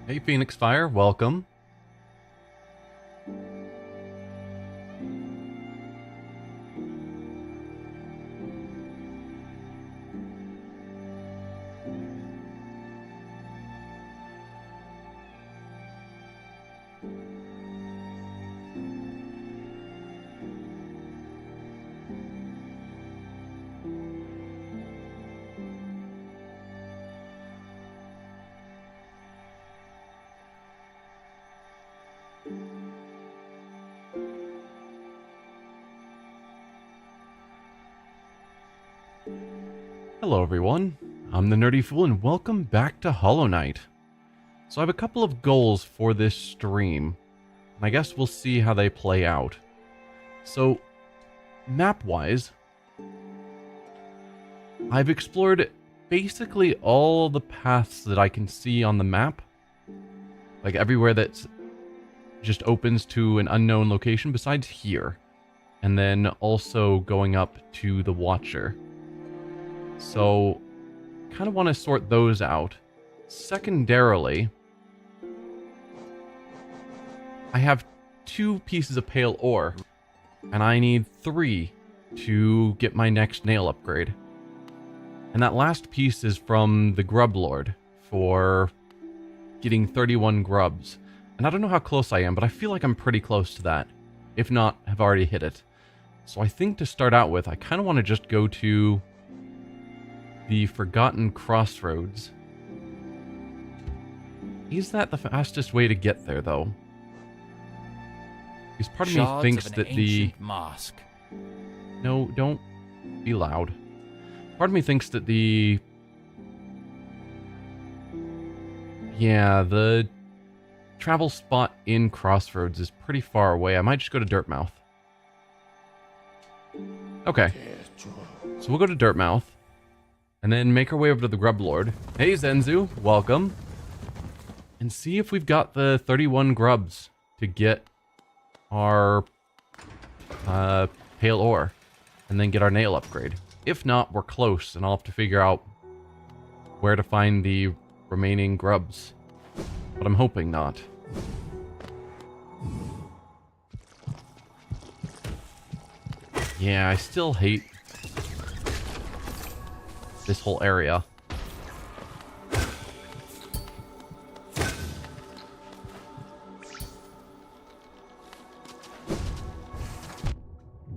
Hey, Phoenix Fire, welcome. Hello everyone, I'm the Nerdy Fool and welcome back to Hollow Knight. So I have a couple of goals for this stream, and I guess we'll see how they play out. So, map-wise, I've explored basically all the paths that I can see on the map. Like everywhere that's just opens to an unknown location besides here. And then also going up to the Watcher. So, kind of want to sort those out. Secondarily, I have 2 pieces of pale ore, and I need 3 to get my next nail upgrade. And that last piece is from the Grub Lord for getting 31 grubs. And I don't know how close I am, but I feel like I'm pretty close to that. If not, have already hit it. So I think to start out with, I kind of want to just go to the Forgotten Crossroads. Is that the fastest way to get there, though? Because part of me thinks that the mosque. No, don't be loud. Part of me thinks that the travel spot in Crossroads is pretty far away. I might just go to Dirtmouth. Okay. So we'll go to Dirtmouth. And then make our way over to the Grub Lord. Hey, Zenzu. Welcome. And see if we've got the 31 grubs to get our pale ore. And then get our nail upgrade. If not, we're close. And I'll have to figure out where to find the remaining grubs. But I'm hoping not. Yeah, I still hate this whole area.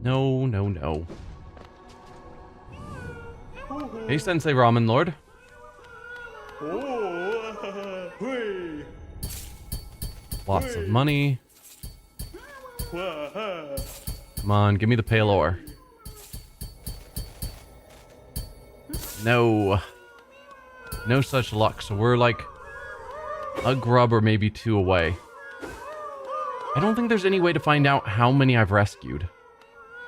No, no, no. Hey, Sensei Ramen Lord. Lots of money. Come on, give me the pale ore. No. No such luck, so we're like a grub or maybe 2 away. I don't think there's any way to find out how many I've rescued,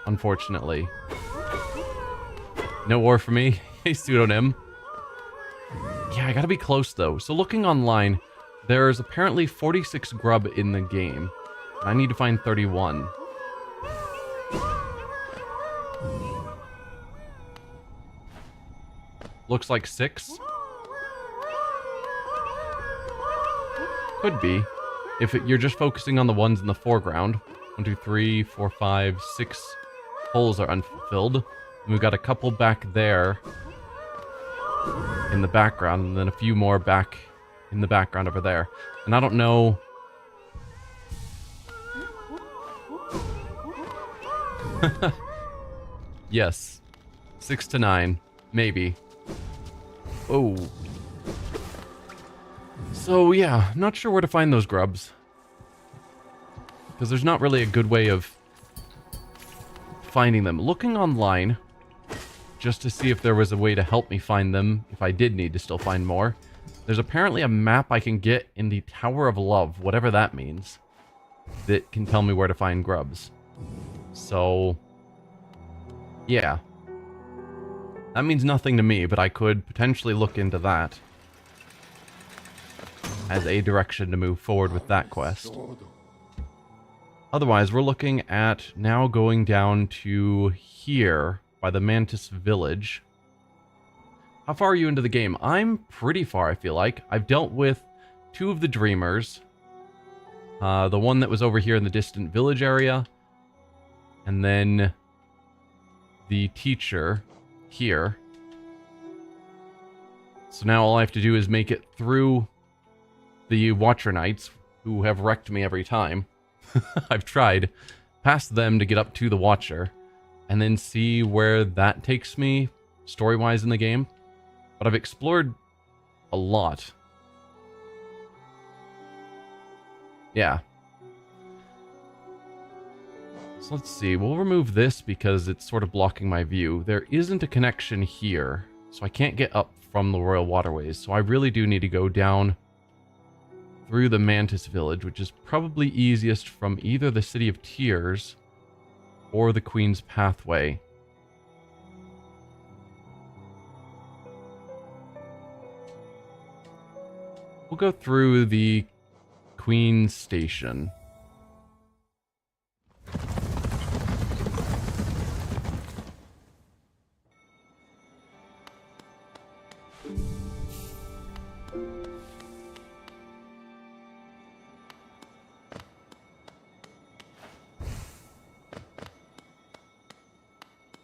unfortunately. No ore for me. Hey, pseudonym. Yeah, I gotta be close though. So looking online, there's apparently 46 grub in the game. I need to find 31. Looks like 6. Could be. If you're just focusing on the ones in the foreground. 1, 2, 3, 4, 5, 6 holes are unfulfilled. And we've got a couple back there in the background, and then a few more back in the background over there. And I don't know... Yes. 6 to 9. Maybe. Oh. So, yeah. Not sure where to find those grubs. Because there's not really a good way of finding them. Looking online, just to see if there was a way to help me find them, if I did need to still find more. There's apparently a map I can get in the Tower of Love, whatever that means, that can tell me where to find grubs. So, yeah. That means nothing to me, but I could potentially look into that as a direction to move forward with that quest. Otherwise, we're looking at now going down to here by the Mantis Village. How far are you into the game? I'm pretty far, I feel like. I've dealt with 2 of the Dreamers. The one that was over here in the distant village area. And then the teacher here. So now all I have to do is make it through the Watcher Knights, who have wrecked me every time. I've tried past them to get up to the Watcher, and then see where that takes me story-wise in the game. But I've explored a lot. Yeah. So let's see. We'll remove this because it's sort of blocking my view. There isn't a connection here, so I can't get up from the Royal Waterways. So I really do need to go down through the Mantis Village, which is probably easiest from either the City of Tears or the Queen's Pathway. We'll go through the Queen's Station.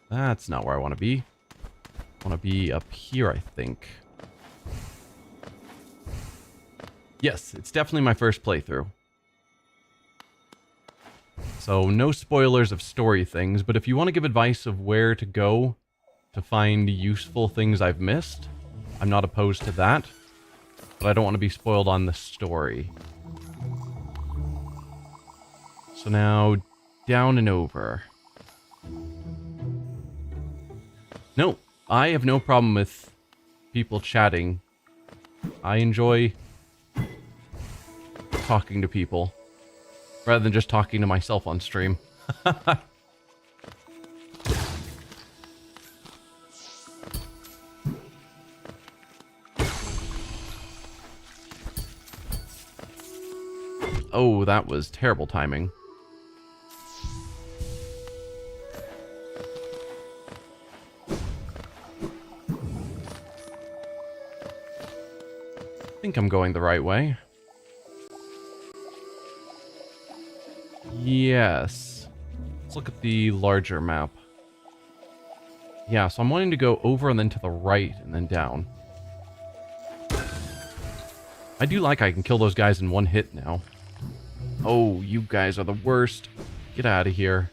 That's not where I want to be. I want to be up here, I think. Yes, it's definitely my first playthrough. So no spoilers of story things, but if you want to give advice of where to go to find useful things I've missed, I'm not opposed to that. But I don't want to be spoiled on the story. So now, down and over. No, I have no problem with people chatting. I enjoy talking to people, rather than just talking to myself on stream. Oh, that was terrible timing. I think I'm going the right way. Yes. Let's look at the larger map. Yeah, so I'm wanting to go over and then to the right and then down. I do like I can kill those guys in one hit now. Oh, you guys are the worst. Get out of here.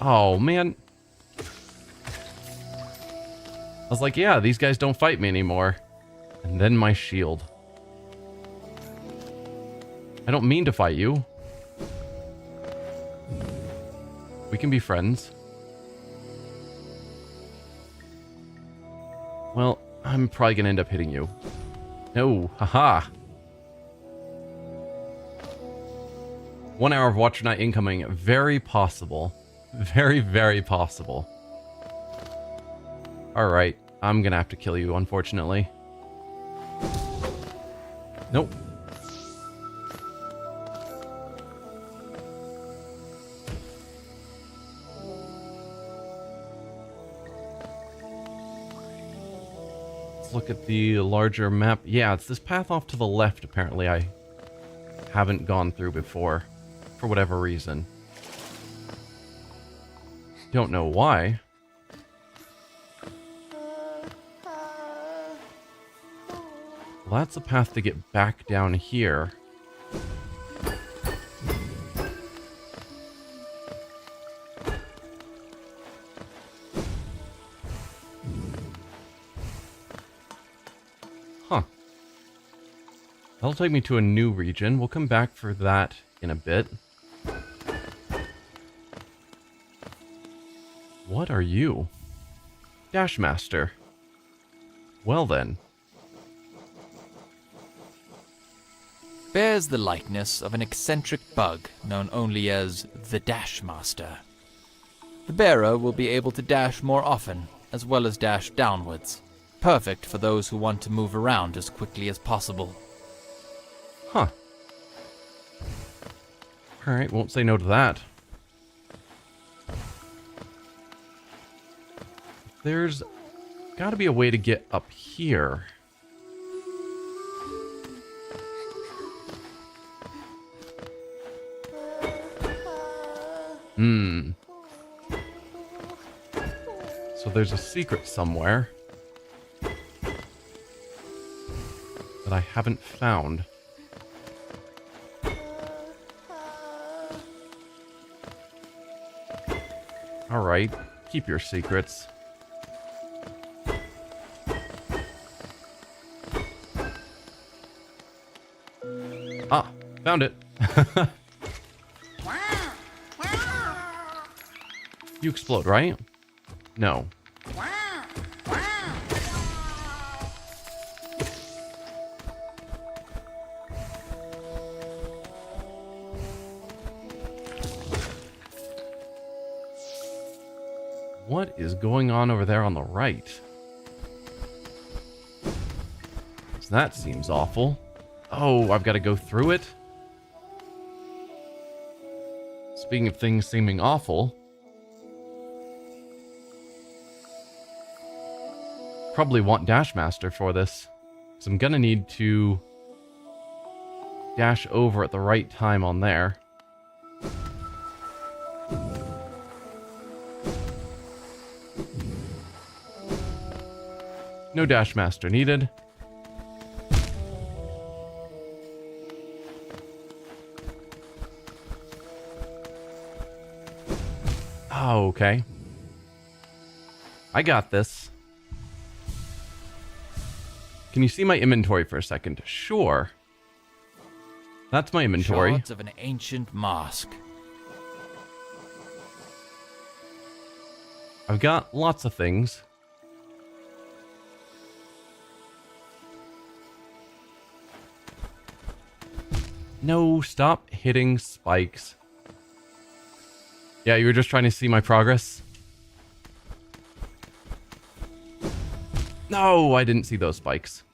Oh, man. I was like, yeah, these guys don't fight me anymore. And then my shield. I don't mean to fight you. We can be friends. Well, I'm probably gonna end up hitting you. No, haha. 1 hour of Watcher Night incoming. Very possible. Very, very possible. Alright, I'm gonna have to kill you, unfortunately. Nope. Let's look at the larger map. Yeah, it's this path off to the left, apparently I haven't gone through before, for whatever reason. Don't know why. Well, that's a path to get back down here. Huh. That'll take me to a new region. We'll come back for that in a bit. What are you? Dashmaster. Well then. Bears the likeness of an eccentric bug known only as the Dashmaster. The bearer will be able to dash more often, as well as dash downwards. Perfect for those who want to move around as quickly as possible. Huh. Alright, won't say no to that. There's gotta be a way to get up here. So there's a secret somewhere that I haven't found. Alright, keep your secrets. Ah, found it. You explode, right? No. What is going on over there on the right? So that seems awful. Oh, I've got to go through it? Speaking of things seeming awful, probably want Dashmaster for this, because I'm gonna need to dash over at the right time on there. No dash master needed. Oh, okay. I got this. Can you see my inventory for a second? Sure. That's my inventory. Shards of an ancient mask. I've got lots of things. No, stop hitting spikes. Yeah, you were just trying to see my progress? No, I didn't see those spikes.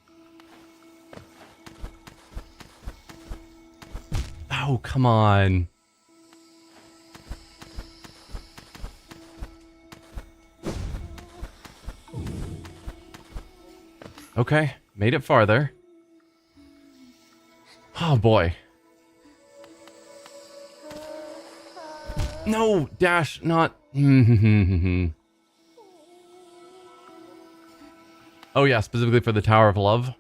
Oh, come on. Okay, made it farther. Oh boy. No, dash, not. Oh yeah, specifically for the Tower of Love.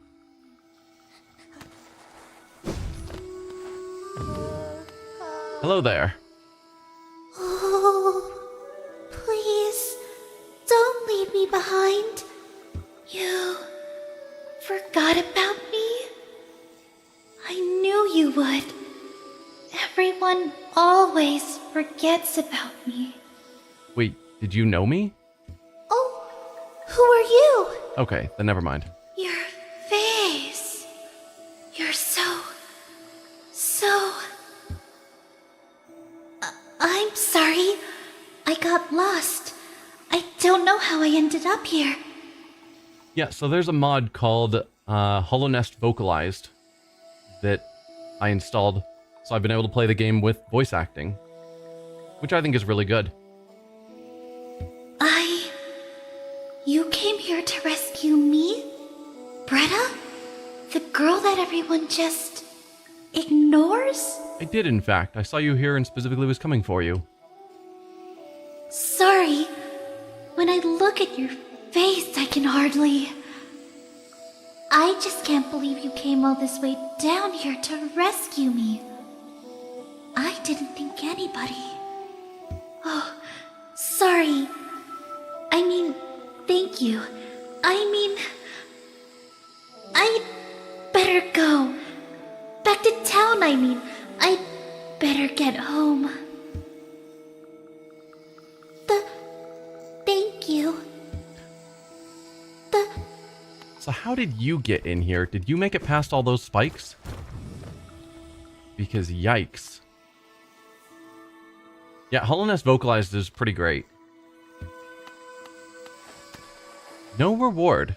Hello there. Oh, please, don't leave me behind. You forgot about me? I knew you would. Everyone always forgets about me. Wait, did you know me? Oh, who are you? Okay, then never mind. Your face. You're so... I'm sorry. I got lost. I don't know how I ended up here. Yeah, so there's a mod called Hallownest Vocalized that I installed. So I've been able to play the game with voice acting, which I think is really good. You came here to rescue me? Bretta? The girl that everyone just ignores? I did, in fact. I saw you here and specifically was coming for you. Sorry. When I look at your face, I can hardly... I just can't believe you came all this way down here to rescue me. I didn't think anybody... Oh, sorry. I mean, thank you. I'd better go. Back to town, I'd better get home. Thank you. So how did you get in here? Did you make it past all those spikes? Because yikes. Yeah, Hallownest Vocalized is pretty great. No reward.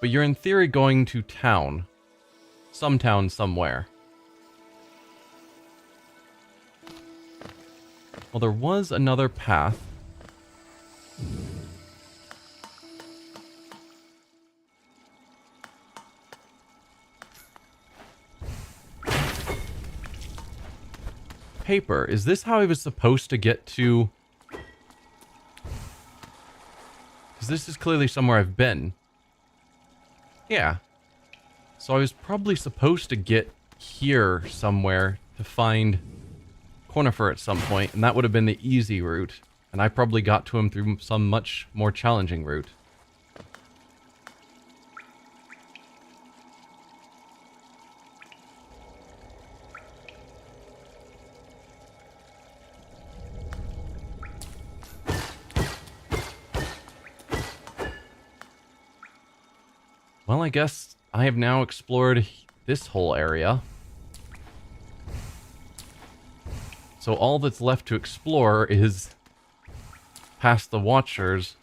But you're in theory going to town. Some town somewhere. Well, there was another path. Paper. Is this how I was supposed to get to... Because this is clearly somewhere I've been. Yeah. So I was probably supposed to get here somewhere to find Cornifer at some point, and that would have been the easy route. And I probably got to him through some much more challenging route. Well, I guess I have now explored this whole area. So all that's left to explore is past the Watchers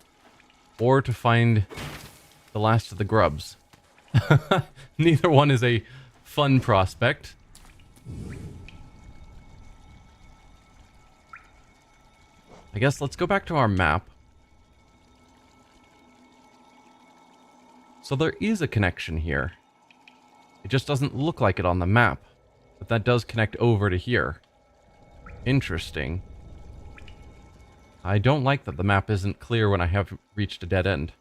or to find the last of the grubs. Neither one is a fun prospect. I guess let's go back to our map. So there is a connection here. It just doesn't look like it on the map. But that does connect over to here. Interesting. I don't like that the map isn't clear when I have reached a dead end.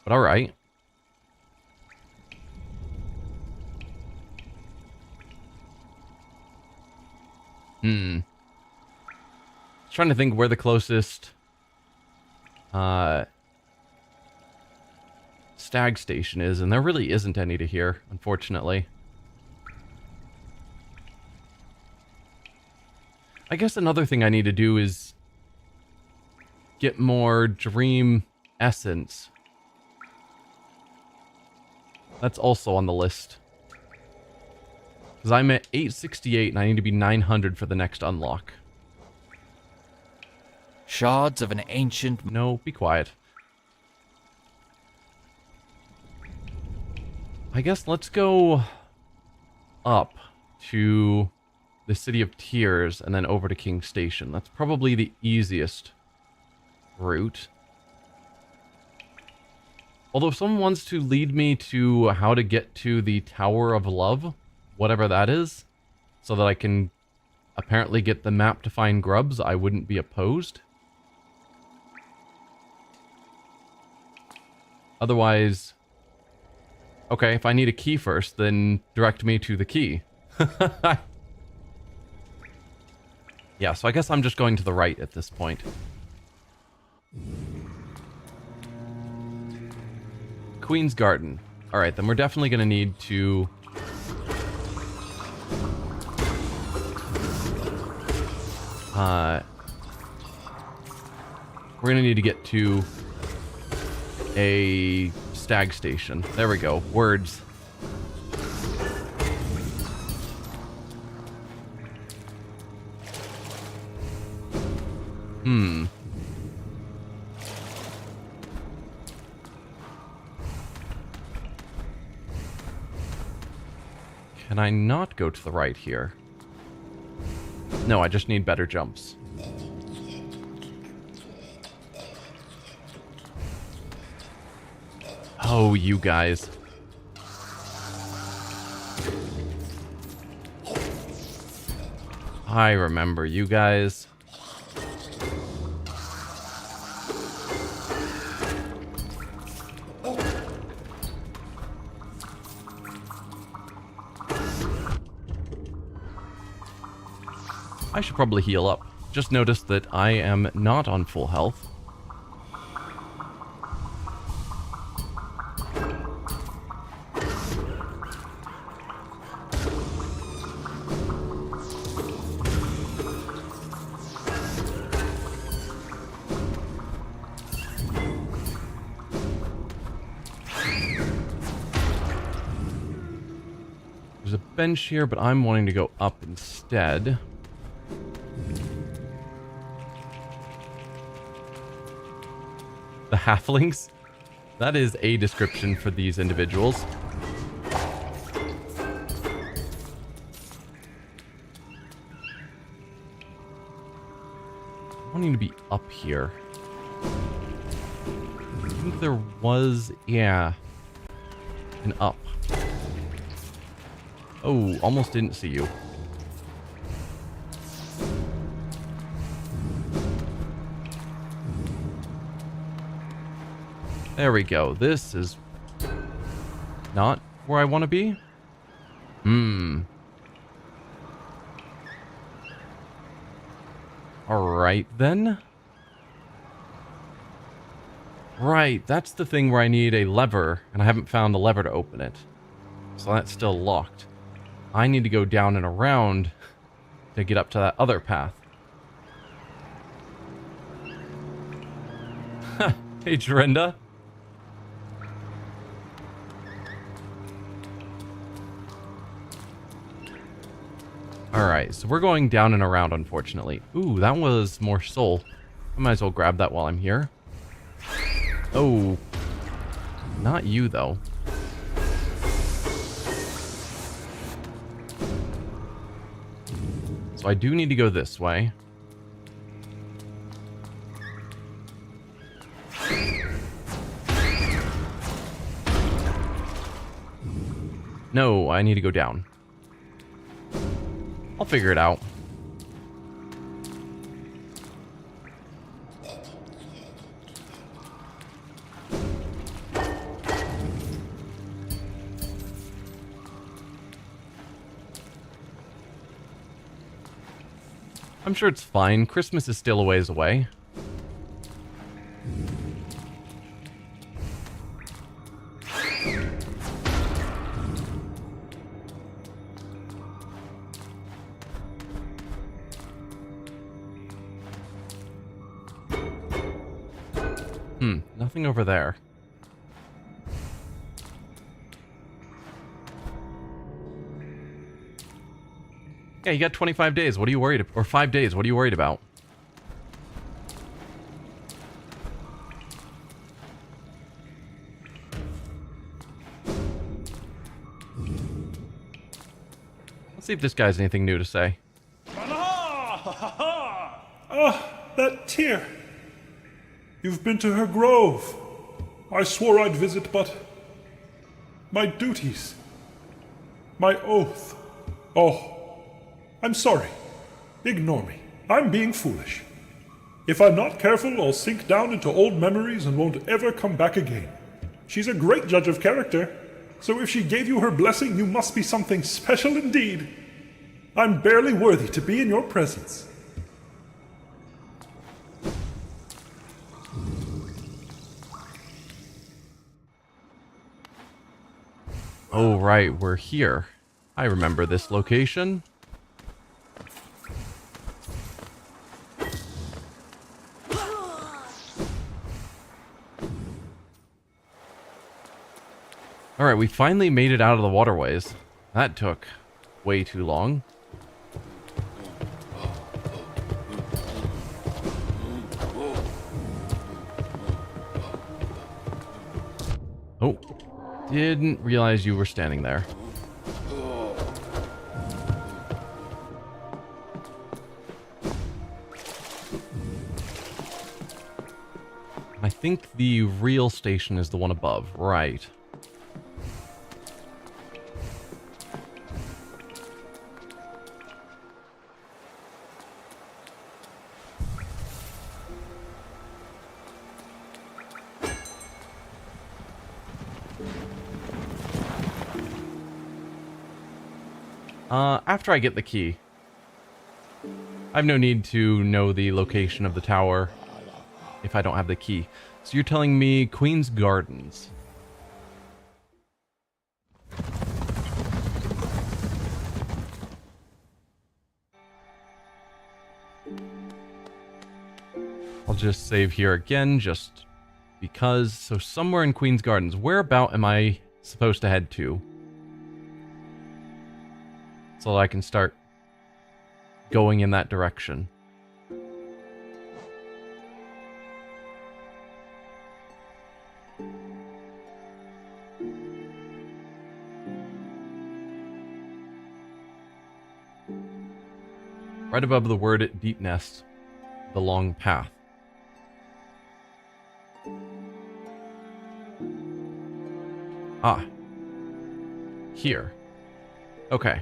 But alright. Trying to think where the closest stag station is, and there really isn't any to here, unfortunately. I guess another thing I need to do is get more dream essence. That's also on the list. Because I'm at 868 and I need to be 900 for the next unlock. Shards of an ancient... No, be quiet. I guess let's go up to the City of Tears and then over to King Station. That's probably the easiest route. Although if someone wants to lead me to how to get to the Tower of Love, whatever that is, so that I can apparently get the map to find grubs, I wouldn't be opposed. Otherwise, okay, if I need a key first, then direct me to the key. Yeah, so I guess I'm just going to the right at this point. Queen's Garden. Alright, then we're definitely going to need to... we're going to need to get to a stag station. There we go. Words. Can I not go to the right here? No, I just need better jumps. Oh, you guys. I remember you guys. I should probably heal up. Just noticed that I am not on full health. There's a bench here, but I'm wanting to go up instead. The halflings? That is a description for these individuals. Wanting to be up here. I think there was, yeah, an up. Oh, almost didn't see you. There we go. This is not where I want to be. Alright then. Right, that's the thing where I need a lever, and I haven't found the lever to open it. So that's still locked. I need to go down and around to get up to that other path. Hey, Jorenda. Alright, so we're going down and around, unfortunately. Ooh, that was more soul. I might as well grab that while I'm here. Oh. Not you, though. So I do need to go this way. No, I need to go down. I'll figure it out. I'm sure it's fine. Christmas is still a ways away. Nothing over there. Yeah, you got 25 days. What are you worried about? Or 5 days. What are you worried about? Let's see if this guy has anything new to say. Ah, that tear. You've been to her grove. I swore I'd visit, but... my duties. My oath. Oh, I'm sorry. Ignore me. I'm being foolish. If I'm not careful, I'll sink down into old memories and won't ever come back again. She's a great judge of character, so if she gave you her blessing, you must be something special indeed. I'm barely worthy to be in your presence. Oh, right, we're here. I remember this location. Alright, we finally made it out of the waterways. That took way too long. Oh, didn't realize you were standing there. I think the real station is the one above, right? After I get the key. I have no need to know the location of the tower if I don't have the key. So you're telling me Queen's Gardens. I'll just save here again, just because. So somewhere in Queen's Gardens. Whereabout am I supposed to head to? So I can start going in that direction. Right above the word Deep Nest, the long path. Ah. Here. Okay.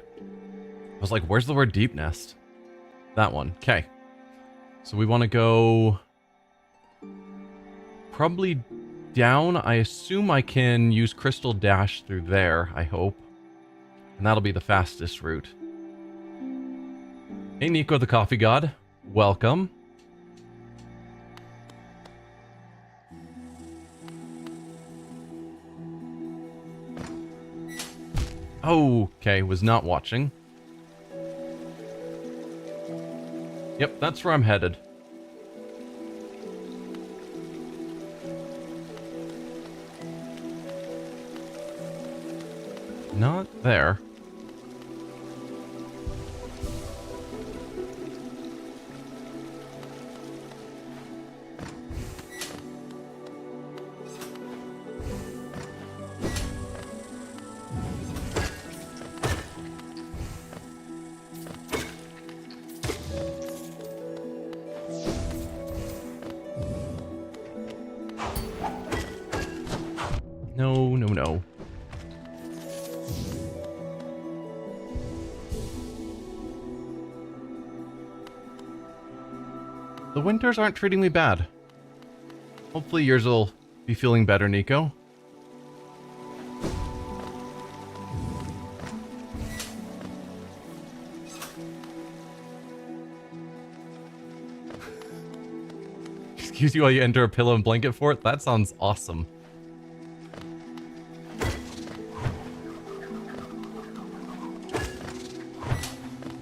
I was like, where's the word Deep Nest? That one. Okay. So we want to go... probably down. I assume I can use Crystal Dash through there, I hope. And that'll be the fastest route. Hey, Nico the Coffee God. Welcome. Okay, was not watching. Yep, that's where I'm headed. Not there. No, no, no. The winters aren't treating me bad. Hopefully yours will be feeling better, Nico. Excuse you while you enter a pillow and blanket fort? That sounds awesome.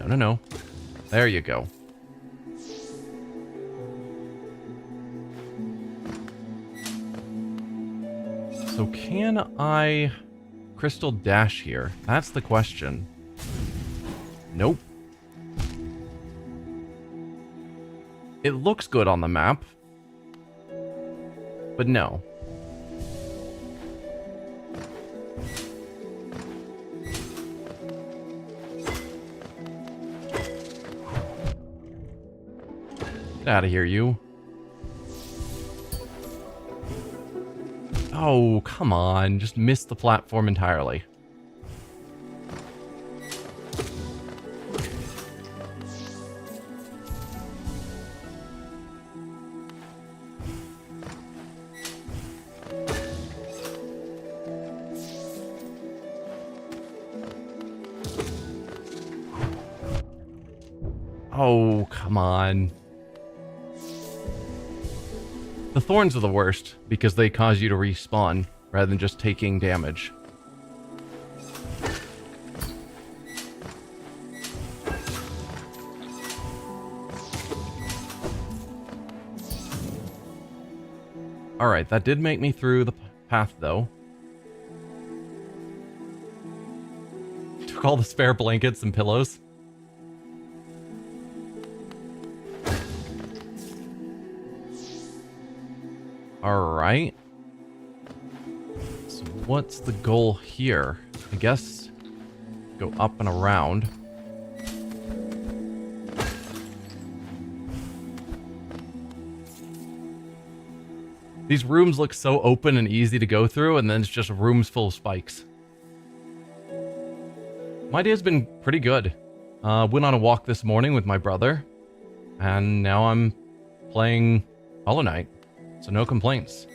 No. There you go. So can I crystal dash here? That's the question. Nope. It looks good on the map. But no. Get out of here, you. Oh, come on. Just missed the platform entirely. Oh, come on. The thorns are the worst, because they cause you to respawn, rather than just taking damage. Alright, that did make me through the path, though. Took all the spare blankets and pillows. Alright. So what's the goal here? I guess go up and around. These rooms look so open and easy to go through, and then it's just rooms full of spikes. My day has been pretty good. Went on a walk this morning with my brother, and now I'm playing Hollow Knight. So no complaints.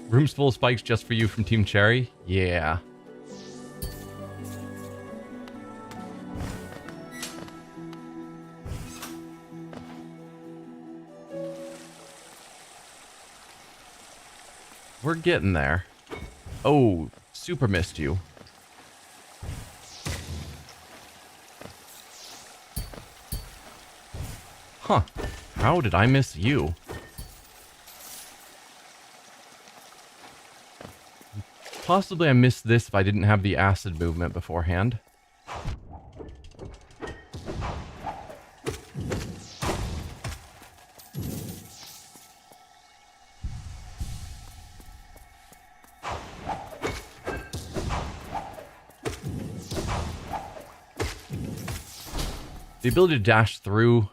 Rooms full of spikes just for you from Team Cherry? Yeah. We're getting there. Oh, super missed you. Huh. How did I miss you? Possibly I missed this if I didn't have the acid movement beforehand. The ability to dash through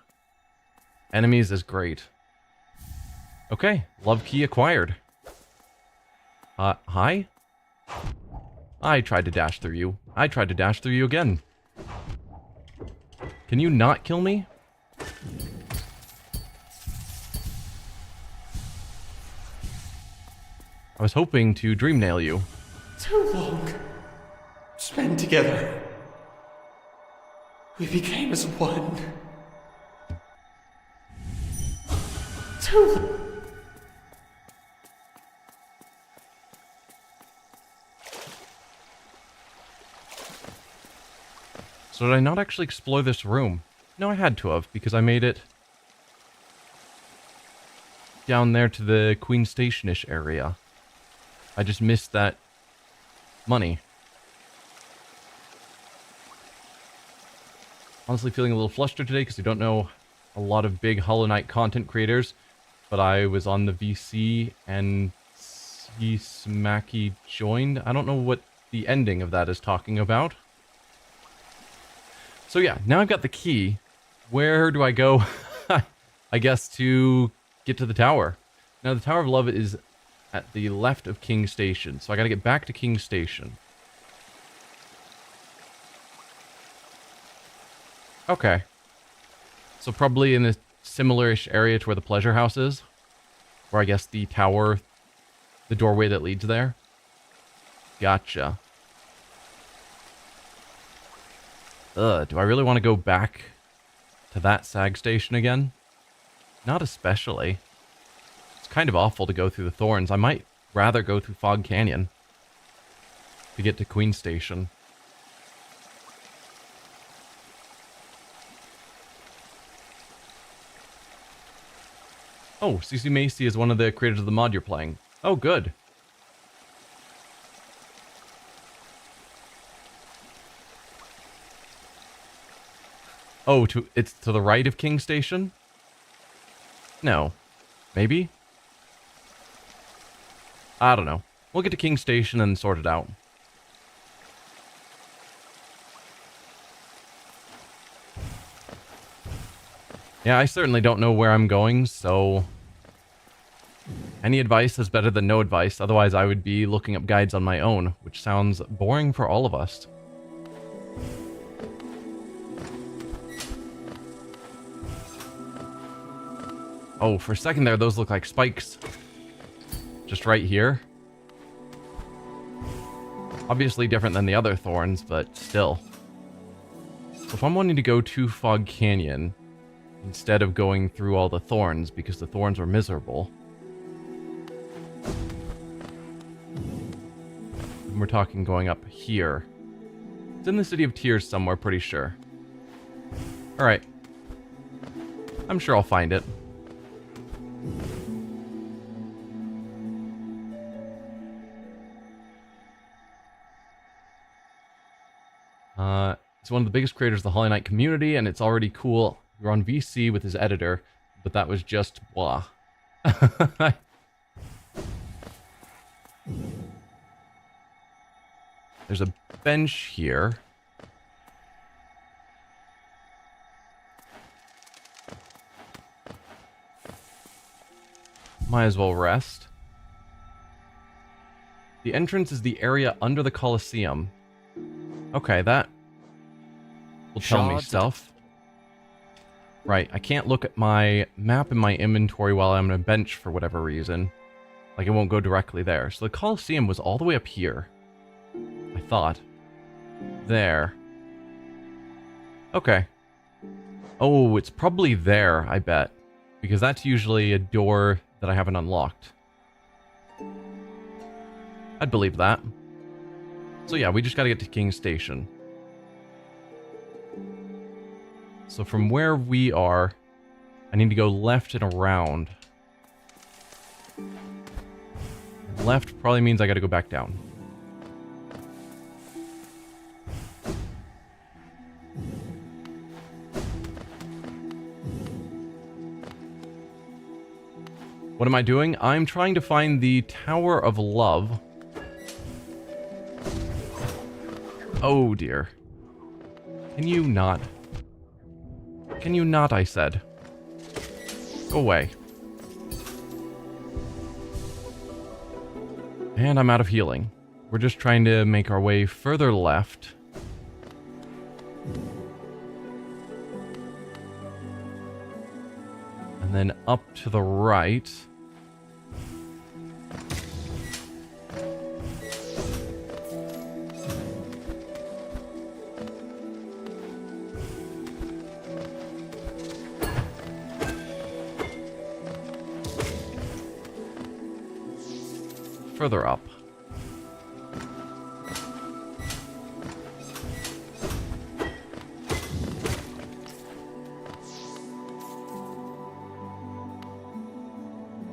enemies is great. Okay, love key acquired. Hi? I tried to dash through you. I tried to dash through you again. Can you not kill me? I was hoping to dream nail you. Too long spent together. We became as one. Too. So did I not actually explore this room? No, I had to have, because I made it down there to the Queen Station-ish area. I just missed that money. Honestly feeling a little flustered today because I don't know a lot of big Hollow Knight content creators, but I was on the VC and Smacky joined. I don't know what the ending of that is talking about. So yeah, now I've got the key. Where do I go? I guess to get to the tower. Now the Tower of Love is at the left of King Station. So I gotta get back to King Station. Okay. So probably in a similar-ish area to where the pleasure house is. Or I guess the tower, the doorway that leads there. Gotcha. Do I really want to go back to that SAG station again? Not especially. It's kind of awful to go through the thorns. I might rather go through Fog Canyon to get to Queen Station. Oh, CC Macy is one of the creators of the mod you're playing. Oh, good. Oh, it's to the right of King Station? No. Maybe? I don't know. We'll get to King Station and sort it out. Yeah, I certainly don't know where I'm going, so any advice is better than no advice. Otherwise, I would be looking up guides on my own, which sounds boring for all of us. Oh, for a second there, those look like spikes. Just right here. Obviously different than the other thorns, but still. So if I'm wanting to go to Fog Canyon, instead of going through all the thorns, because the thorns were miserable. And we're talking going up here. It's in the City of Tears somewhere, pretty sure. Alright. I'm sure I'll find it. It's one of the biggest creators of the Hollow Knight community, and it's already cool. We're on VC with his editor, but that was just blah. There's a bench here. Might as well rest. The entrance is the area under the Colosseum. Okay, that will tell me stuff. Right, I can't look at my map in my inventory while I'm on a bench for whatever reason. Like, it won't go directly there. So the Colosseum was all the way up here. I thought. There. Okay. Oh, it's probably there, I bet. Because that's usually a door that I haven't unlocked. I'd believe that. So yeah, we just gotta get to King Station. So from where we are, I need to go left and around. Left probably means I gotta go back down. What am I doing? I'm trying to find the Tower of Love. Oh dear. Can you not? Can you not, I said. Go away. And I'm out of healing. We're just trying to make our way further left. And then up to the right. Further up.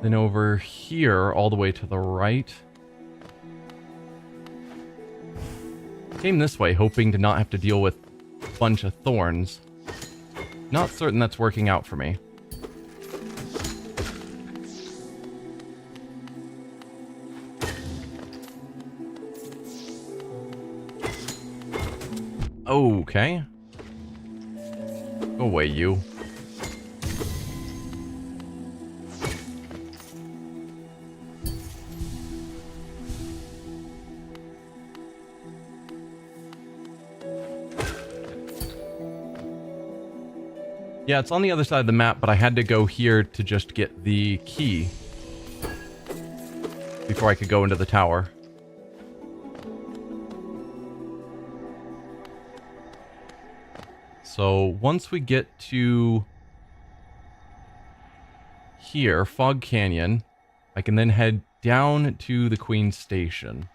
Then over here, all the way to the right. Came this way, hoping to not have to deal with a bunch of thorns. Not certain that's working out for me. Okay. Go away, you. Yeah, it's on the other side of the map, but I had to go here to just get the key before I could go into the tower. So once we get to here, Fog Canyon, I can then head down to the Queen's Station.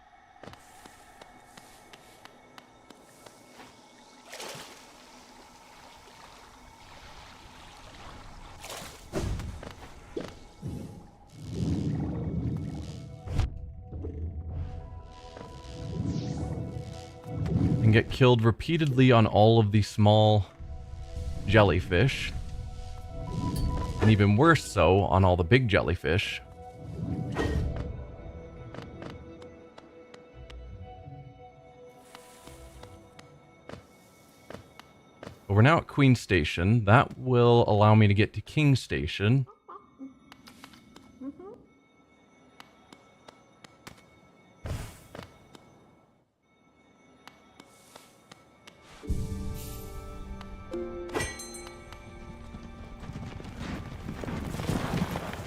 And get killed repeatedly on all of the small jellyfish. And even worse so on all the big jellyfish. But we're now at Queen Station. That will allow me to get to King Station.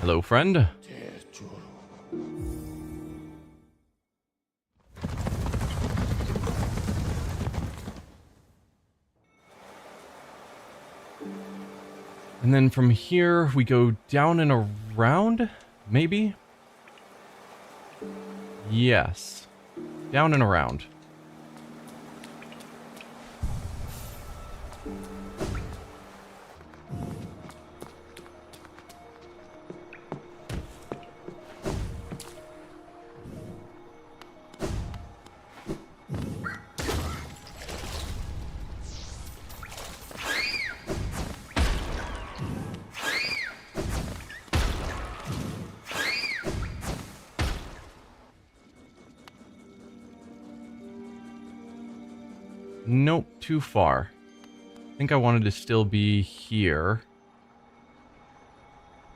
Hello, friend. And then from here, we go down and around, maybe? Yes. Down and around. Nope, too far. I think I wanted to still be here.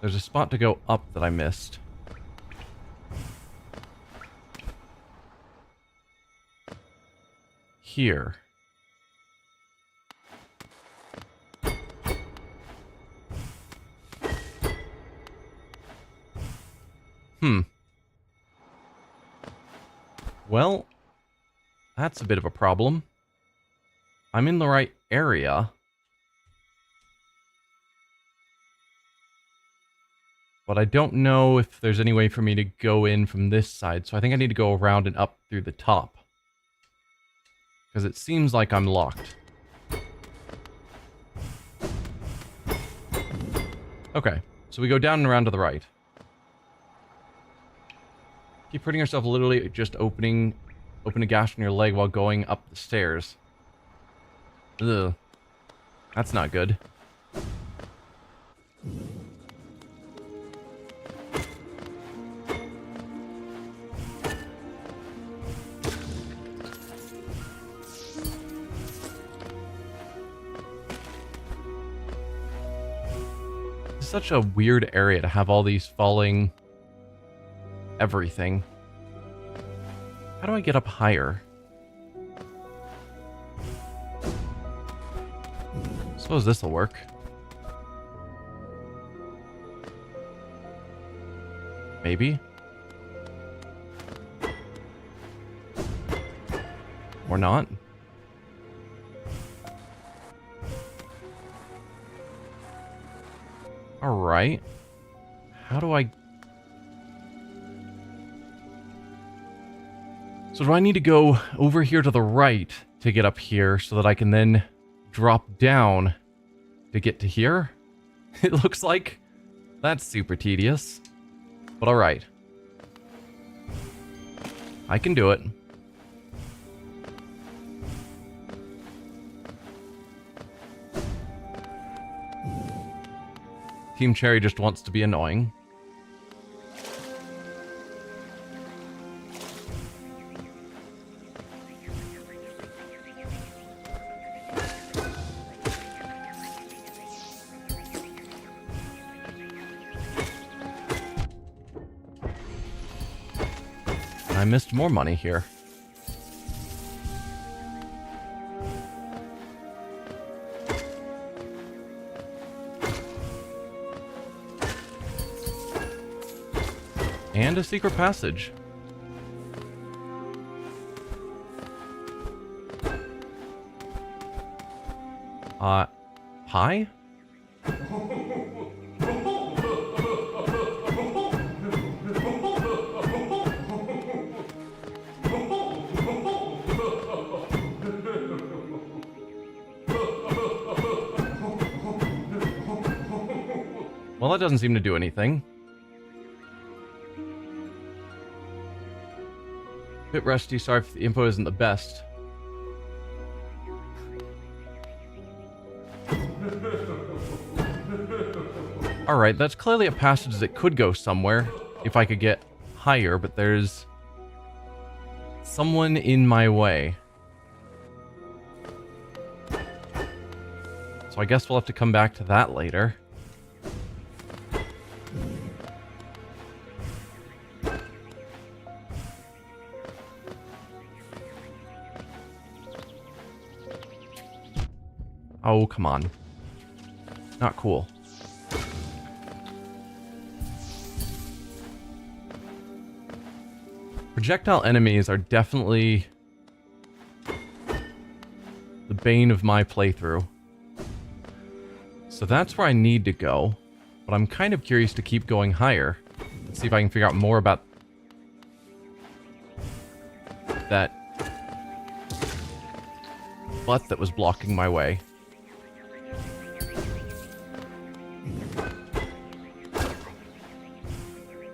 There's a spot to go up that I missed. Here. Well, that's a bit of a problem. I'm in the right area. But I don't know if there's any way for me to go in from this side, so I think I need to go around and up through the top. Because it seems like I'm locked. Okay, so we go down and around to the right. Keep hurting yourself literally just open a gash in your leg while going up the stairs. Ugh. That's not good. It's such a weird area to have all these falling everything. How do I get up higher? Suppose this'll work. Maybe. Or not. Alright. How do I... So do I need to go over here to the right to get up here so that I can then drop down to get to here? It looks like that's super tedious. But alright. I can do it. Team Cherry just wants to be annoying. I missed more money here. And a secret passage. Hi? Well, that doesn't seem to do anything. Bit rusty, sorry if the info isn't the best. Alright, that's clearly a passage that could go somewhere if I could get higher, but there's someone in my way. So I guess we'll have to come back to that later. Oh, come on. Not cool. Projectile enemies are definitely the bane of my playthrough. So that's where I need to go. But I'm kind of curious to keep going higher. Let's see if I can figure out more about that butt that was blocking my way.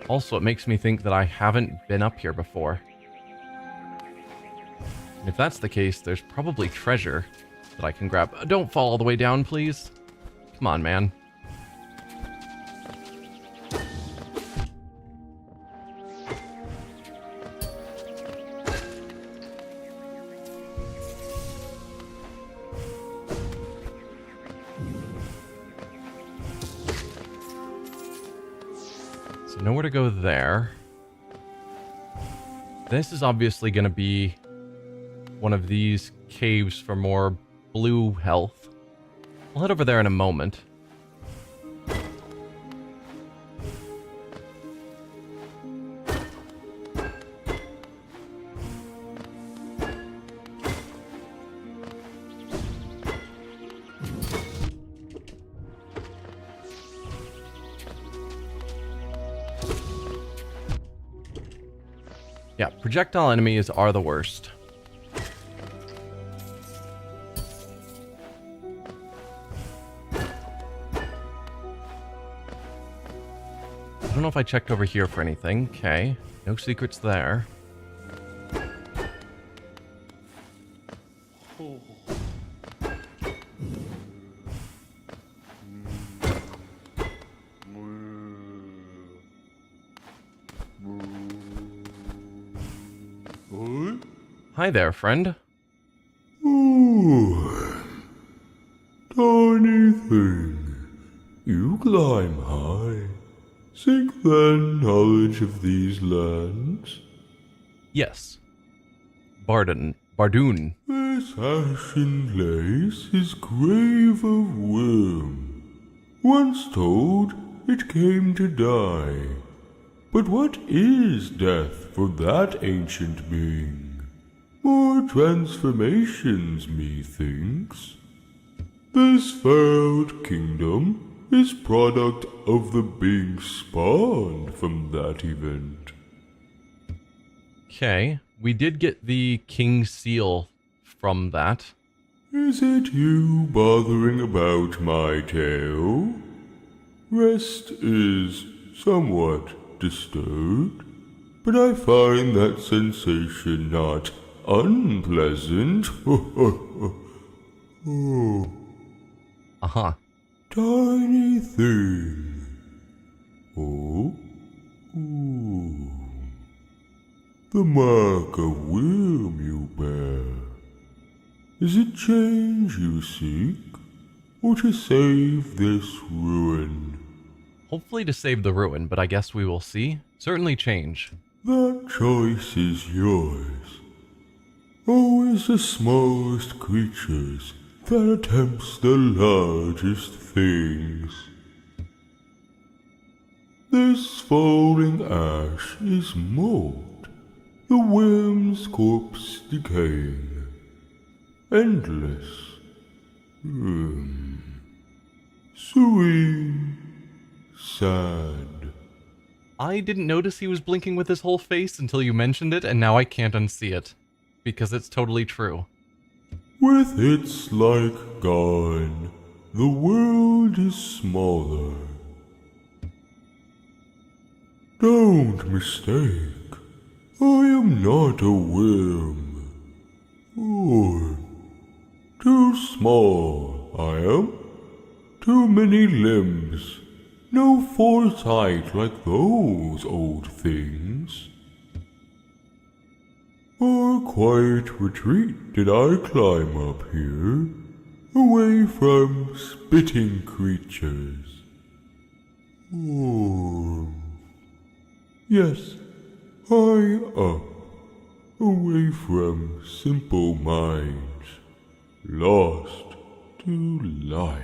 Also, it makes me think that I haven't been up here before. And if that's the case, there's probably treasure that I can grab. Don't fall all the way down, please. Come on, man. Nowhere to go there. This is obviously going to be one of these caves for more blue health. I'll head over there in a moment. Yeah, projectile enemies are the worst. I don't know if I checked over here for anything. Okay, no secrets there. Hi there, friend. Ooh, tiny thing, you climb high. Seek then knowledge of these lands. Yes. Bardoon. This ashen place is grave of worm. Once told, it came to die. But what is death for that ancient being? More transformations, methinks. This failed kingdom is product of the being spawned from that event. Okay, we did get the King's Seal from that. Is it you bothering about my tale? Rest is somewhat disturbed, but I find that sensation not unpleasant. Oh. Uh-huh. Tiny thing. Oh. Ooh. The mark of worm you bear. Is it change you seek, or to save this ruin? Hopefully to save the ruin, but I guess we will see. Certainly change. That choice is yours. Always the smallest creatures that attempts the largest things. This falling ash is mold, the worm's corpse decaying. Endless. Serene. Sad. I didn't notice he was blinking with his whole face until you mentioned it, and now I can't unsee it. Because it's totally true. With its light gone, the world is smaller. Don't mistake, I am not a worm. Or too small I am, too many limbs, no foresight like those old things. For quiet retreat did I climb up here, away from spitting creatures. Oh, yes, high up, away from simple minds, lost to light.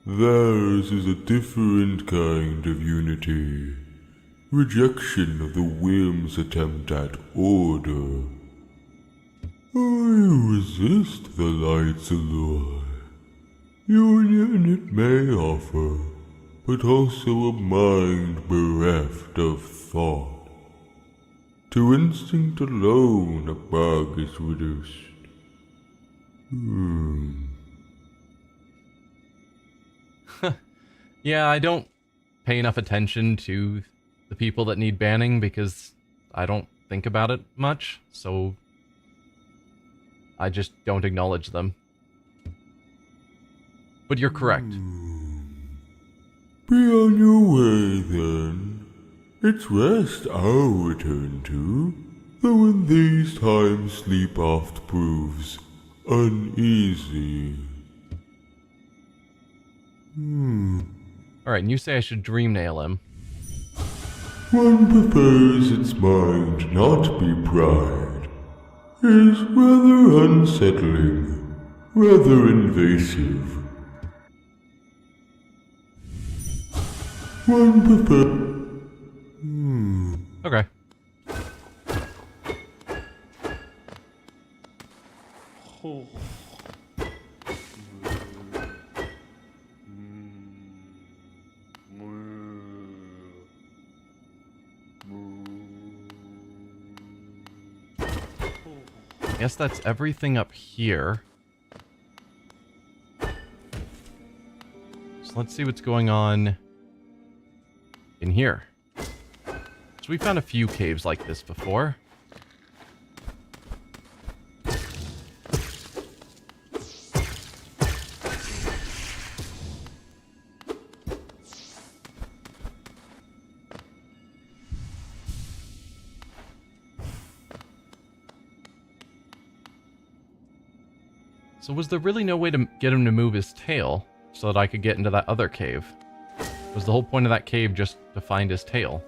Theirs is a different kind of unity. Rejection of the worm's attempt at order. I resist the light's allure. Union it may offer, but also a mind bereft of thought. To instinct alone a bug is reduced. Yeah, I don't pay enough attention to the people that need banning because I don't think about it much, so I just don't acknowledge them. But you're correct. Be on your way then. It's rest I'll return to, though in these times sleep oft proves uneasy. Alright, and you say I should dream nail him. One prefers its mind not be pride. Is rather unsettling, rather invasive. One prefers... Okay. Guess that's everything up here. So let's see what's going on in here. So we found a few caves like this before. So was there really no way to get him to move his tail so that I could get into that other cave? Was the whole point of that cave just to find his tail?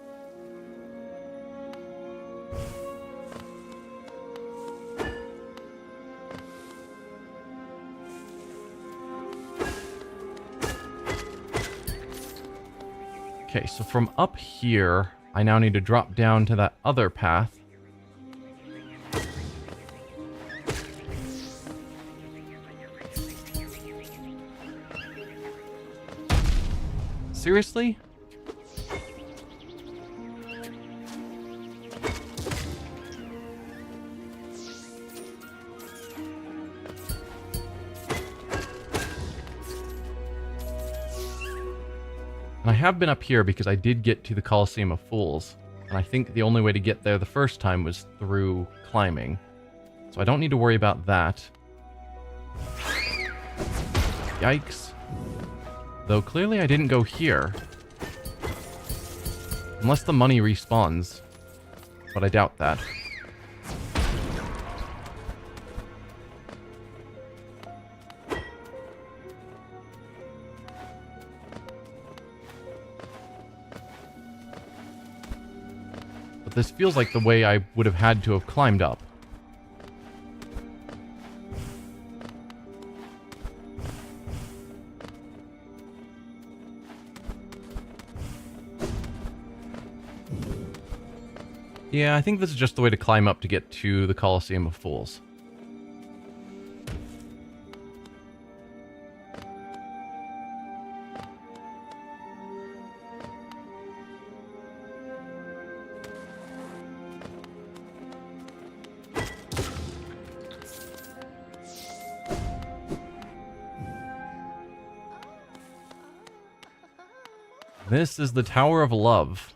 Okay, so from up here, I now need to drop down to that other path. Seriously? And I have been up here because I did get to the Colosseum of Fools, and I think the only way to get there the first time was through climbing. So I don't need to worry about that. Yikes. Though clearly I didn't go here. Unless the money respawns. But I doubt that. But this feels like the way I would have had to have climbed up. Yeah, I think this is just the way to climb up to get to the Colosseum of Fools. This is the Tower of Love.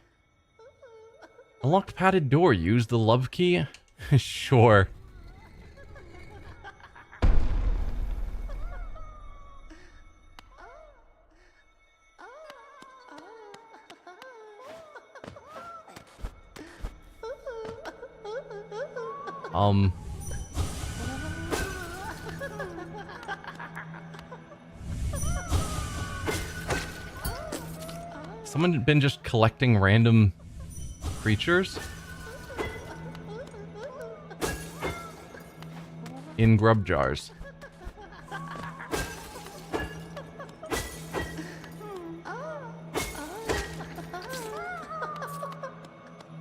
A locked padded door. Use the love key? Sure. Someone been just collecting random creatures in grub jars.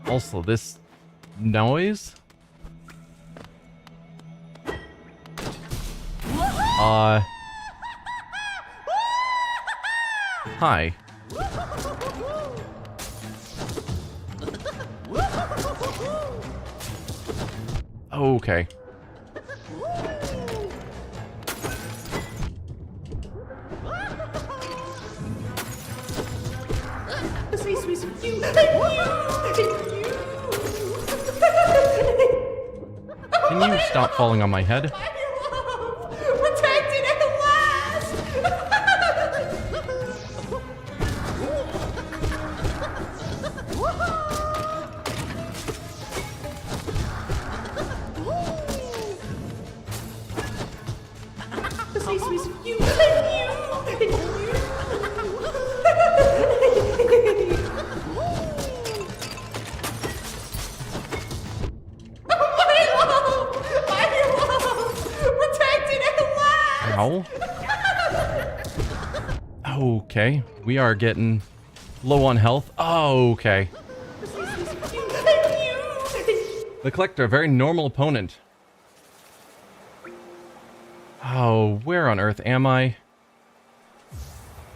Also, this noise? Hi. Okay. Can you stop falling on my head? Protected at last! Ow. Okay, we are getting low on health. Oh, okay. The Collector, a very normal opponent. Oh, where on earth am I?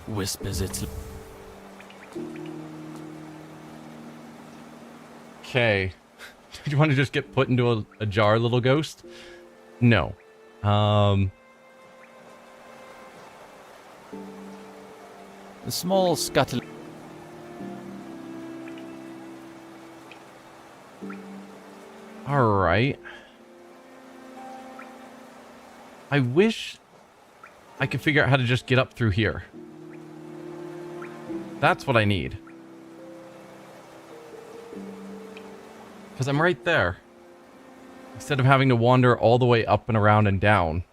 Whispers its... Okay. Did you want to just get put into a jar, little ghost? No. The small scuttle... Alright. I wish I could figure out how to just get up through here. That's what I need. Because I'm right there. Instead of having to wander all the way up and around and down.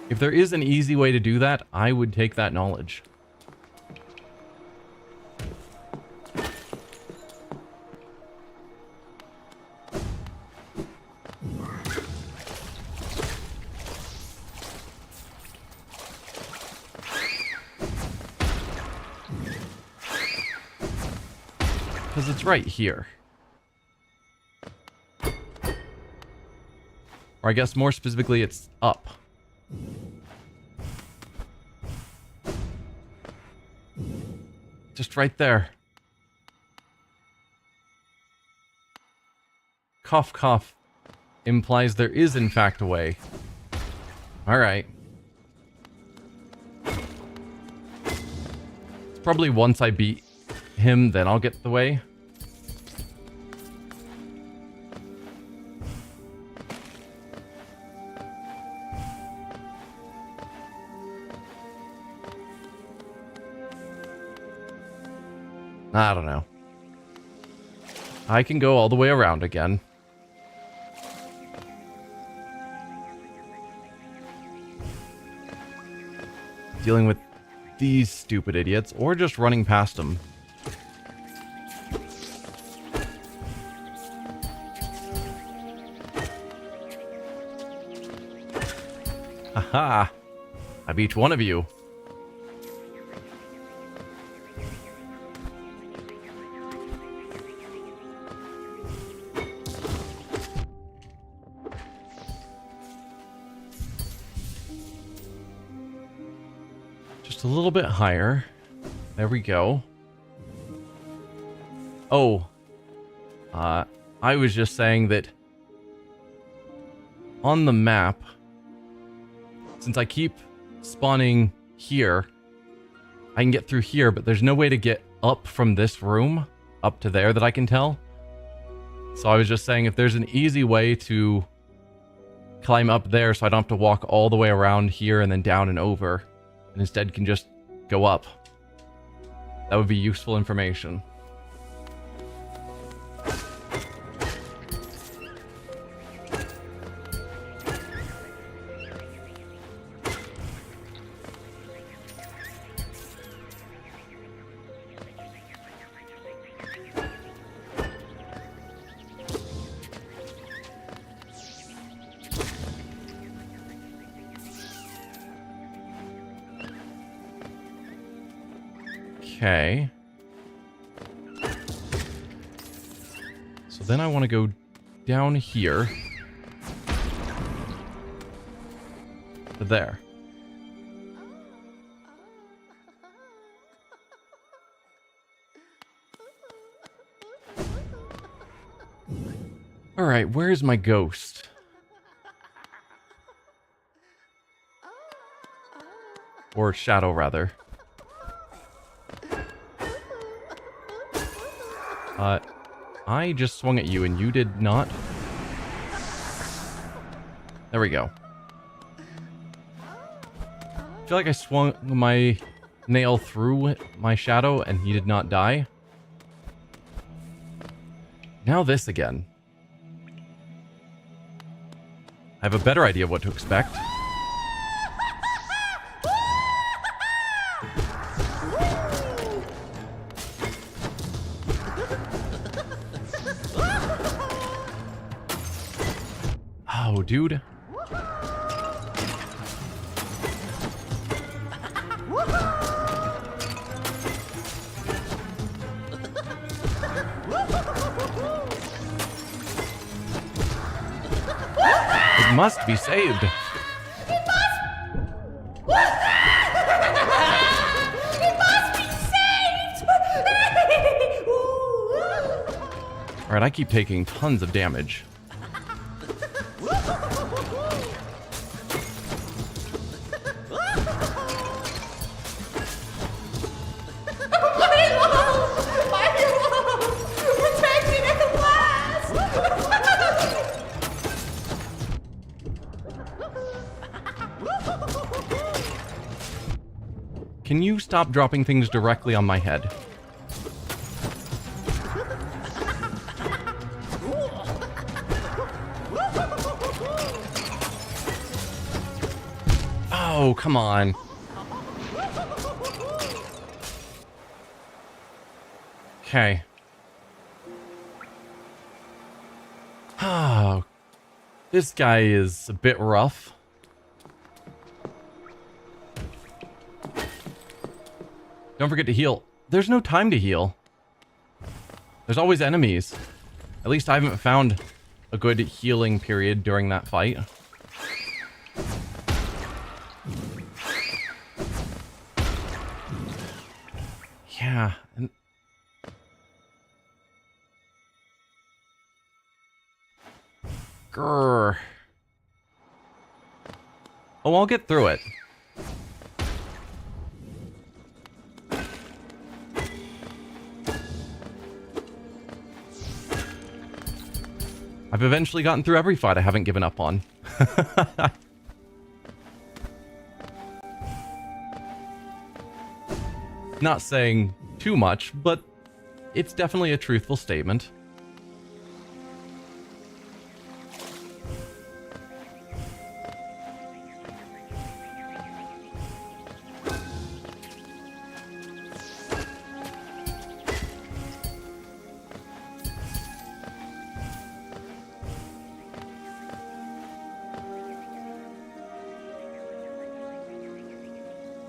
If there is an easy way to do that, I would take that knowledge. Because it's right here. Or I guess more specifically, it's up. Just right there. Cough, cough implies there is in fact a way. Alright. It's probably once I beat him, then I'll get the way. I don't know. I can go all the way around again. Dealing with these stupid idiots, or just running past them. Aha! I beat one of you. Just a little bit higher. There we go. Oh. I was just saying that on the map, since I keep spawning here, I can get through here, but there's no way to get up from this room up to there that I can tell. So I was just saying if there's an easy way to climb up there so I don't have to walk all the way around here and then down and over, and instead can just go up. That would be useful information. Okay. So then I want to go down here to there. All right, where's my ghost? Or shadow, rather. I just swung at you and you did not. There we go. I feel like I swung my nail through my shadow and he did not die. Now this again. I have a better idea of what to expect. Oh, dude. It must be saved. Alright, I keep taking tons of damage. Can you stop dropping things directly on my head? Oh, come on. Okay. Oh, this guy is a bit rough. Don't forget to heal. There's no time to heal. There's always enemies. At least I haven't found a good healing period during that fight. Yeah. Grrr. Oh, I'll get through it. I've eventually gotten through every fight I haven't given up on. Not saying too much, but it's definitely a truthful statement.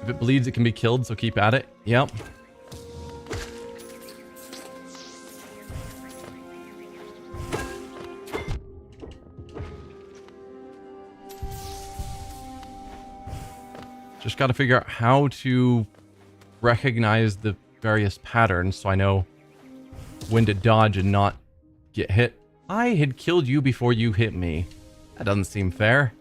If it bleeds, it can be killed, so keep at it. Yep. Just got to figure out how to recognize the various patterns so I know when to dodge and not get hit. I had killed you before you hit me. That doesn't seem fair.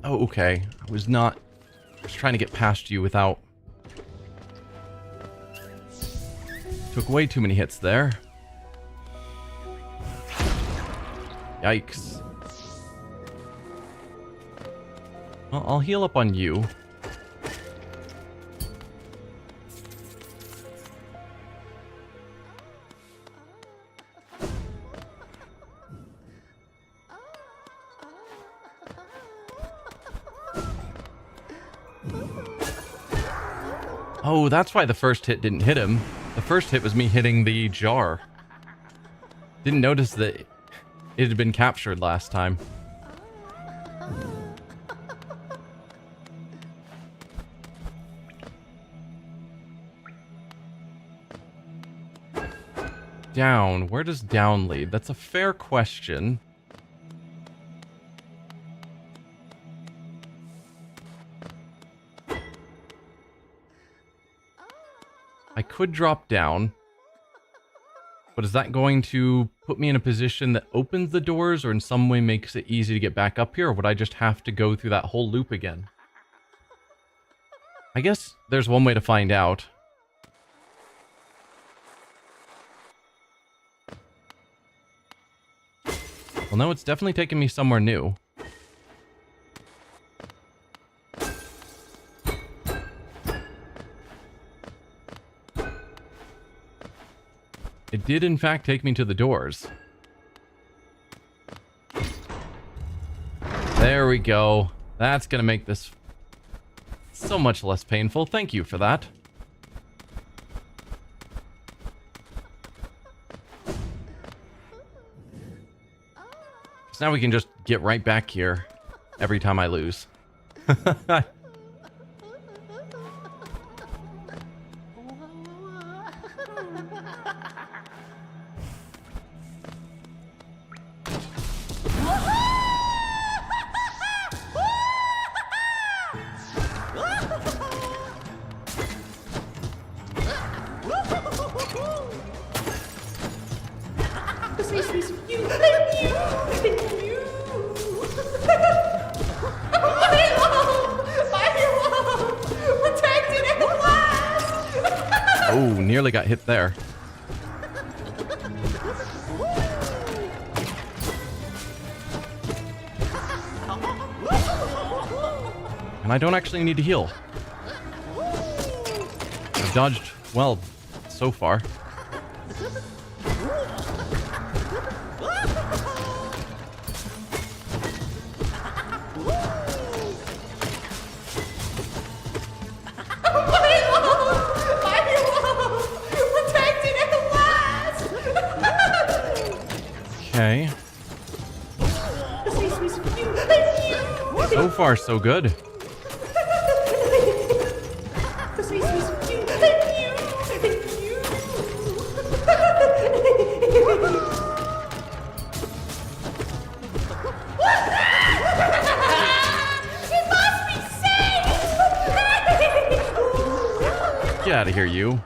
Oh, okay. I was trying to get past you without... Took way too many hits there. Yikes. Well, I'll heal up on you. Oh, that's why the first hit didn't hit him. The first hit was me hitting the jar. Didn't notice that it had been captured last time. Down. Where does down lead? That's a fair question. I could drop down, but is that going to put me in a position that opens the doors or in some way makes it easy to get back up here, or would I just have to go through that whole loop again? I guess there's one way to find out. Well, no, it's definitely taking me somewhere new. It did, in fact, take me to the doors. There we go. That's going to make this so much less painful. Thank you for that. So now we can just get right back here every time I lose. Oh, nearly got hit there. And I don't actually need to heal. I've dodged well so far. Okay. So far, so good. Get out of here, you.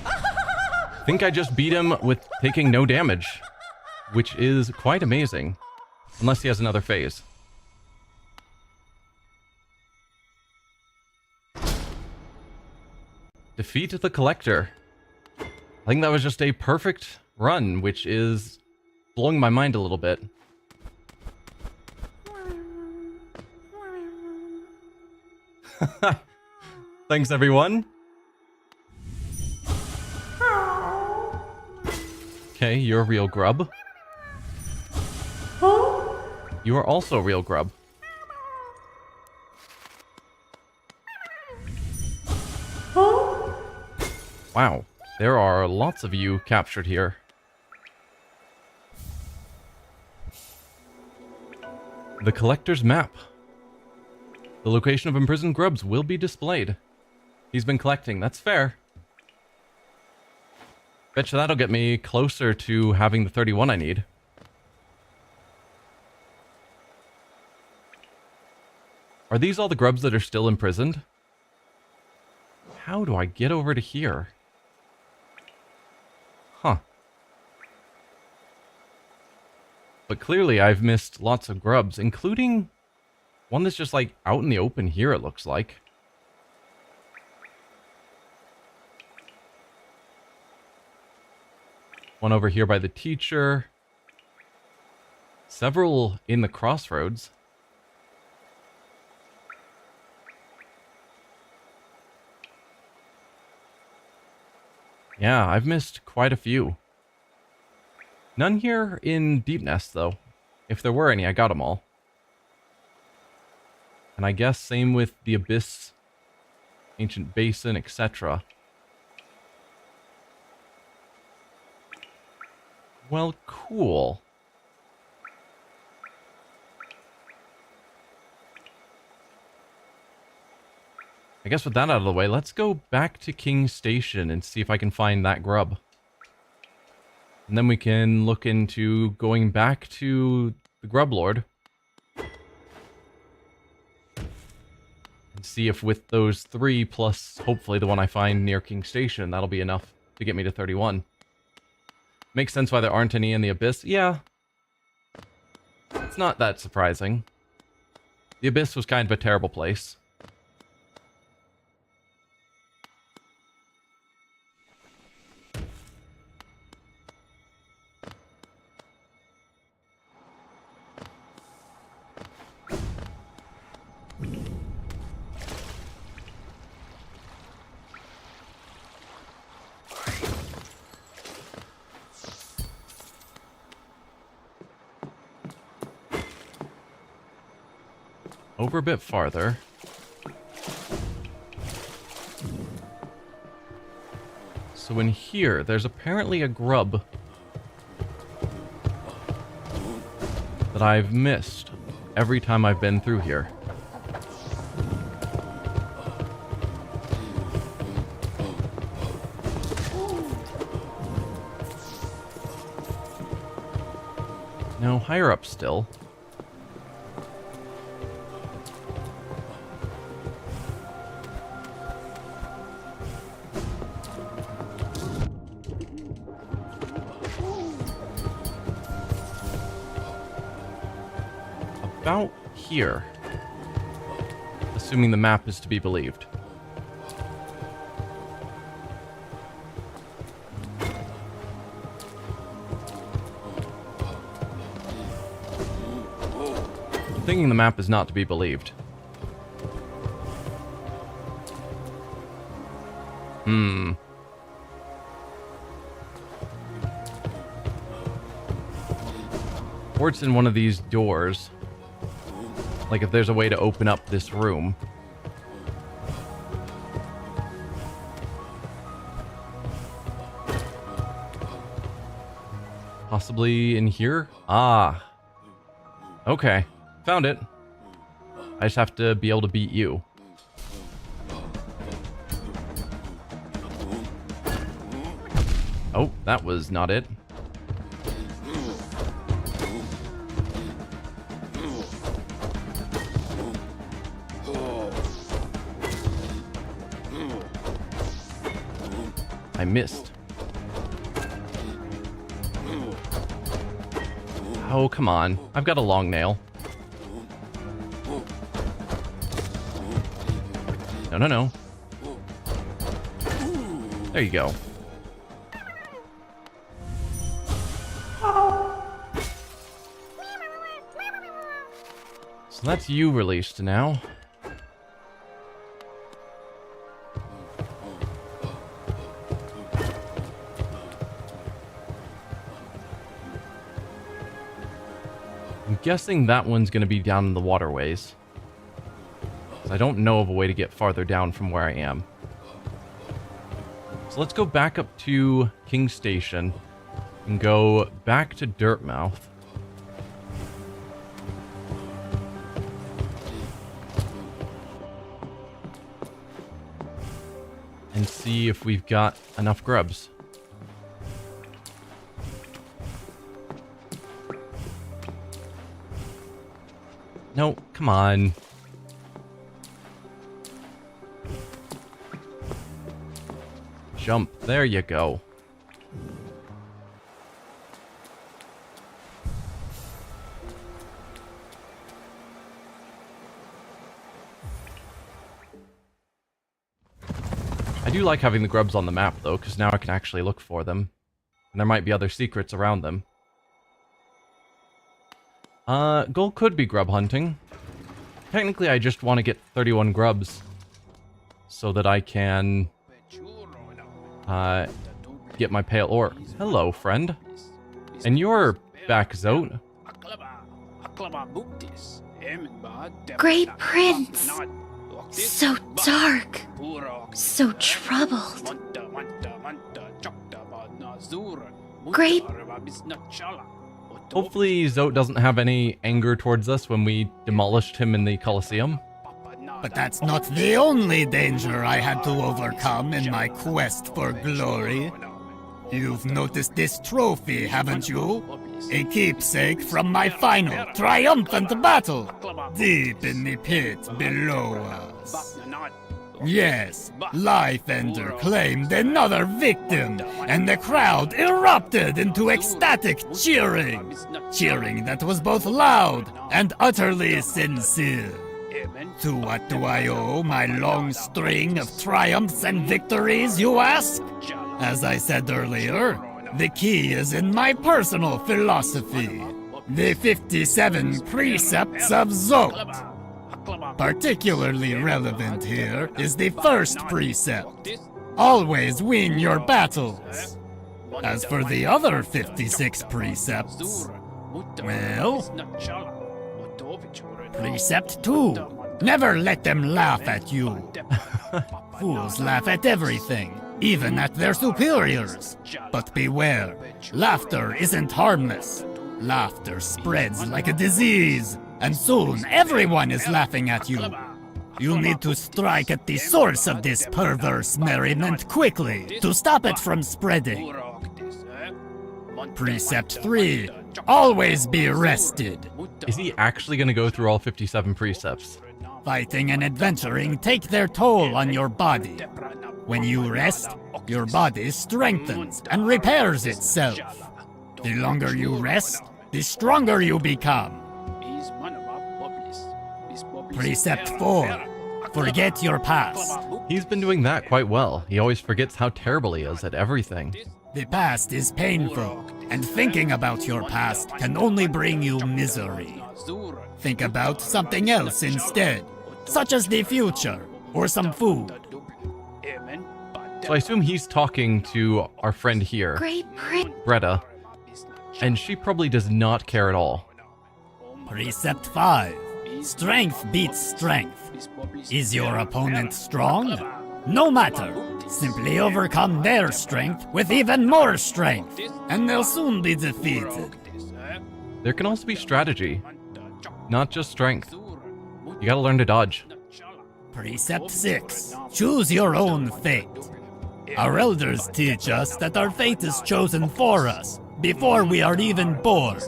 I think I just beat him with taking no damage, which is quite amazing. Unless he has another phase. Defeat the Collector. I think that was just a perfect run, which is blowing my mind a little bit. Thanks, everyone. Okay, you're a real grub. You are also a real grub. Wow, there are lots of you captured here. The collector's map. The location of imprisoned grubs will be displayed. He's been collecting, that's fair. Betcha that'll get me closer to having the 31 I need. Are these all the grubs that are still imprisoned? How do I get over to here? Huh. But clearly I've missed lots of grubs, including one that's just like out in the open here, it looks like. One over here by the teacher. Several in the crossroads. Yeah, I've missed quite a few. None here in Deep Nest, though. If there were any, I got them all. And I guess same with the Abyss, Ancient Basin, etc. Well, cool. I guess with that out of the way, let's go back to King's Station and see if I can find that grub. And then we can look into going back to the Grub Lord. And see if with those 3 plus hopefully the one I find near King's Station, that'll be enough to get me to 31. Makes sense why there aren't any in the Abyss. Yeah. It's not that surprising. The Abyss was kind of a terrible place. Over a bit farther. So in here, there's apparently a grub that I've missed every time I've been through here. Now, higher up still. About here. Assuming the map is to be believed. I'm thinking the map is not to be believed. Or it's in one of these doors. Like if there's a way to open up this room. Possibly in here? Ah. Okay. Found it. I just have to be able to beat you. Oh, that was not it. I missed. Oh, come on. I've got a long nail. No, no, no. There you go. So that's you released now. I'm guessing that one's going to be down in the waterways. I don't know of a way to get farther down from where I am. So let's go back up to King's Station and go back to Dirtmouth. and see if we've got enough grubs. No, come on. Jump. There you go. I do like having the grubs on the map, though, because now I can actually look for them. And there might be other secrets around them. Goal could be grub hunting. Technically, I just want to get 31 grubs so that I can get my pale ore. Hello, friend. And you're back, Zote. Great Prince. So dark. So troubled. Great. Hopefully Zote doesn't have any anger towards us when we demolished him in the Colosseum. But that's not the only danger I had to overcome in my quest for glory. You've noticed this trophy, haven't you? A keepsake from my final, triumphant battle, deep in the pit below us. Yes, Lifeender claimed another victim, and the crowd erupted into ecstatic cheering. Cheering that was both loud and utterly sincere. To what do I owe my long string of triumphs and victories, you ask? As I said earlier, the key is in my personal philosophy, the 57 precepts of Zote. Particularly relevant here is the first precept, always win your battles. As for the other 56 precepts, well, Precept 2, never let them laugh at you. Fools laugh at everything, even at their superiors. But beware, laughter isn't harmless. Laughter spreads like a disease, and soon everyone is laughing at you. You need to strike at the source of this perverse merriment quickly to stop it from spreading. Precept 3, always be rested. Is he actually going to go through all 57 precepts? Fighting and adventuring take their toll on your body. When you rest, your body strengthens and repairs itself. The longer you rest, the stronger you become. Precept 4, forget your past. He's been doing that quite well. He always forgets how terrible he is at everything. The past is painful, and thinking about your past can only bring you misery. Think about something else instead, such as the future, or some food. So I assume he's talking to our friend here, Great Prince. Greta, and she probably does not care at all. Precept 5, strength beats strength. Is your opponent strong? No matter. Simply overcome their strength with even more strength, and they'll soon be defeated. There can also be strategy, not just strength. You gotta learn to dodge. Precept 6, choose your own fate. Our elders teach us that our fate is chosen for us, before we are even born.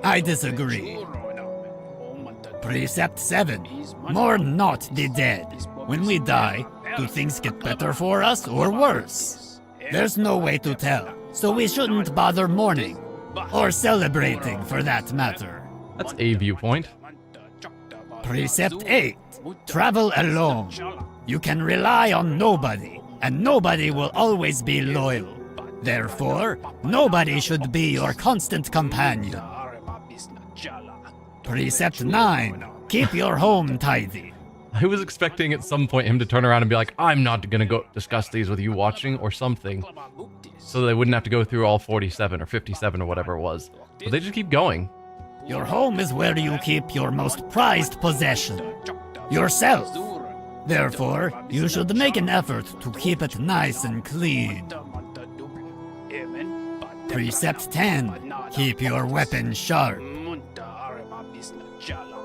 I disagree. Precept 7, mourn not the dead. When we die, do things get better for us or worse? There's no way to tell, so we shouldn't bother mourning. Or celebrating, for that matter. That's a viewpoint. Precept 8, travel alone. You can rely on nobody, and nobody will always be loyal. Therefore, nobody should be your constant companion. Precept 9, keep your home tidy. I was expecting at some point him to turn around and be like, I'm not gonna go discuss these with you watching or something. So they wouldn't have to go through all 47 or 57 or whatever it was. But they just keep going. Your home is where you keep your most prized possession, yourself. Therefore, you should make an effort to keep it nice and clean. Precept 10, keep your weapon sharp.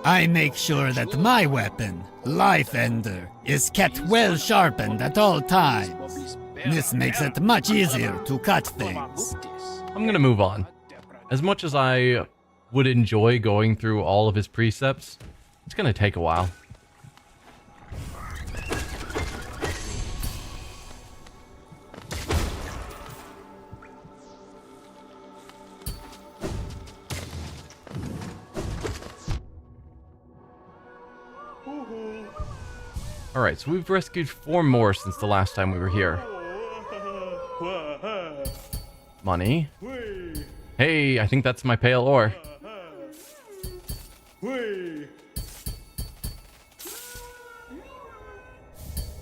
I make sure that my weapon, Life Ender, is kept well sharpened at all times. This makes it much easier to cut things. I'm gonna move on. As much as I would enjoy going through all of his precepts, it's gonna take a while. Alright, so we've rescued 4 more since the last time we were here. Money. Hey, I think that's my pale ore.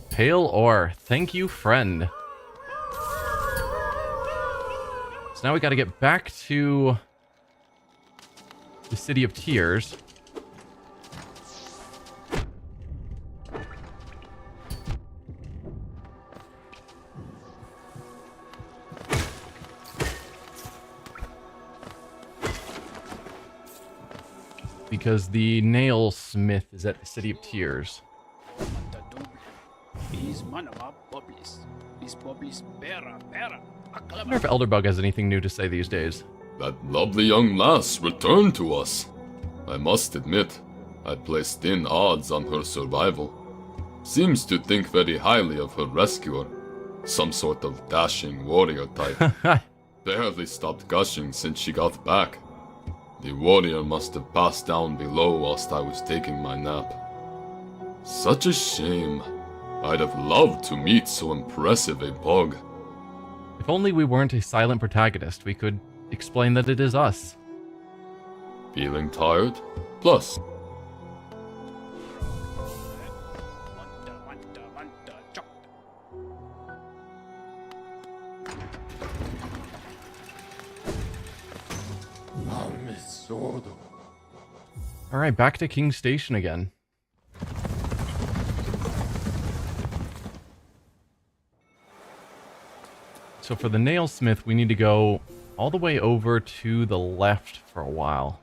Pale ore. Thank you, friend. So now we gotta get back to the City of Tears. Because the nail smith is at the City of Tears. I wonder if Elderbug has anything new to say these days. That lovely young lass returned to us. I must admit, I placed thin odds on her survival. Seems to think very highly of her rescuer. Some sort of dashing warrior type. Barely stopped gushing since she got back. The warrior must have passed down below whilst I was taking my nap. Such a shame. I'd have loved to meet so impressive a bug. If only we weren't a silent protagonist, we could explain that it is us. Feeling tired? Plus. Alright, back to King's Station again. So for the nailsmith, we need to go all the way over to the left for a while.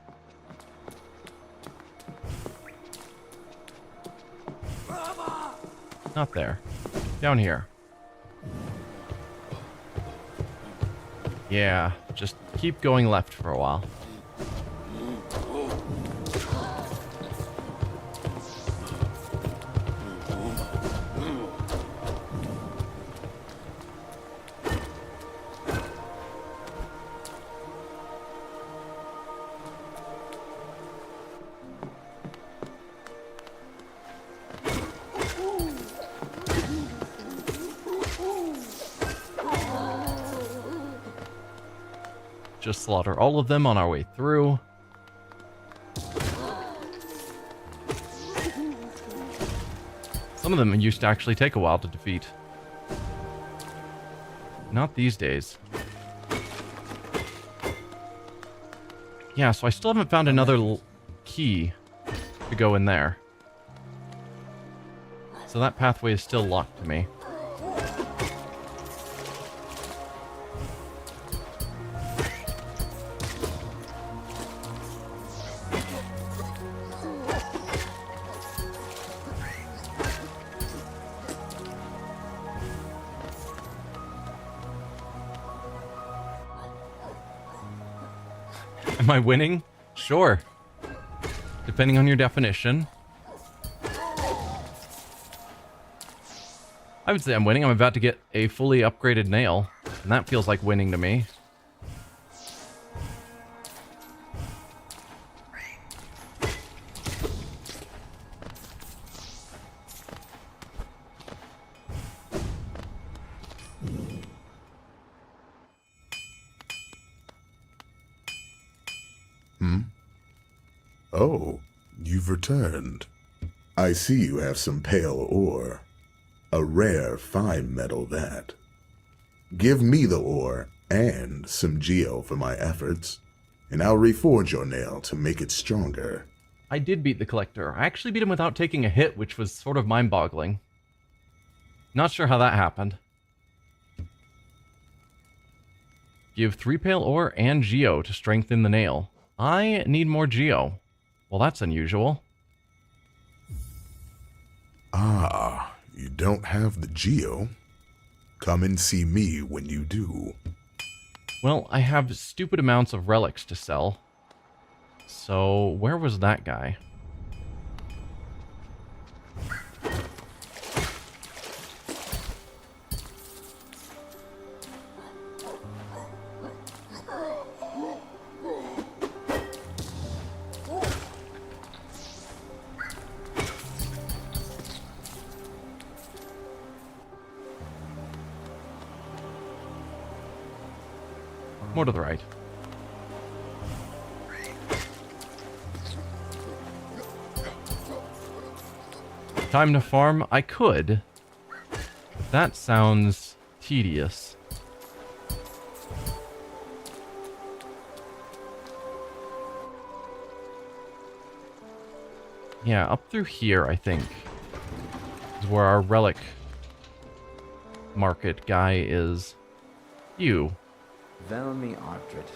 Not there. Down here. Yeah, just keep going left for a while. Just slaughter all of them on our way through. Some of them used to actually take a while to defeat. Not these days. Yeah, so I still haven't found another key to go in there. So that pathway is still locked to me. Am I winning? Sure. Depending on your definition. I would say I'm winning. I'm about to get a fully upgraded nail, and that feels like winning to me. Oh, you've returned. I see you have some pale ore. A rare, fine metal, that. Give me the ore and some geo for my efforts, and I'll reforge your nail to make it stronger. I did beat the collector. I actually beat him without taking a hit, which was sort of mind-boggling. Not sure how that happened. Give 3 pale ore and geo to strengthen the nail. I need more geo. Well, that's unusual. Ah, you don't have the geo? Come and see me when you do. Well, I have stupid amounts of relics to sell. So, where was that guy? More to the right. Time to farm? I could. But that sounds tedious. Yeah, up through here, I think, is where our relic market guy is. You. Velmi Ardred.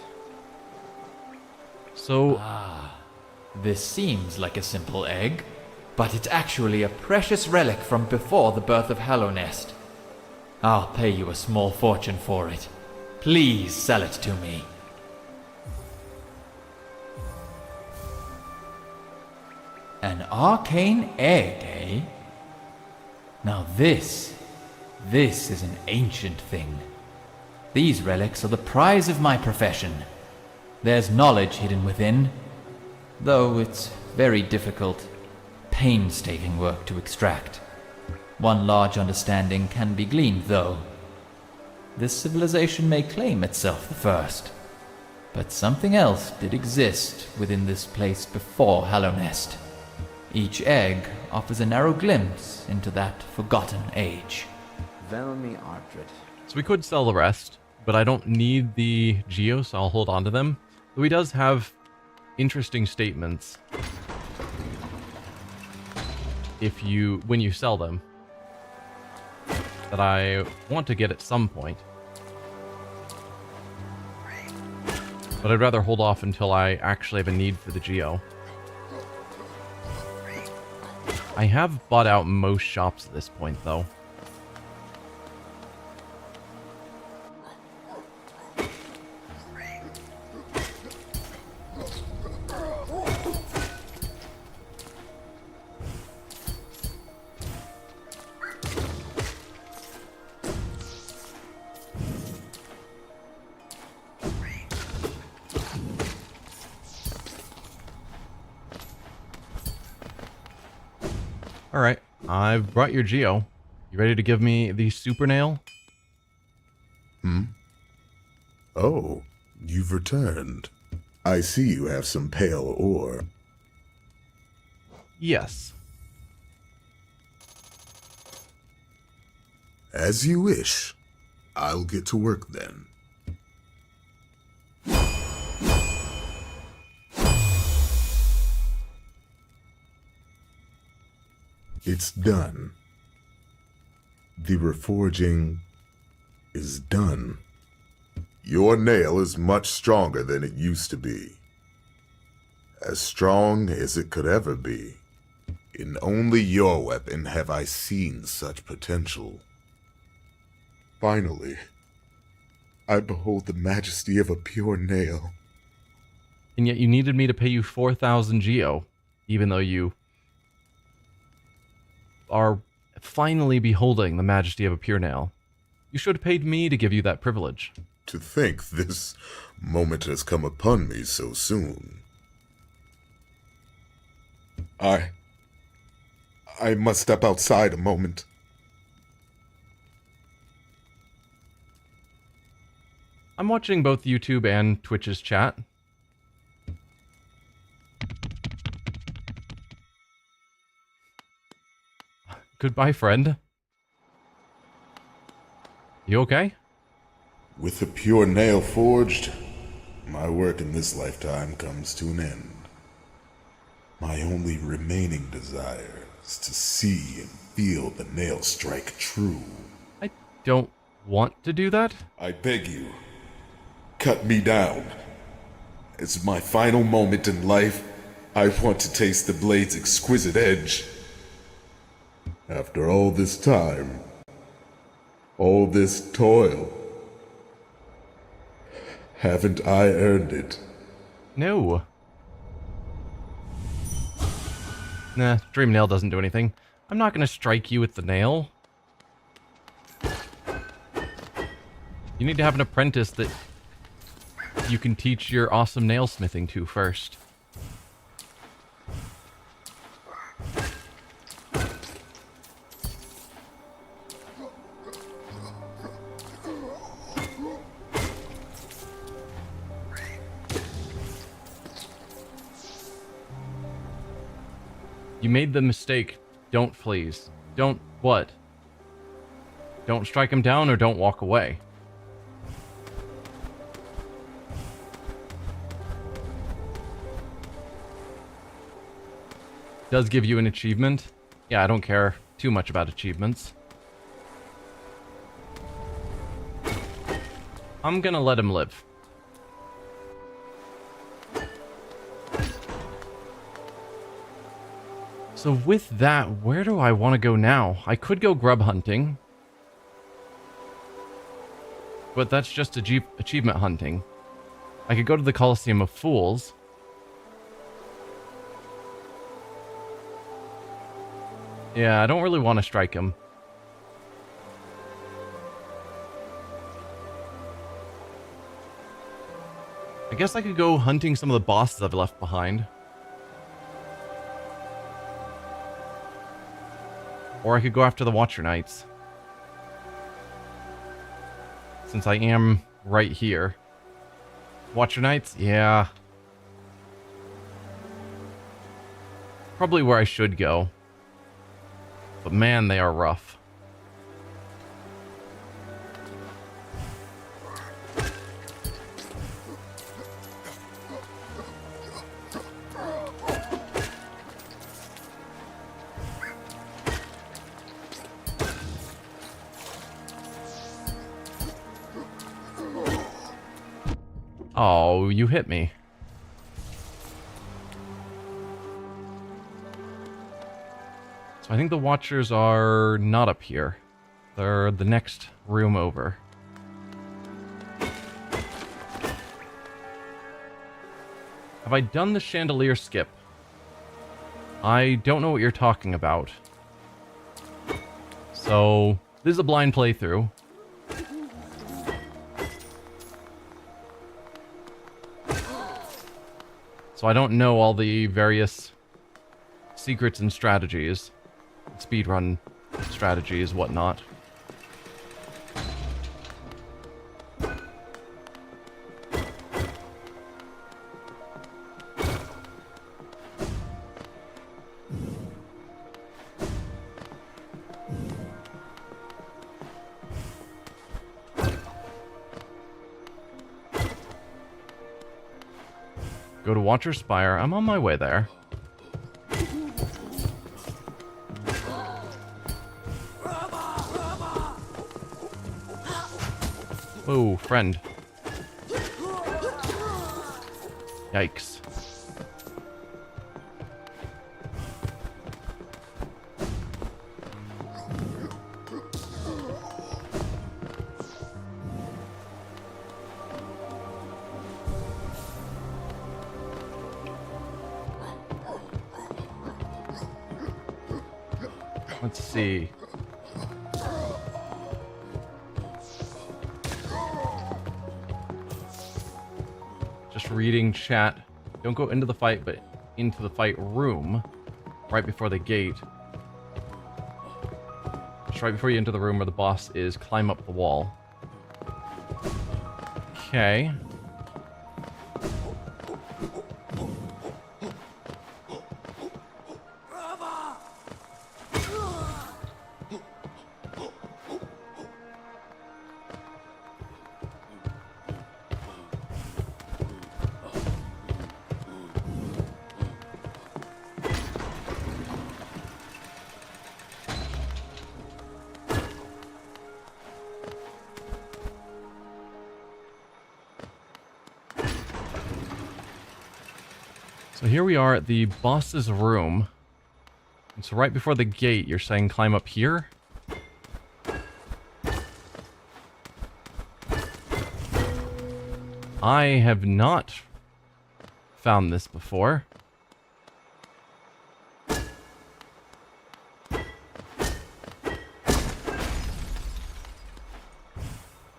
So, This seems like a simple egg, but it's actually a precious relic from before the birth of Hallownest. I'll pay you a small fortune for it. Please sell it to me. An arcane egg, eh? Now this is an ancient thing. These relics are the prize of my profession. There's knowledge hidden within, though it's very difficult, painstaking work to extract. One large understanding can be gleaned, though. This civilization may claim itself the first, but something else did exist within this place before Hallownest. Each egg offers a narrow glimpse into that forgotten age. Velmi Ardred. so we could sell the rest, but I don't need the geos, so I'll hold on to them. Though he does have interesting statements when you sell them that I want to get at some point. But I'd rather hold off until I actually have a need for the geo. I have bought out most shops at this point, though. Alright, I've brought your geo. You ready to give me the super nail? Oh, you've returned. I see you have some pale ore. Yes. As you wish. I'll get to work then. It's done. The reforging is done. Your nail is much stronger than it used to be. As strong as it could ever be. In only your weapon have I seen such potential. Finally, I behold the majesty of a pure nail. And yet you needed me to pay you 4,000 geo, even though you are finally beholding the majesty of a pure nail. You should have paid me to give you that privilege. To think this moment has come upon me so soon. I must step outside a moment. I'm watching both YouTube and Twitch's chat. Goodbye, friend. You okay? With a pure nail forged, my work in this lifetime comes to an end. My only remaining desire is to see and feel the nail strike true. I don't want to do that. I beg you, cut me down. It's my final moment in life. I want to taste the blade's exquisite edge. After all this time, all this toil, haven't I earned it? No. Nah, Dream Nail doesn't do anything. I'm not gonna strike you with the nail. You need to have an apprentice that you can teach your awesome nailsmithing to first. You made the mistake. Don't, please. Don't what? Don't strike him down or don't walk away. Does give you an achievement. Yeah, I don't care too much about achievements. I'm gonna let him live. So with that, where do I want to go now? I could go grub hunting. But that's just achievement hunting. I could go to the Coliseum of Fools. Yeah, I don't really want to strike him. I guess I could go hunting some of the bosses I've left behind. Or I could go after the Watcher Knights. Since I am right here. Watcher Knights? Yeah. Probably where I should go. But man, they are rough. Oh, you hit me. So I think the Watchers are not up here. They're the next room over. Have I done the chandelier skip? I don't know what you're talking about. So, this is a blind playthrough. So I don't know all the various secrets and strategies. Speedrun strategies, whatnot. Go to Watcher Spire. I'm on my way there. Oh, friend. Yikes. Let's see. Just reading chat. Don't go into the fight, but into the fight room right before the gate. Just right before you enter the room where the boss is, climb up the wall. Okay. So here we are at the boss's room. So right before the gate, you're saying climb up here? I have not found this before.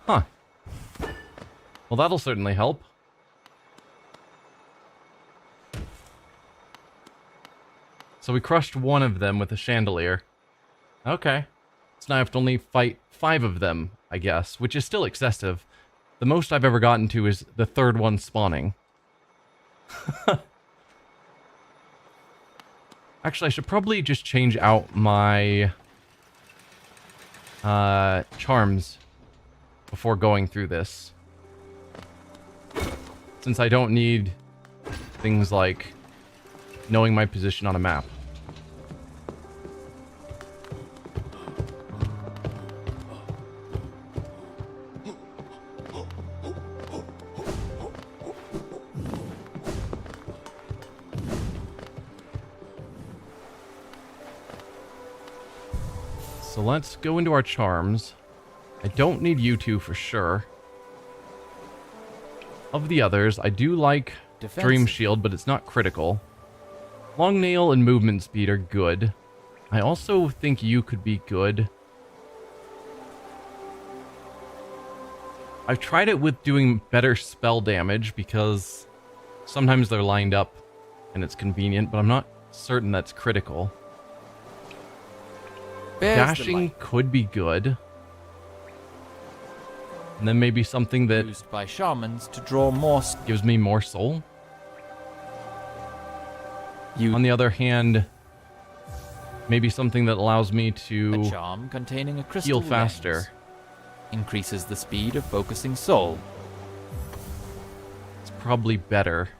Huh. Well, that'll certainly help. So we crushed one of them with a chandelier. Okay. So now I have to only fight 5 of them, I guess, which is still excessive. The most I've ever gotten to is the 3rd one spawning. Actually, I should probably just change out my charms before going through this. Since I don't need things like knowing my position on a map. So let's go into our charms. I don't need you two for sure. Of the others, I do like Dream Shield, but it's not critical. Long Nail and Movement Speed are good. I also think you could be good. I've tried it with doing better spell damage because sometimes they're lined up and it's convenient, but I'm not certain that's critical. Dashing could be good. And then maybe something that used by shamans to draw more gives me more soul. On the other hand, maybe something that allows me to a charm containing a crystal heal faster. lens increases the speed of focusing soul. It's probably better.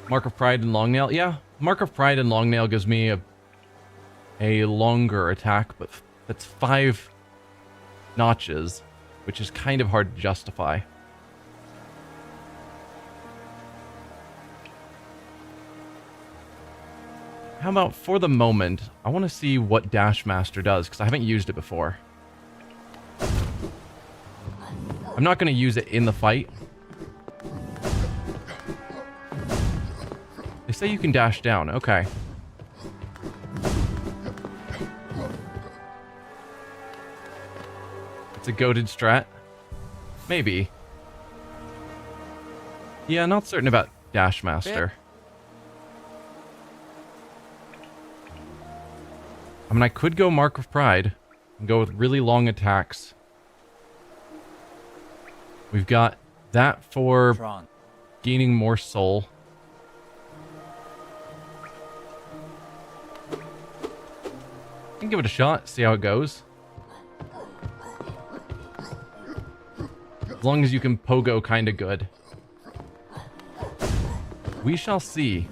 Mark of Pride and Long Nail. Yeah, Mark of Pride and Long Nail gives me a longer attack, but that's 5 notches, which is kind of hard to justify. How about for the moment, I want to see what Dash Master does, because I haven't used it before. I'm not going to use it in the fight. They say you can dash down. Okay. It's a goated strat. Maybe. Yeah, not certain about Dash Master. I mean, I could go Mark of Pride and go with really long attacks. We've got that for gaining more soul. I can give it a shot, see how it goes. As long as you can pogo kinda good. We shall see.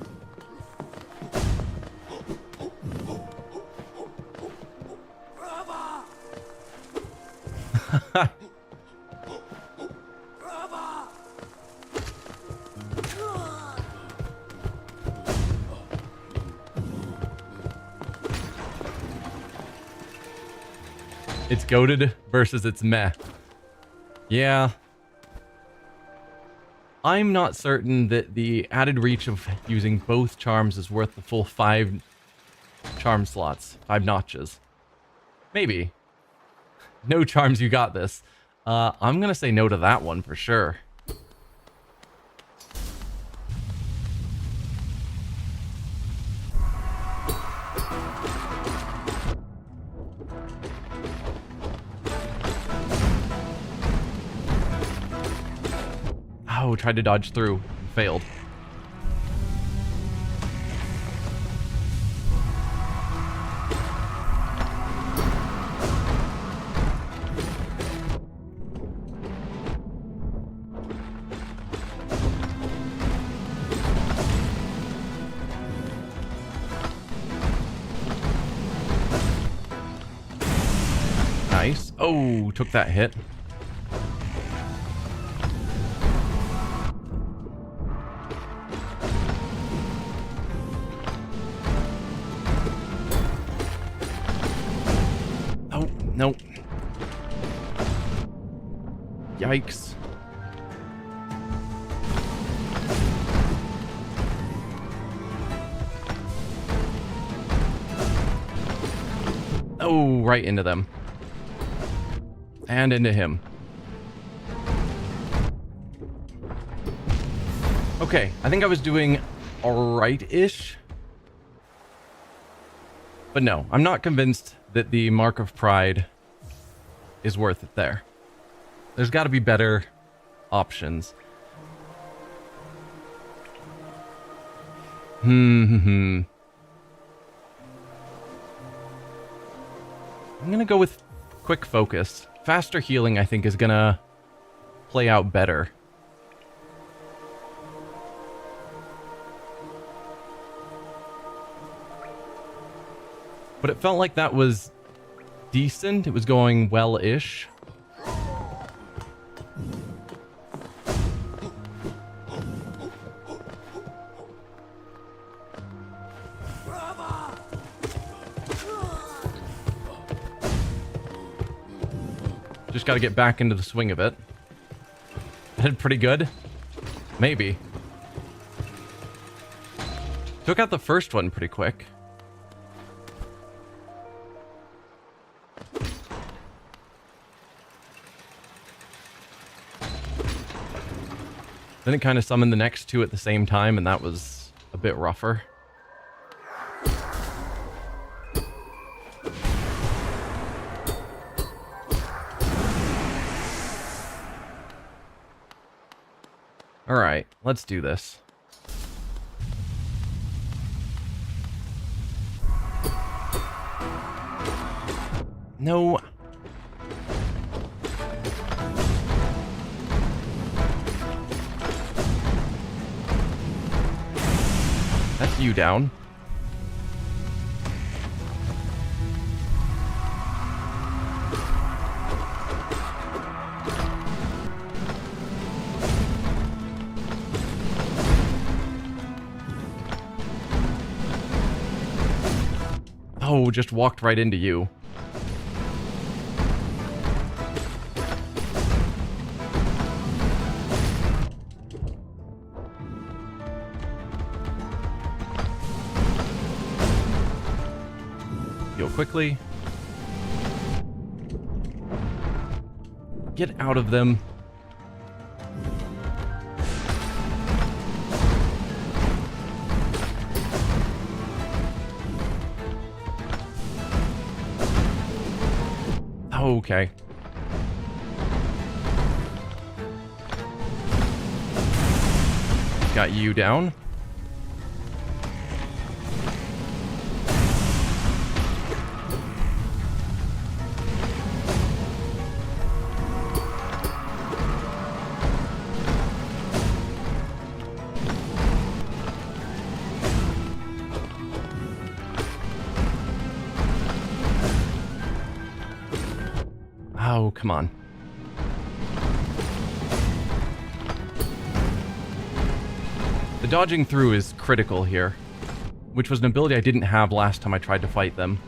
It's goated versus it's meh. Yeah. I'm not certain that the added reach of using both charms is worth the full 5 charm slots, 5 notches. Maybe. No charms, you got this. I'm gonna say no to that one for sure. Oh, tried to dodge through. Failed. Nice. Oh, took that hit. Nope. Yikes. Oh, right into them. And into him. Okay, I think I was doing alright-ish. But no, I'm not convinced that the Mark of Pride is worth it there. There's got to be better options. I'm going to go with quick focus. Faster healing, I think, is going to play out better. But it felt like that was decent. It was going well-ish. Just got to get back into the swing of it. I did pretty good. Maybe. Took out the first one pretty quick. Then it kind of summoned the next two at the same time, and that was a bit rougher. Alright, let's do this. No. That's you down. Oh, just walked right into you. Heal quickly. Get out of them. Okay. Got you down. Oh, come on. The dodging through is critical here, which was an ability I didn't have last time I tried to fight them.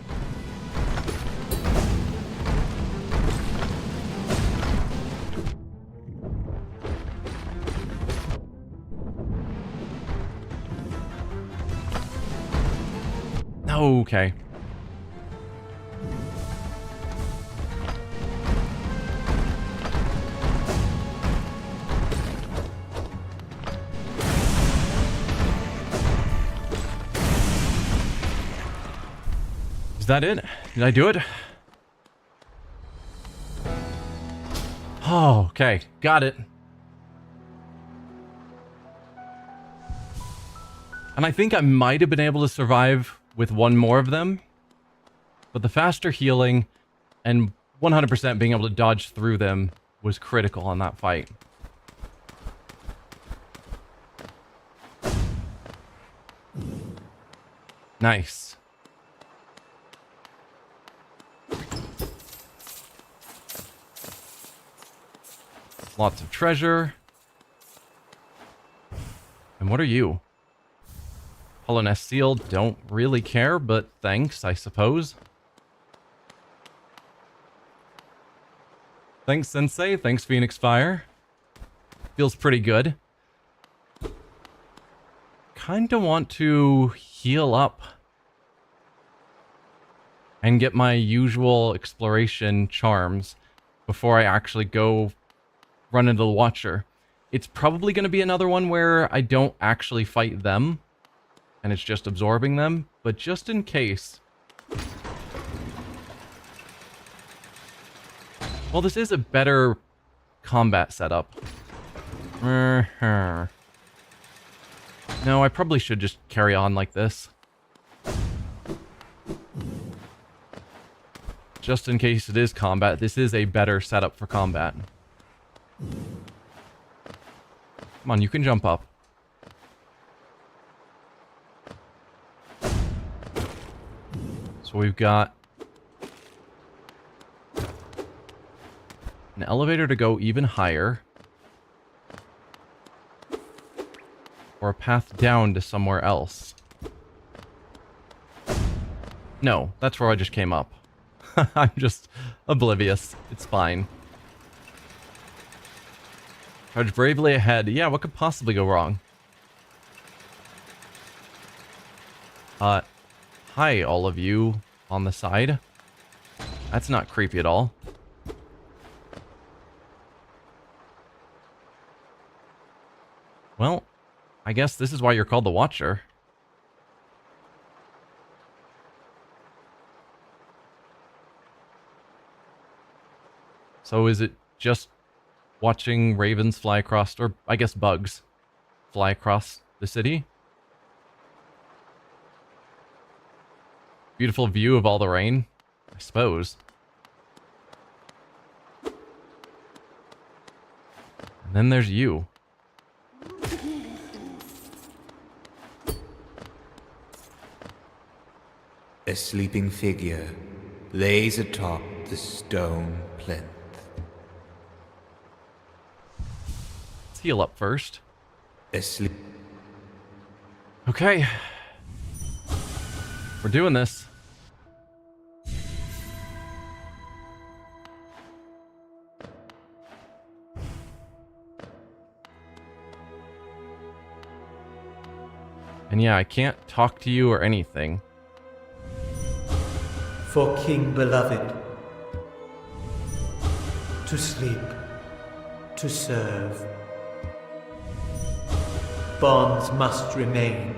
Okay. Is that it? Did I do it? Oh, okay. Got it. And I think I might have been able to survive with one more of them. But the faster healing and 100% being able to dodge through them was critical on that fight. Nice. Lots of treasure. And what are you? Hallownest seal, don't really care, but thanks, I suppose. Thanks, Sensei. Thanks, Phoenix Fire. Feels pretty good. Kinda want to heal up and get my usual exploration charms before I actually go run into the Watcher. It's probably going to be another one where I don't actually fight them, and it's just absorbing them, but just in case. Well, this is a better combat setup. No, I probably should just carry on like this. Just in case it is combat, this is a better setup for combat. Come on, you can jump up. So we've got an elevator to go even higher. Or a path down to somewhere else. No, that's where I just came up. I'm just oblivious. It's fine. Charge bravely ahead. Yeah, what could possibly go wrong? Hi, all of you on the side. That's not creepy at all. Well, I guess this is why you're called the Watcher. So is it just watching ravens fly across, or I guess bugs, fly across the city? Beautiful view of all the rain, I suppose. And then there's you. A sleeping figure lays atop the stone plinth. Let's heal up first. Asleep. Okay. We're doing this. And yeah, I can't talk to you or anything. For King Beloved, to sleep, to serve. Bonds must remain.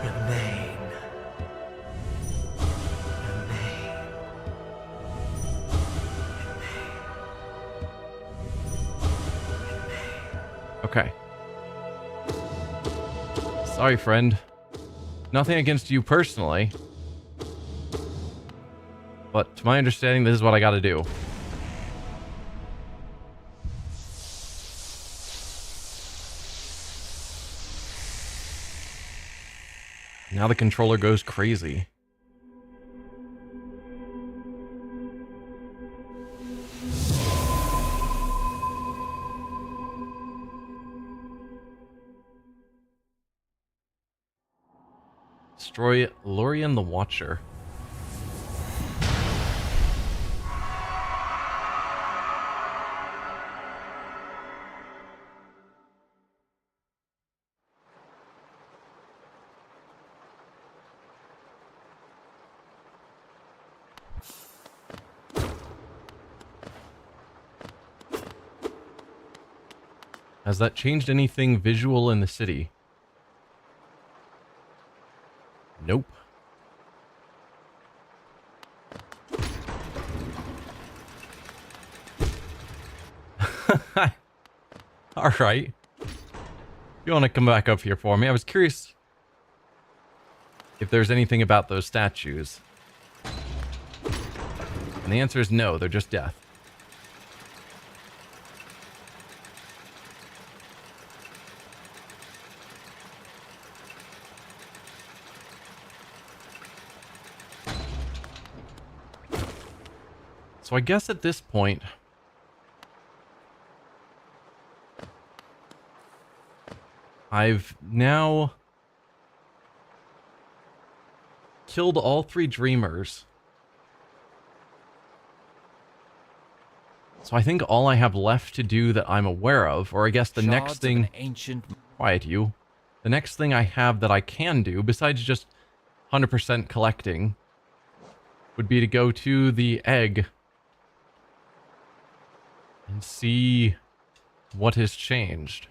Remain. Remain. Okay. Sorry, friend. Nothing against you personally. But to my understanding, this is what I gotta do. Now the controller goes crazy. Destroy Lorien the Watcher. Has that changed anything visual in the city? Nope. Alright. You want to come back up here for me? I was curious if there's anything about those statues. And the answer is no, they're just death. So I guess at this point, I've now killed all 3 dreamers. So I think all I have left to do that I'm aware of, or I guess the next Shards of thing... an ancient Quiet you. The next thing I have that I can do, besides just 100% collecting, would be to go to the egg and see what has changed.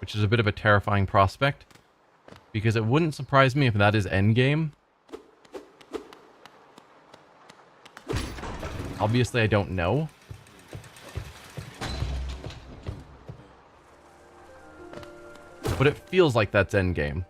Which is a bit of a terrifying prospect, because it wouldn't surprise me if that is endgame. Obviously, I don't know. But it feels like that's endgame.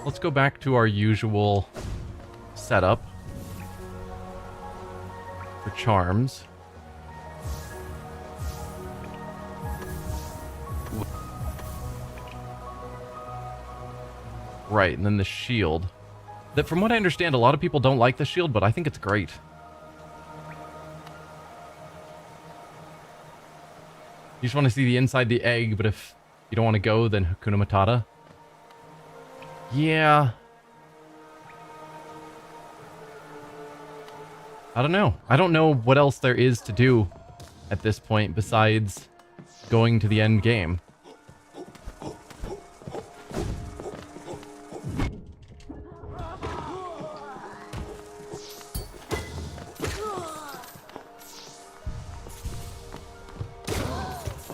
Let's go back to our usual setup for charms. Right, and then the shield. That, from what I understand, a lot of people don't like the shield, but I think it's great. You just want to see the inside the egg, but if you don't want to go, then Hakuna Matata. Yeah. I don't know. I don't know what else there is to do at this point besides going to the end game.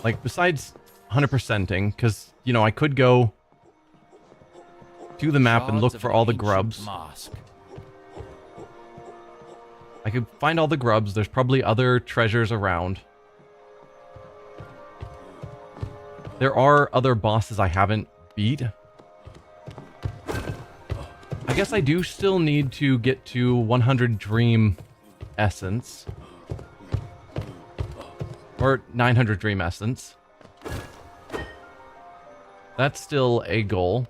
Like, besides 100%ing, because, you know, I could go to the map and look for all the grubs. I could find all the grubs. There's probably other treasures around. There are other bosses I haven't beat. I guess I do still need to get to 100 Dream Essence. Or 900 Dream Essence. That's still a goal.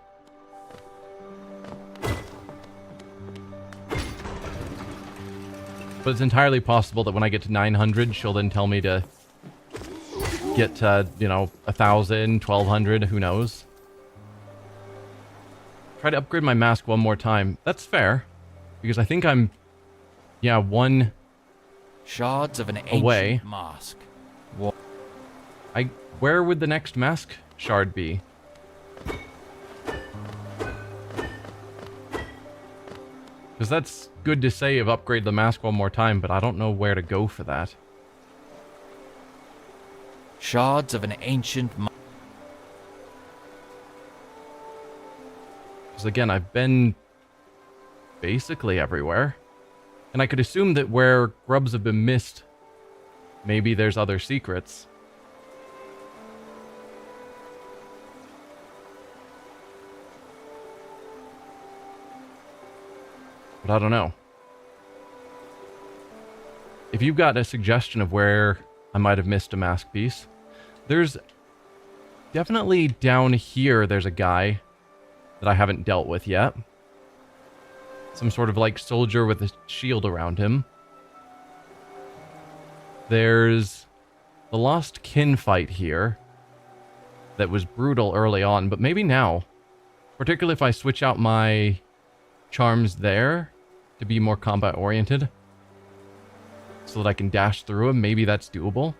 But it's entirely possible that when I get to 900, she'll then tell me to get to, you know, 1,000, 1,200, who knows. Try to upgrade my mask one more time. That's fair. Because I think I'm, yeah, one Shards of an ancient away. mask. Where would the next mask shard be? Because that's good to say of upgrade the mask one more time, but I don't know where to go for that. Shards of an ancient mask. Because again, I've been basically everywhere. And I could assume that where grubs have been missed, maybe there's other secrets. But I don't know. If you've got a suggestion of where I might have missed a mask piece, there's definitely down here there's a guy that I haven't dealt with yet. Some sort of like soldier with a shield around him. There's the Lost Kin fight here that was brutal early on, but maybe now, particularly if I switch out my charms there to be more combat oriented so that I can dash through him, maybe that's doable.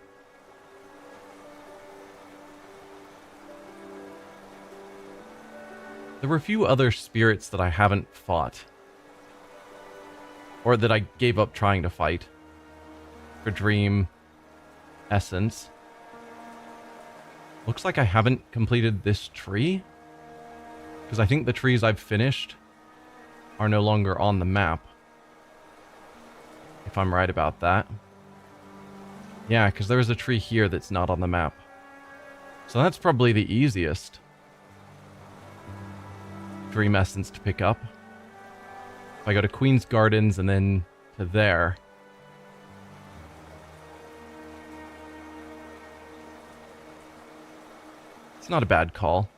There were a few other spirits that I haven't fought, or that I gave up trying to fight for Dream Essence. Looks like I haven't completed this tree, because I think the trees I've finished are no longer on the map, if I'm right about that. Yeah, because there's a tree here that's not on the map. So that's probably the easiest Dream Essence to pick up. If I go to Queen's Gardens and then to there. It's not a bad call.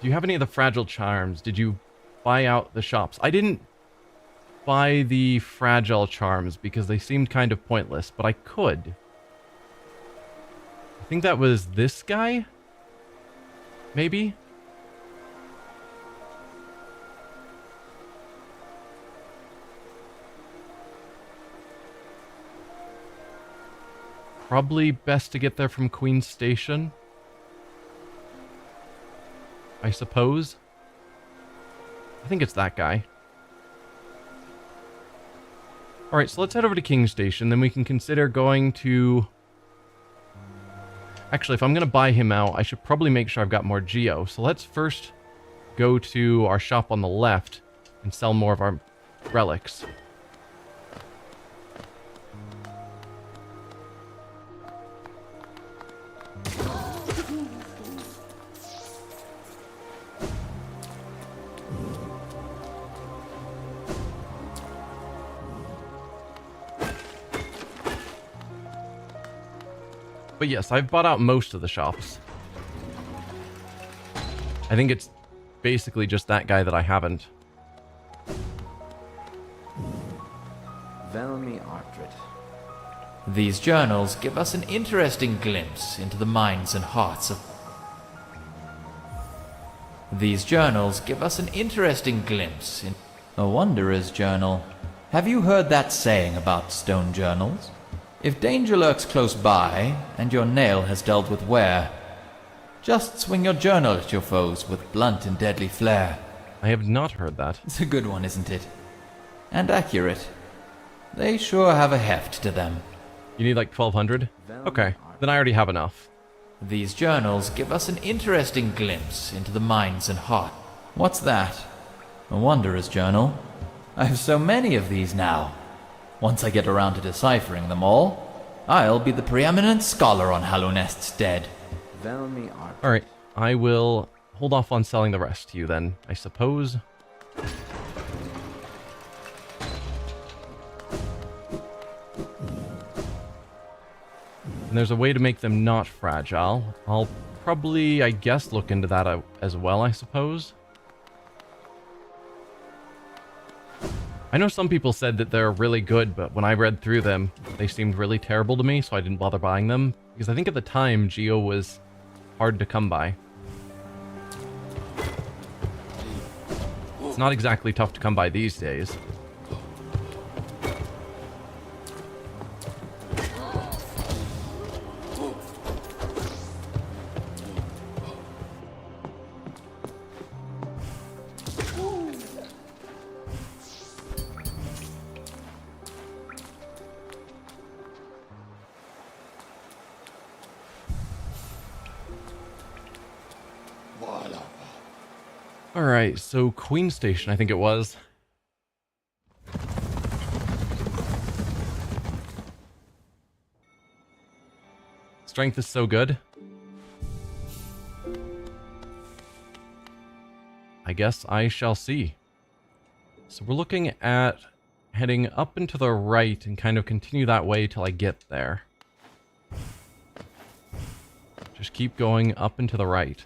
Do you have any of the fragile charms? Did you buy out the shops? I didn't buy the fragile charms because they seemed kind of pointless, but I could. I think that was this guy? Maybe? Probably best to get there from Queen's Station, I suppose. I think it's that guy. Alright, so let's head over to King's Station, then we can consider going to... Actually, if I'm going to buy him out, I should probably make sure I've got more Geo. So let's first go to our shop on the left and sell more of our relics. But yes, I've bought out most of the shops. I think it's basically just that guy that I haven't. Velmi Artrit. These journals give us an interesting glimpse into the minds and hearts of... These journals give us an interesting glimpse in... A Wanderer's Journal. Have you heard that saying about stone journals? If danger lurks close by, and your nail has dealt with wear, just swing your journal at your foes with blunt and deadly flair. I have not heard that. It's a good one, isn't it? And accurate. They sure have a heft to them. You need like 1200? Okay, then I already have enough. These journals give us an interesting glimpse into the minds and heart. What's that? A Wanderer's Journal? I have so many of these now. Once I get around to deciphering them all, I'll be the preeminent scholar on Hallownest's dead. Velmi Artrit. Alright, I will hold off on selling the rest to you then, I suppose. And there's a way to make them not fragile. I'll probably, I guess, look into that as well, I suppose. I know some people said that they're really good, but when I read through them, they seemed really terrible to me, so I didn't bother buying them. Because I think at the time, Geo was hard to come by. It's not exactly tough to come by these days. Alright, so Queen Station, I think it was. Strength is so good. I guess I shall see. So we're looking at heading up and to the right and kind of continue that way till I get there. Just keep going up and to the right.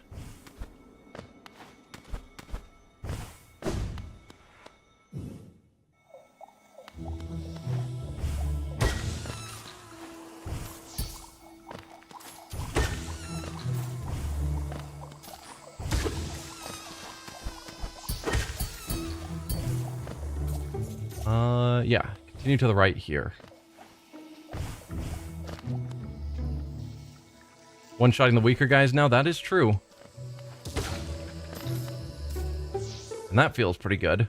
Yeah, continue to the right here. One-shotting the weaker guys now, that is true. And that feels pretty good.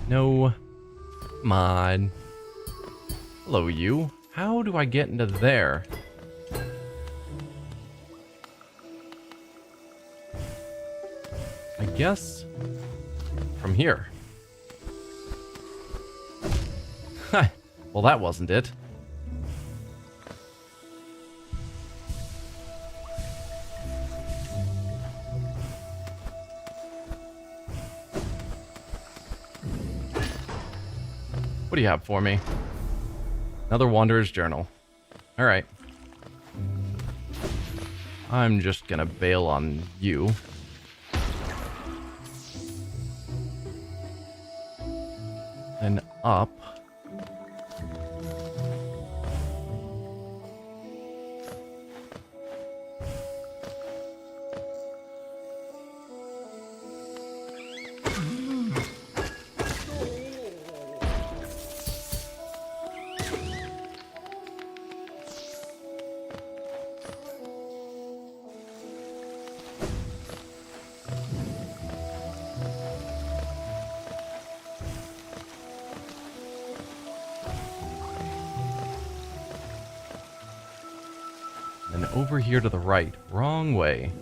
No. Come on. Hello, you. How do I get into there? I guess from here. Well, that wasn't it. What do you have for me? Another Wanderer's Journal. Alright. I'm just gonna bail on you. Then up. And over here to the right. Wrong way.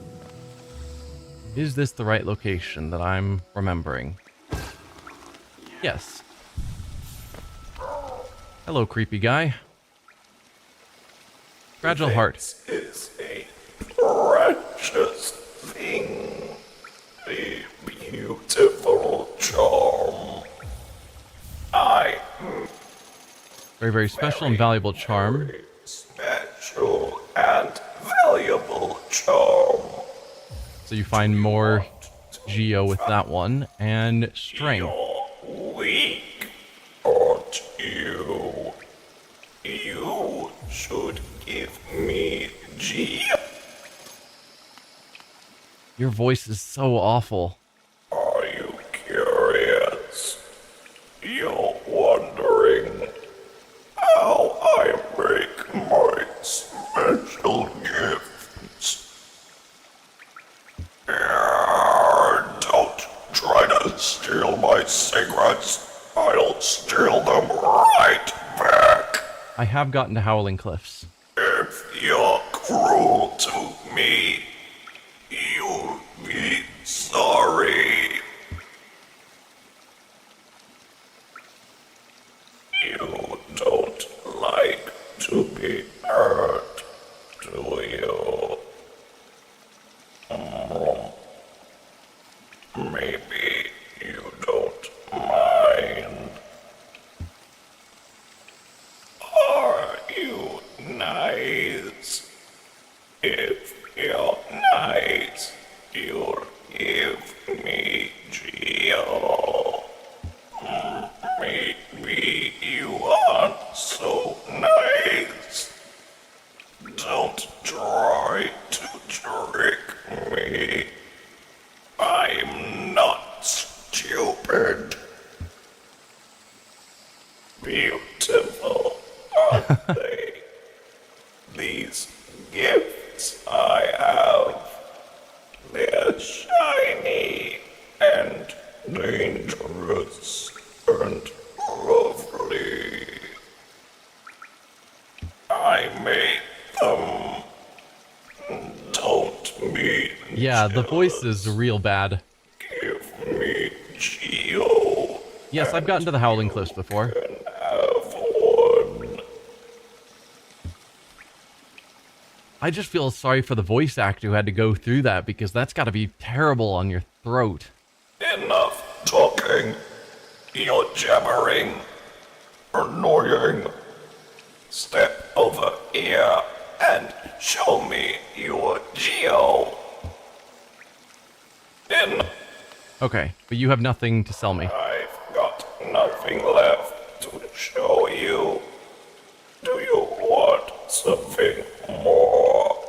Is this the right location that I'm remembering? Yes. Hello, creepy guy. Fragile heart. This is a precious thing. A beautiful charm. Very, very special and valuable charm. Special and valuable charm. So you find more Geo with that one, and strength. You're weak, aren't you? You should give me Geo. Your voice is so awful. Are you curious? You're wondering how I make my special gifts. Don't try to steal my secrets. I'll steal them right back. I have gotten to Howling Cliffs. If you're cruel to me, you'll be sorry. You don't like to be hurt, do you? Maybe you don't mind. Are you nice? If you're nice, you'll give me Geo. Maybe you aren't so nice. Don't try to trick me. I'm not stupid. Beautiful, aren't they? These gifts I have, they're shiny and dangerous and lovely. I made them. Don't mean Yeah, the voice is real bad. give me Geo. Yes, I've gotten to the Howling Cliffs before. And have one. I just feel sorry for the voice actor who had to go through that, because that's got to be terrible on your throat. Enough talking. You're jabbering. Annoying. Step over here and show me your Geo. Okay, but you have nothing to sell me. I've got nothing left to show you. Do you want something more?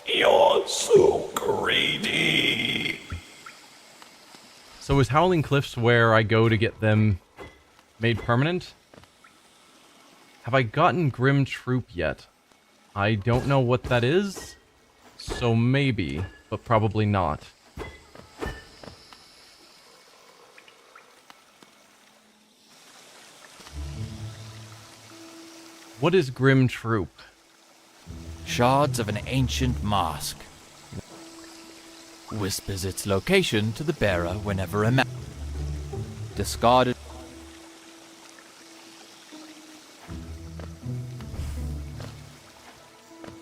You're so greedy. So is Howling Cliffs where I go to get them made permanent? Have I gotten Grim Troop yet? I don't know what that is, so maybe, but probably not. What is Grim Troop? Shards of an ancient mask. Whispers its location to the bearer whenever discarded.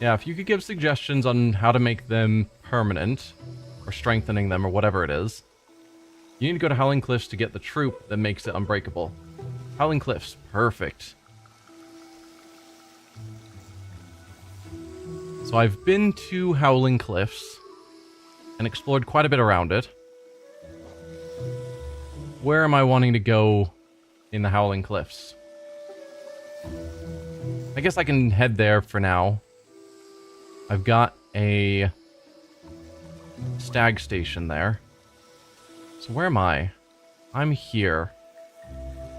Yeah, if you could give suggestions on how to make them permanent, or strengthening them, or whatever it is. You need to go to Howling Cliffs to get the troop that makes it unbreakable. Howling Cliffs, perfect. So I've been to Howling Cliffs and explored quite a bit around it. Where am I wanting to go in the Howling Cliffs? I guess I can head there for now. I've got a stag station there. So where am I? I'm here.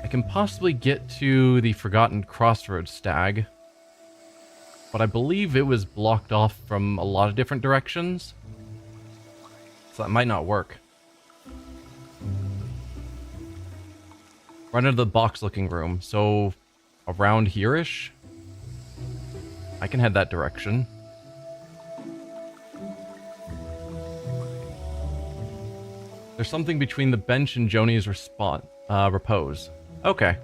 I can possibly get to the Forgotten Crossroads stag, but I believe it was blocked off from a lot of different directions, so that might not work. Run into the box-looking room, so around here-ish? I can head that direction. There's something between the bench and Joni's repose. Okay.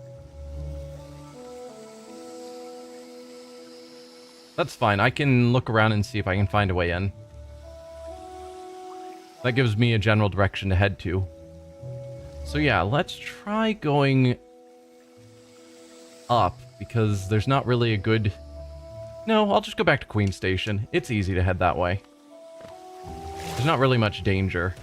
That's fine. I can look around and see if I can find a way in. That gives me a general direction to head to. So yeah, let's try going up, because there's not really a good... No, I'll just go back to Queen Station. It's easy to head that way. There's not really much danger.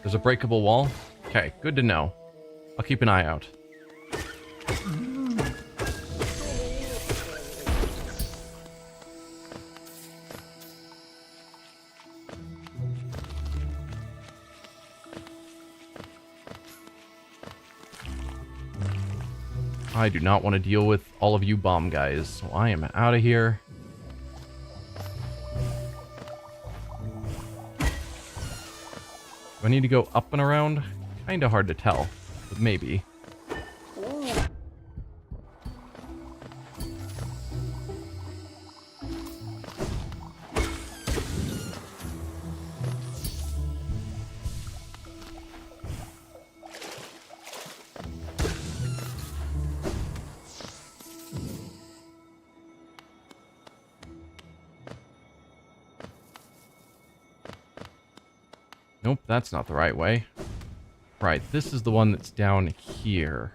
There's a breakable wall? Okay, good to know. I'll keep an eye out. I do not want to deal with all of you bomb guys, so I am out of here. Do I need to go up and around? Kinda hard to tell, but maybe. Nope, that's not the right way. Right, this is the one that's down here.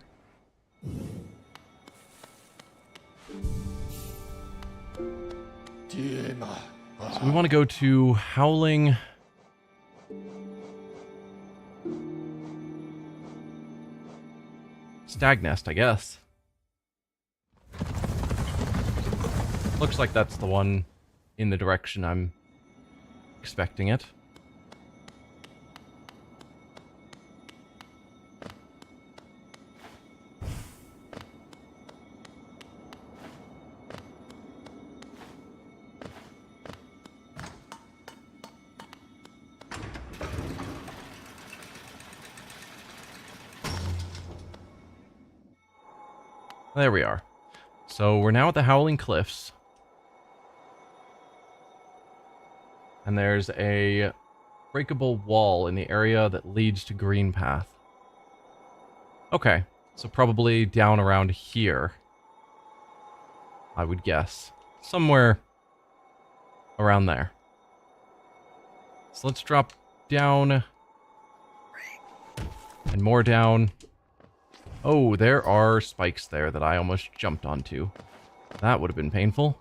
So we want to go to Howling... Stag Nest, I guess. Looks like that's the one in the direction I'm expecting it. There we are. So we're now at the Howling Cliffs. And there's a breakable wall in the area that leads to Green Path. Okay, so probably down around here, I would guess. Somewhere around there. So let's drop down. And more down. Oh, there are spikes there that I almost jumped onto. That would have been painful.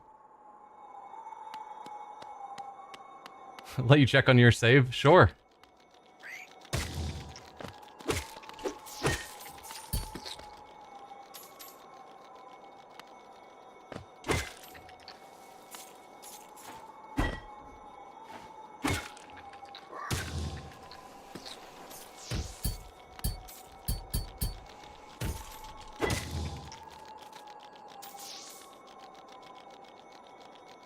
Let you check on your save? Sure.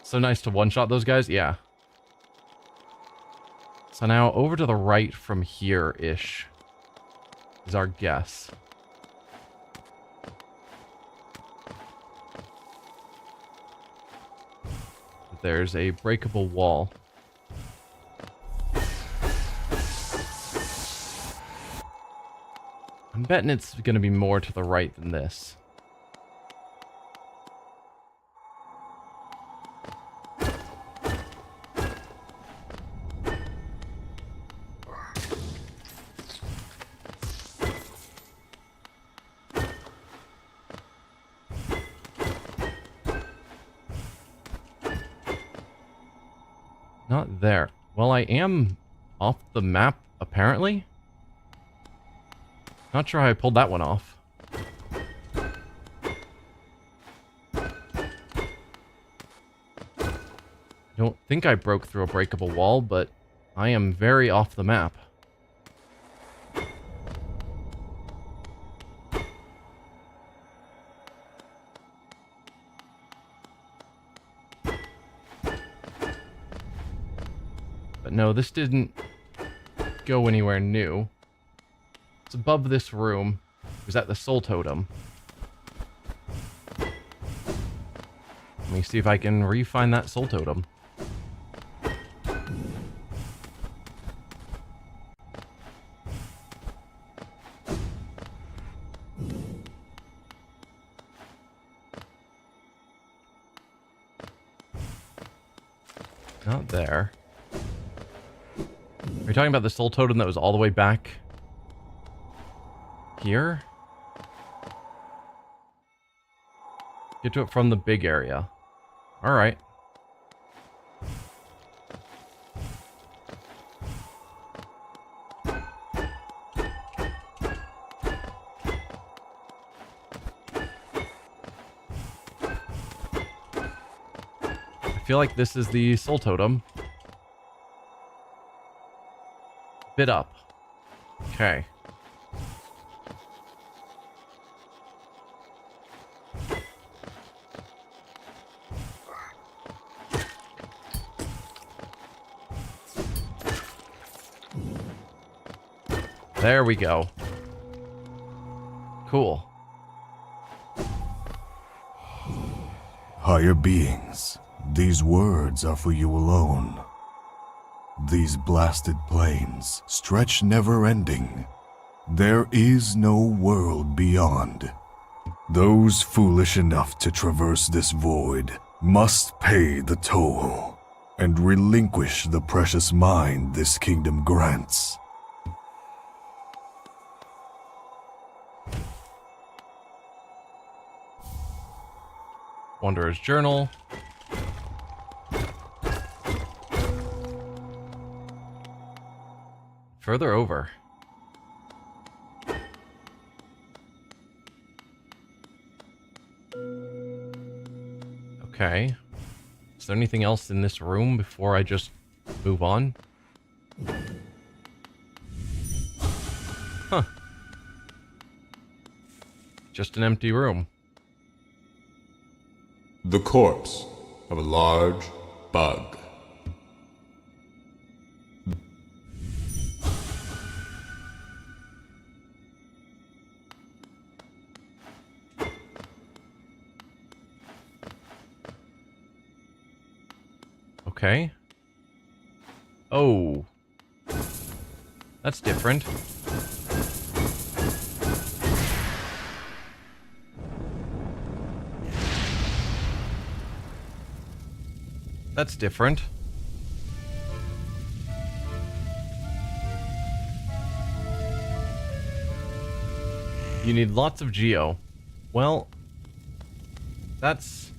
So nice to one-shot those guys? Yeah. So now over to the right from here-ish is our guess. There's a breakable wall. I'm betting it's going to be more to the right than this. Not there. Well, I am off the map, apparently. Not sure how I pulled that one off. I don't think I broke through a breakable wall, but I am very off the map. But no, this didn't go anywhere new. It's above this room. It was at the soul totem. Let me see if I can re-find that soul totem. Not there. Are you talking about the soul totem that was all the way back here? Get to it from the big area. Alright. I feel like this is the soul totem. Bit up. Okay. There we go. Cool. Higher beings, these words are for you alone. These blasted plains stretch never-ending. There is no world beyond. Those foolish enough to traverse this void must pay the toll and relinquish the precious mind this kingdom grants. Wanderer's Journal. Further over. Okay. Is there anything else in this room before I just move on? Huh. Just an empty room. The corpse of a large bug. Okay. Oh. That's different. That's different. You need lots of geo. Well, that's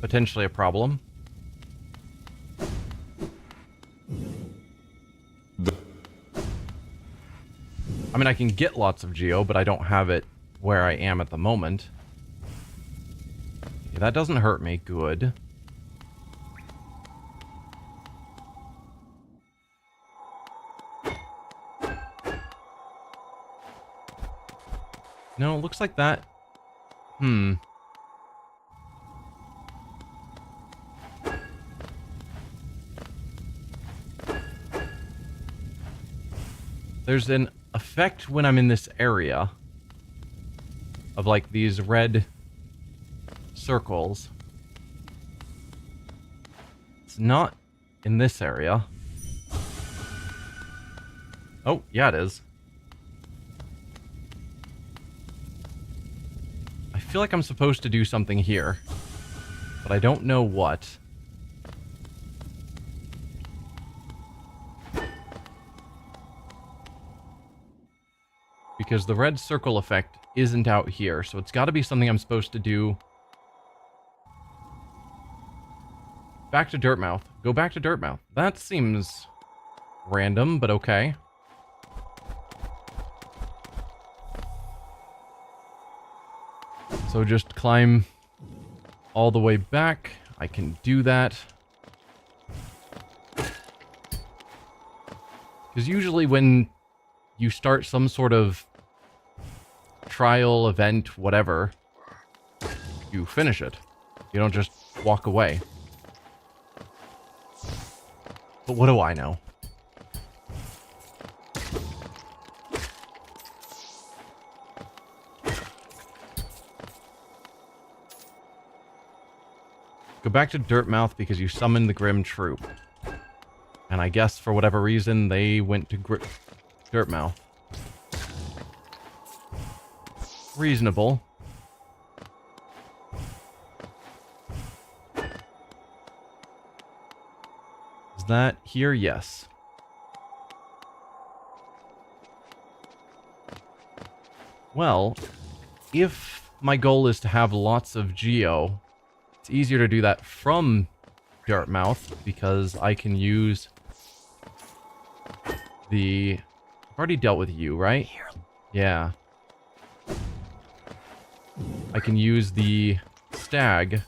potentially a problem. I mean, I can get lots of geo, but I don't have it where I am at the moment. Yeah, that doesn't hurt me. Good. No, it looks like that. There's an effect when I'm in this area of like these red circles. It's not in this area. Oh, yeah, it is. I feel like I'm supposed to do something here, but I don't know what. Because the red circle effect isn't out here, so it's got to be something I'm supposed to do back to Dirtmouth. Go back to Dirtmouth. That seems random, but okay. So just climb all the way back. I can do that. Because usually when you start some sort of trial, event, whatever, you finish it. You don't just walk away. But what do I know? Go back to Dirtmouth because you summoned the Grim Troop. And I guess for whatever reason, they went to Dirtmouth. Reasonable. Is that here? Yes. Well, if my goal is to have lots of Geo, it's easier to do that from Dirtmouth because I can use the... I've already dealt with you, right? Yeah. I can use the stag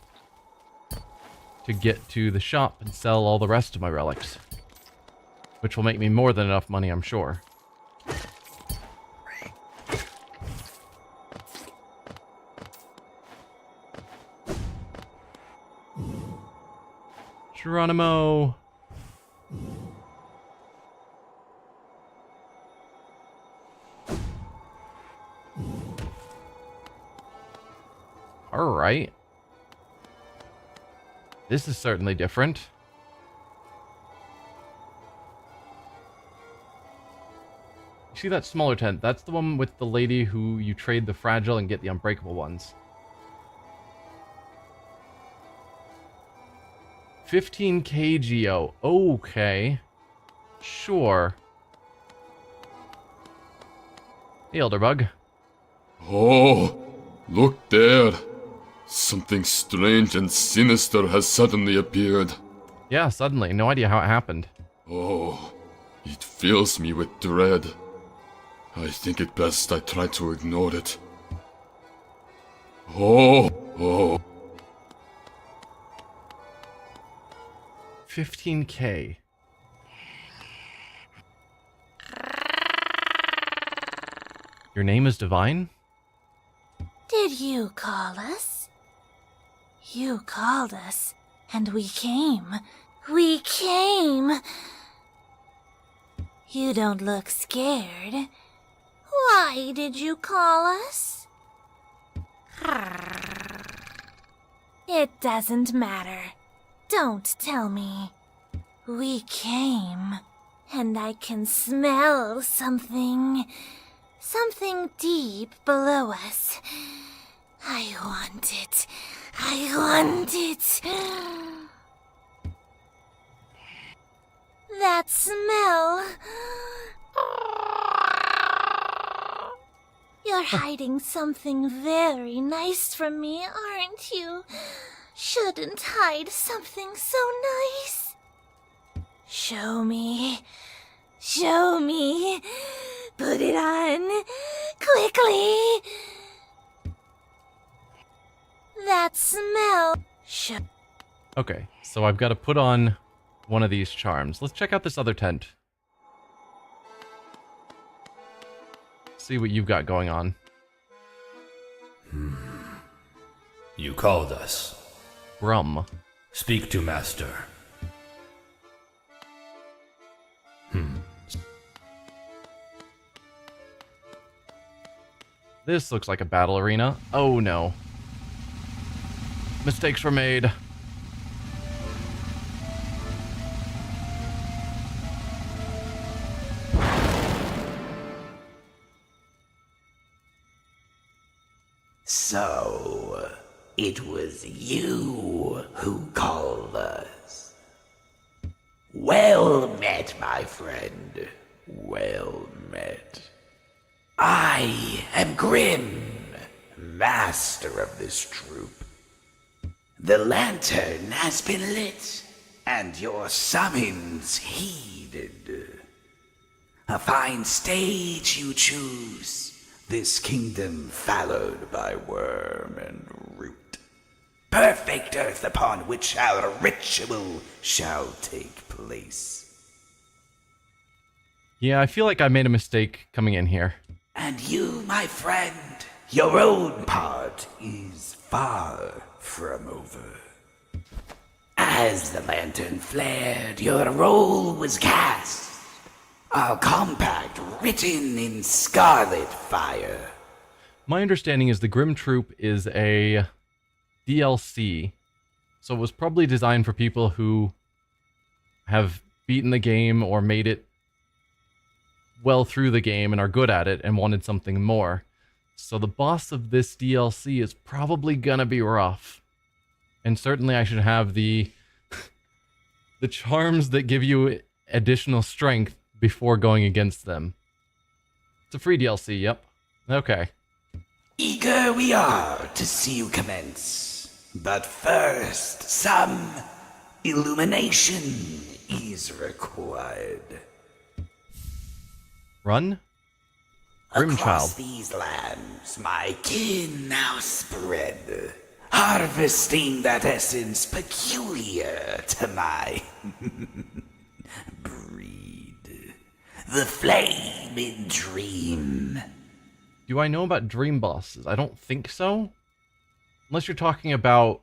to get to the shop and sell all the rest of my relics. Which will make me more than enough money, I'm sure. Geronimo! Alright. This is certainly different. You see that smaller tent? That's the one with the lady who you trade the fragile and get the unbreakable ones. 15k Geo. Okay. Sure. Hey, Elderbug. Oh, look there. Something strange and sinister has suddenly appeared. Yeah, suddenly. No idea how it happened. Oh, it fills me with dread. I think it best I try to ignore it. Oh. 15k. Your name is Divine? Did you call us? You called us, and we came. We came! You don't look scared. Why did you call us? It doesn't matter. Don't tell me. We came, and I can smell something. Something deep below us. I want it. I want it. That smell. You're hiding something very nice from me, aren't you? Shouldn't hide something so nice. Show me. Show me. Put it on. Quickly. That smell. Okay, so I've got to put on one of these charms. Let's check out this other tent. See what you've got going on. You called us. Rum. Speak to Master. This looks like a battle arena. Oh no. Mistakes were made. So, it was you who called us. Well met, my friend. Well met. I am Grim, master of this troop. The lantern has been lit. and your summons heeded. A fine stage you choose, this kingdom fallowed by worm and root. Perfect earth upon which our ritual shall take place. Yeah, I feel like I made a mistake coming in here. And you, my friend, your own part is far from over. As the lantern flared, your role was cast. A compact written in scarlet fire. My understanding is the Grim Troop is a DLC, so it was probably designed for people who have beaten the game or made it well through the game and are good at it and wanted something more. So the boss of this DLC is probably gonna be rough. And certainly I should have the the charms that give you additional strength before going against them. It's a free DLC, yep. Okay. Eager we are to see you commence. But first, some illumination is required. Run? Across these lands, my kin now spread, harvesting that essence peculiar to my breed. The flame in dream. Do I know about dream bosses? I don't think so. Unless you're talking about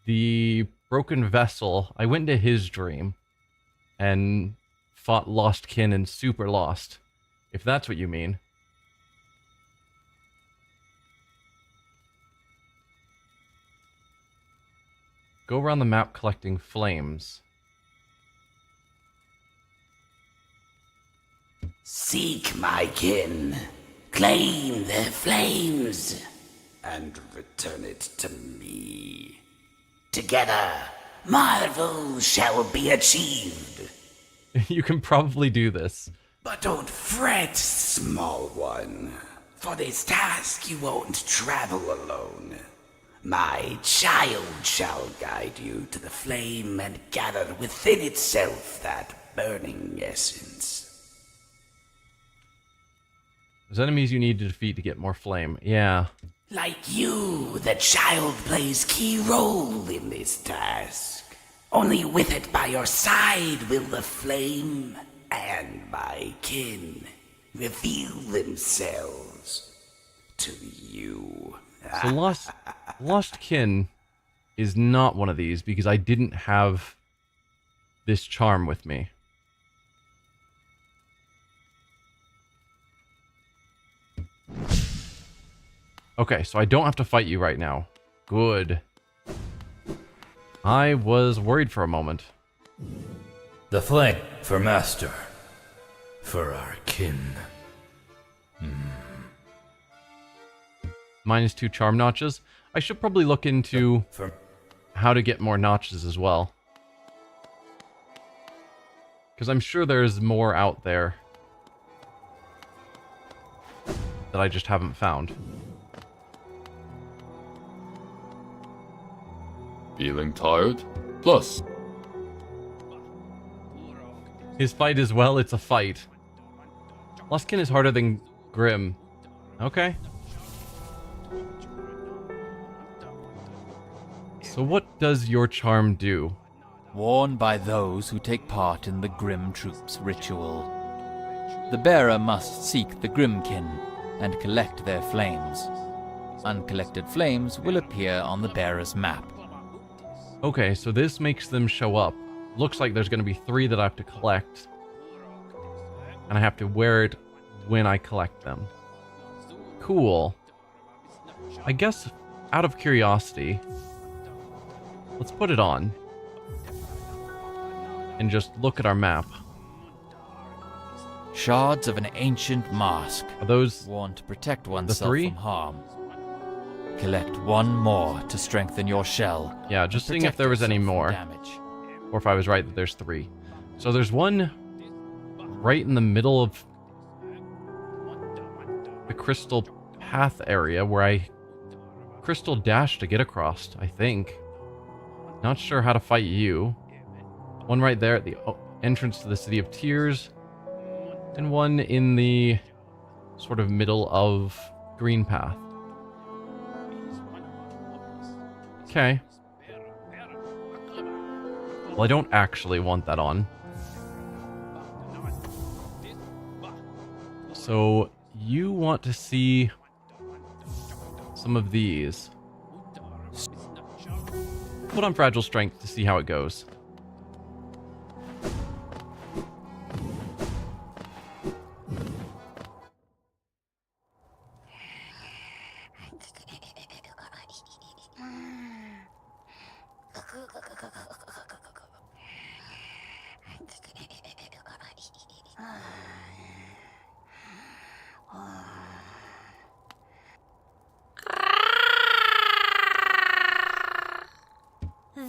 the broken vessel. I went into his dream and fought Lost Kin and Super Lost, if that's what you mean. Go around the map collecting flames. Seek my kin, claim their flames, and return it to me. Together, marvels shall be achieved. You can probably do this. But don't fret, small one. For this task you won't travel alone. My child shall guide you to the flame and gather within itself that burning essence. There's enemies you need to defeat to get more flame. Yeah. Like you, the child plays key role in this task. Only with it by your side will the flame and my kin reveal themselves to you. So Lost Kin is not one of these because I didn't have this charm with me. Okay, so I don't have to fight you right now. Good. I was worried for a moment. The flame for master. For our kin. -2 charm notches. I should probably look into how to get more notches as well. Because I'm sure there's more out there that I just haven't found. Feeling tired? Plus. His fight as well, it's a fight. Lost Kin is harder than Grim. Okay. So what does your charm do? Worn by those who take part in the Grim Troop's ritual. The bearer must seek the Grimkin and collect their flames. Uncollected flames will appear on the bearer's map. Okay, so this makes them show up. Looks like there's going to be 3 that I have to collect. And I have to wear it when I collect them. Cool. I guess, out of curiosity, let's put it on. And just look at our map. Shards of an ancient mask. Are those worn to protect oneself the 3? from harm. Collect one more to strengthen your shell. Yeah, just seeing if there was any more. Damage. Or if I was right that there's 3. So there's one right in the middle of the crystal path area where I crystal dash to get across, I think. Not sure how to fight you. One right there at the entrance to the City of Tears. And one in the sort of middle of Green Path. Okay. Well, I don't actually want that on. So, you want to see some of these. Put on Fragile Strength to see how it goes.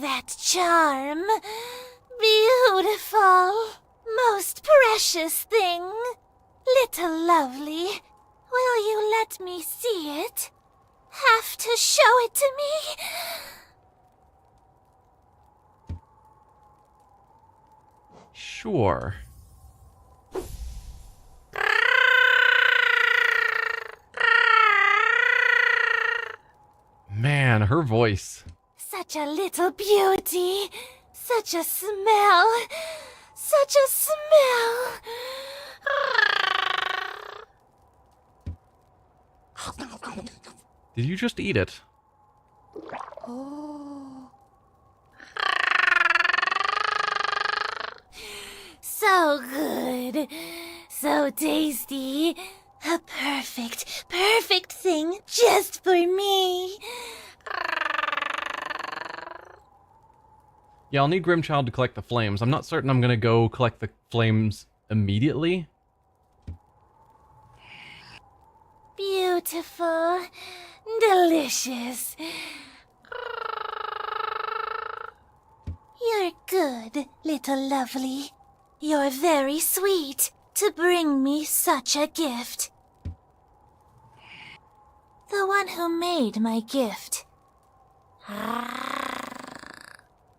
That charm. Beautiful. Most precious thing. Little lovely. Will you let me see it? Have to show it to me? Sure. Man, her voice. Such a little beauty. Such a smell. Such a smell. Did you just eat it? Oh. So good. So tasty. A perfect, perfect thing just for me. Yeah, I'll need Grimchild to collect the flames. I'm not certain I'm gonna go collect the flames immediately. Beautiful. Delicious. You're good, little lovely. You're very sweet to bring me such a gift. The one who made my gift.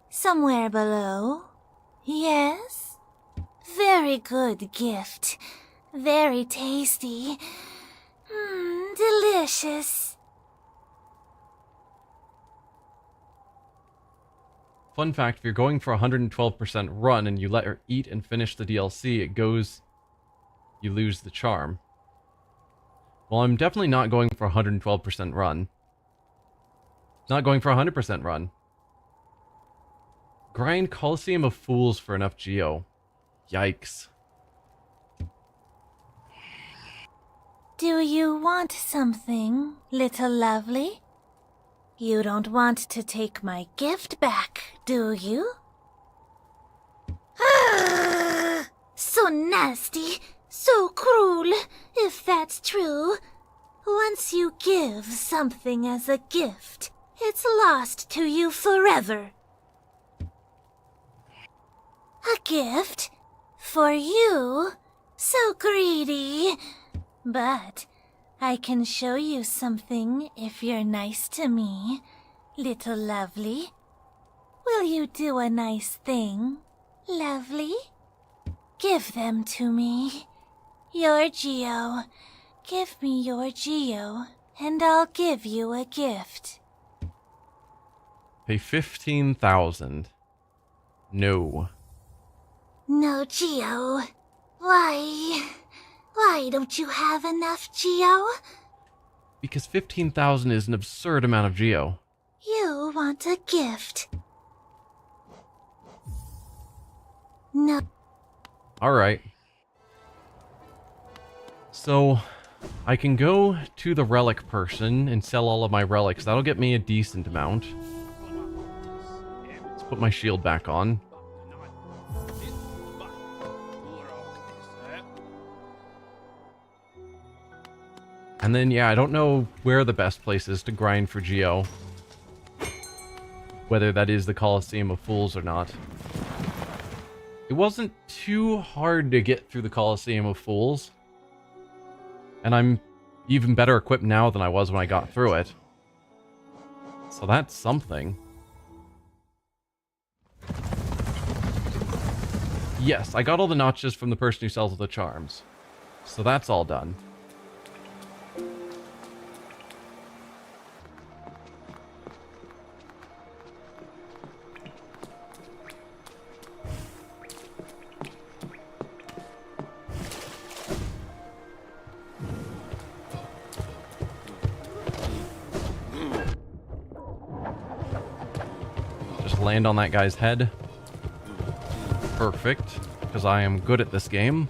Somewhere below. Yes? Very good gift. Very tasty. Delicious. Fun fact, if you're going for 112% run and you let her eat and finish the DLC, it goes... you lose the charm. Well, I'm definitely not going for 112% run. Not going for 100% run. Grind Coliseum of Fools for enough Geo. Yikes. Do you want something, little lovely? You don't want to take my gift back, do you? Ah! So nasty, so cruel, if that's true. Once you give something as a gift, it's lost to you forever. A gift? For you? So greedy. But I can show you something if you're nice to me, little lovely. Will you do a nice thing, lovely? Give them to me. Your Geo. Give me your Geo, and I'll give you a gift. Pay 15,000. No. No Geo. Why? Why don't you have enough Geo? Because 15,000 is an absurd amount of Geo. You want a gift. No. Alright. So, I can go to the relic person and sell all of my relics. That'll get me a decent amount. Let's put my shield back on. And then, yeah, I don't know where the best place is to grind for Geo. Whether that is the Coliseum of Fools or not. It wasn't too hard to get through the Coliseum of Fools. And I'm even better equipped now than I was when I got through it. So that's something. Yes, I got all the notches from the person who sells the charms. So that's all done. Just land on that guy's head. Perfect, because I am good at this game.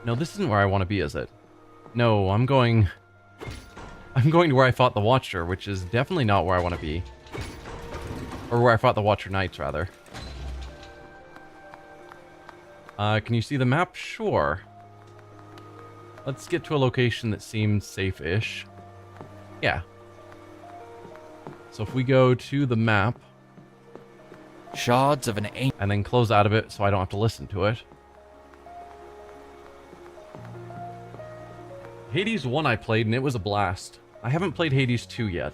No, this isn't where I want to be, is it? No, I'm going to where I fought the Watcher, which is definitely not where I want to be. Or where I fought the Watcher Knights, rather. Can you see the map? Sure. Let's get to a location that seems safe-ish. Yeah. So if we go to the map... Shards of an ancient... And then close out of it so I don't have to listen to it. Hades 1 I played and it was a blast. I haven't played Hades 2 yet.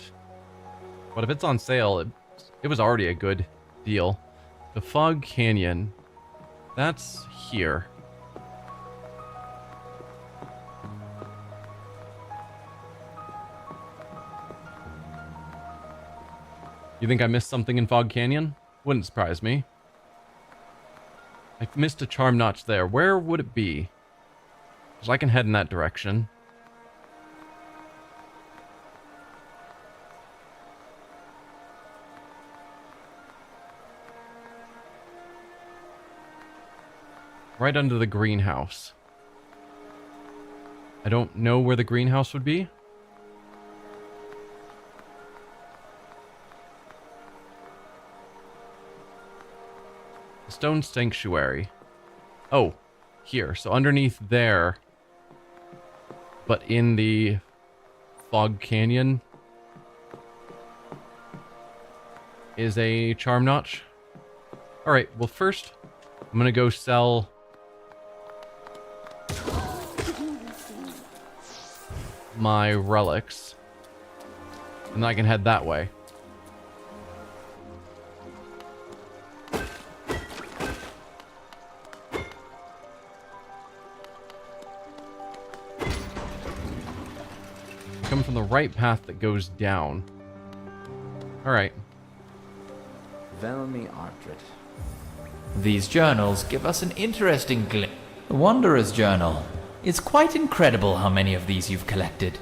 But if it's on sale, it was already a good deal. The Fog Canyon. That's here. You think I missed something in Fog Canyon? Wouldn't surprise me. I missed a charm notch there. Where would it be? Because I can head in that direction. Right under the greenhouse. I don't know where the greenhouse would be. The Stone Sanctuary. Oh, here. So underneath there, but in the Fog Canyon, is a charm notch. Alright, well first, I'm gonna go sell... my relics. And then I can head that way. Come from the right path that goes down. Alright. Velmi Artrit. These journals give us an interesting glimpse. The Wanderer's Journal. It's quite incredible how many of these you've collected.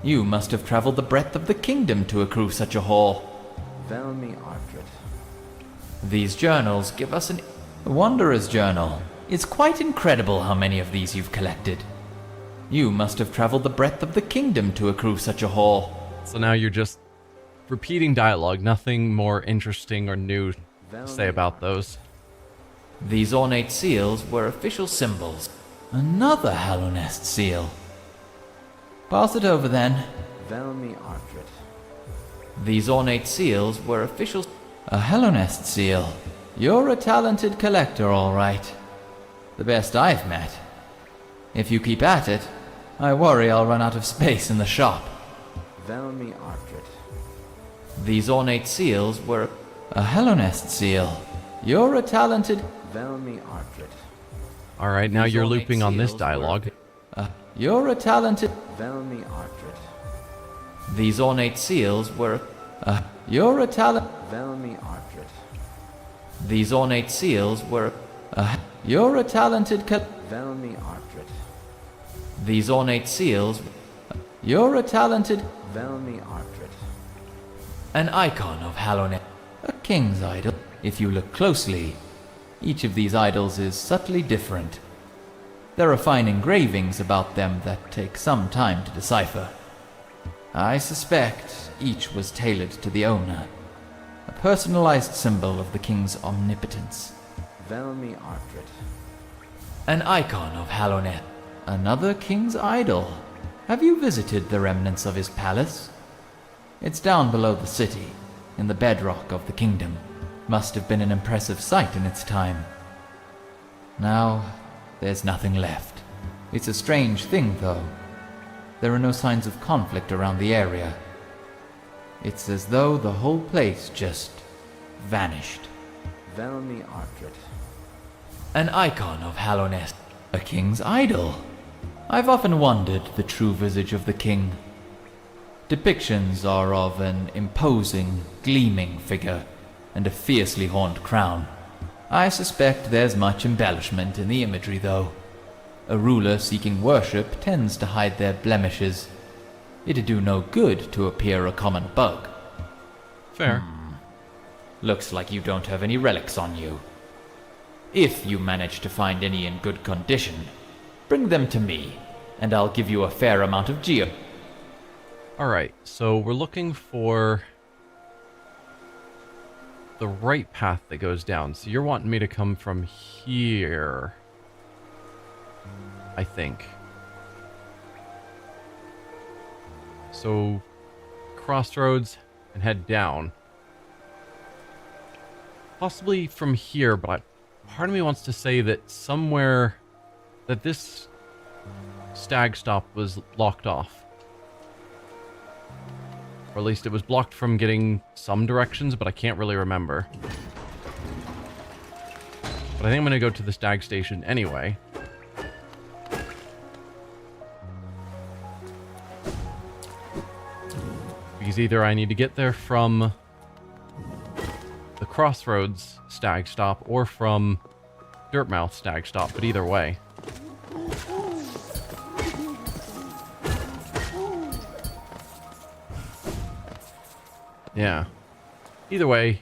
You must have traveled the breadth of the kingdom to accrue such a haul. Velmi Artrit. These journals give us The Wanderer's Journal. It's quite incredible how many of these you've collected. You must have traveled the breadth of the kingdom to accrue such a haul. So now you're just repeating dialogue, nothing more interesting or new to say about those. These ornate seals were official symbols. Another Hallownest seal. Pass it over then. Velmi Artrit. These ornate seals were official... A Hallownest seal. You're a talented collector, all right. The best I've met. If you keep at it, I worry I'll run out of space in the shop. Velmi Artrit. These ornate seals were... A Hallownest seal. You're a talented... Velmi Artrit. Alright, now you're looping on this dialogue. You're a talented... Velmi Artrit. These ornate seals were... You're a talent... Velmi Artrit. These ornate seals were... You're a talented... Velmi Artrit. These ornate seals... You're a talented... Velmi Artrit. An icon of Hallownest. A king's idol. If you look closely, each of these idols is subtly different. There are fine engravings about them that take some time to decipher. I suspect each was tailored to the owner. A personalized symbol of the king's omnipotence. Velmi Artrit. An icon of Hallownest. Another king's idol. Have you visited the remnants of his palace? It's down below the city, in the bedrock of the kingdom. Must have been an impressive sight in its time. Now, there's nothing left. It's a strange thing, though. There are no signs of conflict around the area. It's as though the whole place just vanished. Velmi Artret. An icon of Hallownest. A king's idol. I've often wondered the true visage of the king. Depictions are of an imposing, gleaming figure and a fiercely horned crown. I suspect there's much embellishment in the imagery, though. A ruler seeking worship tends to hide their blemishes. It'd do no good to appear a common bug. Fair. Looks like you don't have any relics on you. If you manage to find any in good condition, bring them to me, and I'll give you a fair amount of geo. Alright, so we're looking for the right path that goes down. So you're wanting me to come from here, I think. So, crossroads and head down. Possibly from here, but part of me wants to say that somewhere that this stag stop was locked off. Or at least it was blocked from getting some directions, but I can't really remember. But I think I'm going to go to the stag station anyway. Because either I need to get there from the Crossroads stag stop or from Dirtmouth stag stop, but either way. Yeah. Either way,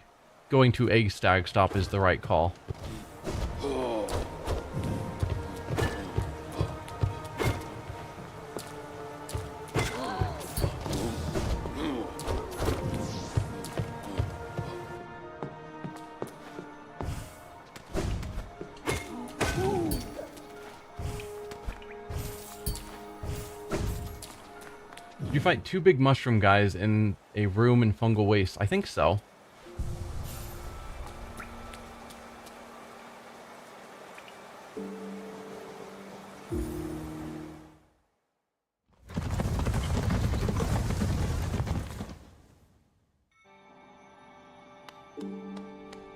going to a stag stop is the right call. Did you fight two big mushroom guys in a room in Fungal Waste? I think so.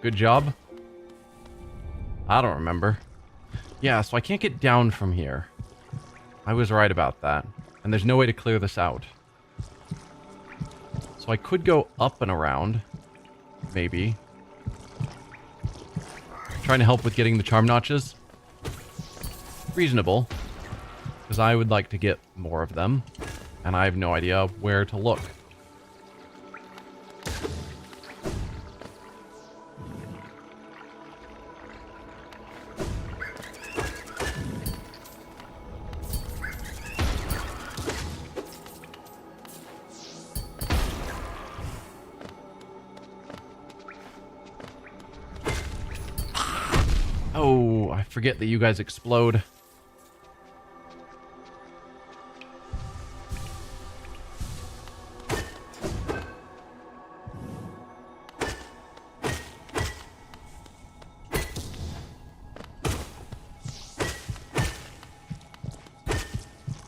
Good job. I don't remember. Yeah, so I can't get down from here. I was right about that. And there's no way to clear this out. So I could go up and around. Maybe. Trying to help with getting the charm notches. Reasonable. Because I would like to get more of them. And I have no idea where to look. Oh, I forget that you guys explode.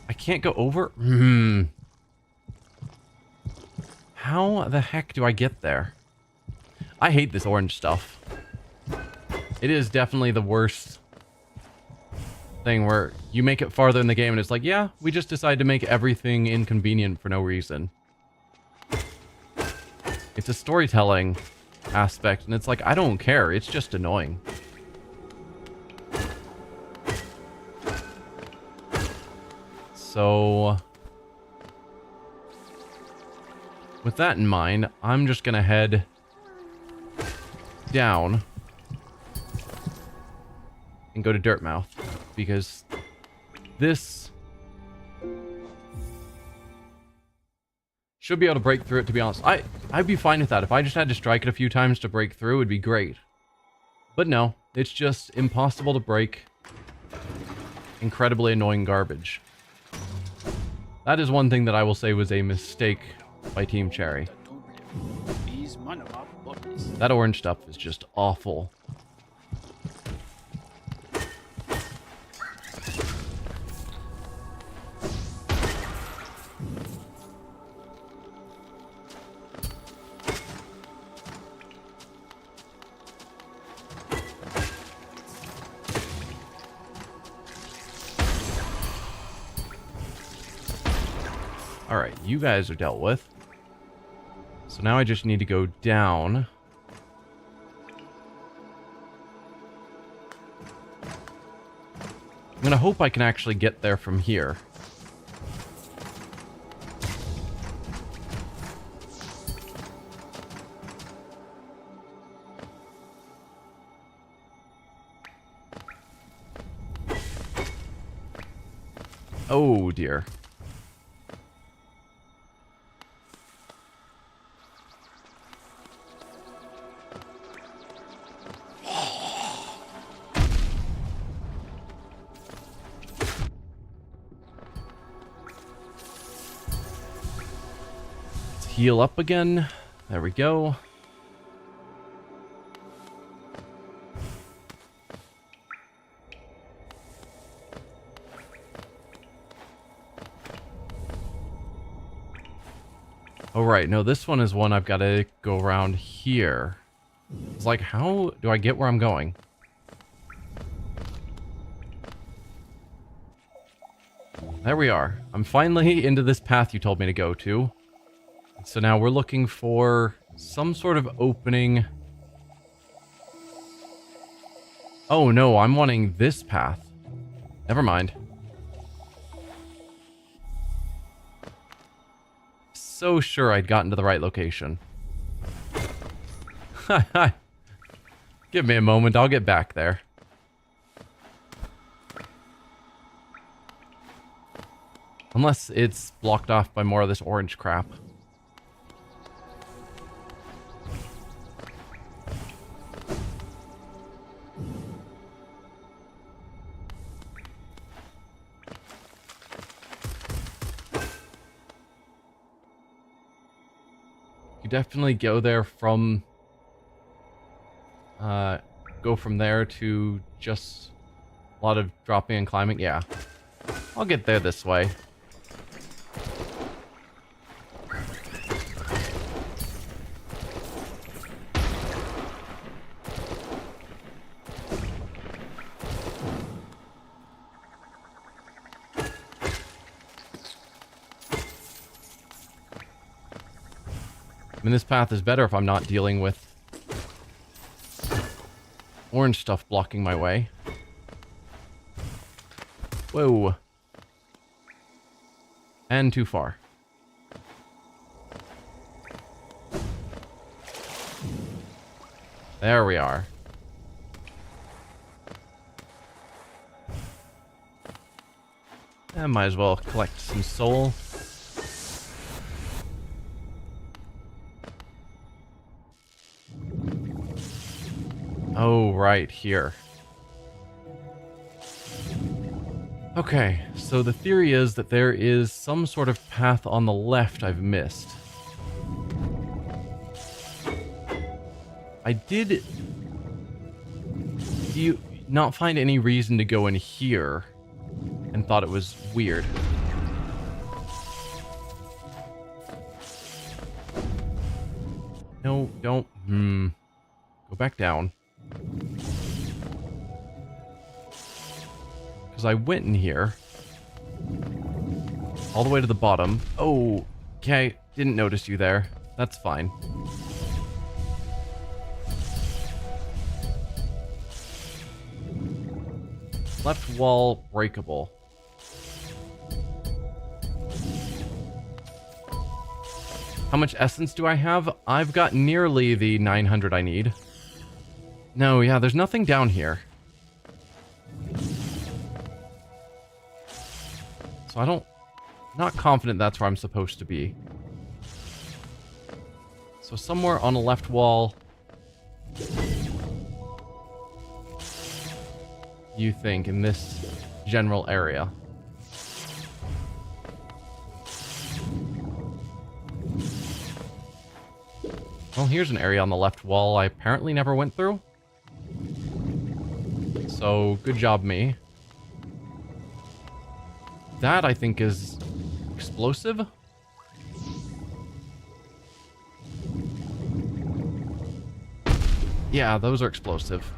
I can't go over? How the heck do I get there? I hate this orange stuff. It is definitely the worst thing where you make it farther in the game and it's like, yeah, we just decided to make everything inconvenient for no reason. It's a storytelling aspect and it's like, I don't care. It's just annoying. So, with that in mind, I'm just going to head down and go to Dirtmouth, because this should be able to break through it, to be honest. I'd be fine with that. If I just had to strike it a few times to break through, it'd be great. But no, it's just impossible to break. Incredibly annoying garbage. That is one thing that I will say was a mistake by Team Cherry. That orange stuff is just awful. Alright, you guys are dealt with. So now I just need to go down. I'm gonna hope I can actually get there from here. Oh dear. Heal up again. There we go. Oh, right. No, this one is one I've got to go around here. It's like, how do I get where I'm going? There we are. I'm finally into this path you told me to go to. So now we're looking for some sort of opening. Oh no, I'm wanting this path. Never mind. So sure I'd gotten to the right location. Give me a moment, I'll get back there. Unless it's blocked off by more of this orange crap. You definitely go there from... go from there to just a lot of dropping and climbing. Yeah. I'll get there this way. I mean, this path is better if I'm not dealing with orange stuff blocking my way. Whoa. And too far. There we are. I might as well collect some soul. Oh, right here. Okay, so the theory is that there is some sort of path on the left I've missed. I did... Do you not find any reason to go in here and thought it was weird? No, don't. Go back down. Because I went in here. All the way to the bottom. Oh, okay. Didn't notice you there. That's fine. Left wall breakable. How much essence do I have? I've got nearly the 900 I need. No, yeah, there's nothing down here. So I don't... Not confident that's where I'm supposed to be. So somewhere on the left wall... You think, in this general area. Well, here's an area on the left wall I apparently never went through. So, good job, me. That, I think, is explosive. Yeah, those are explosive.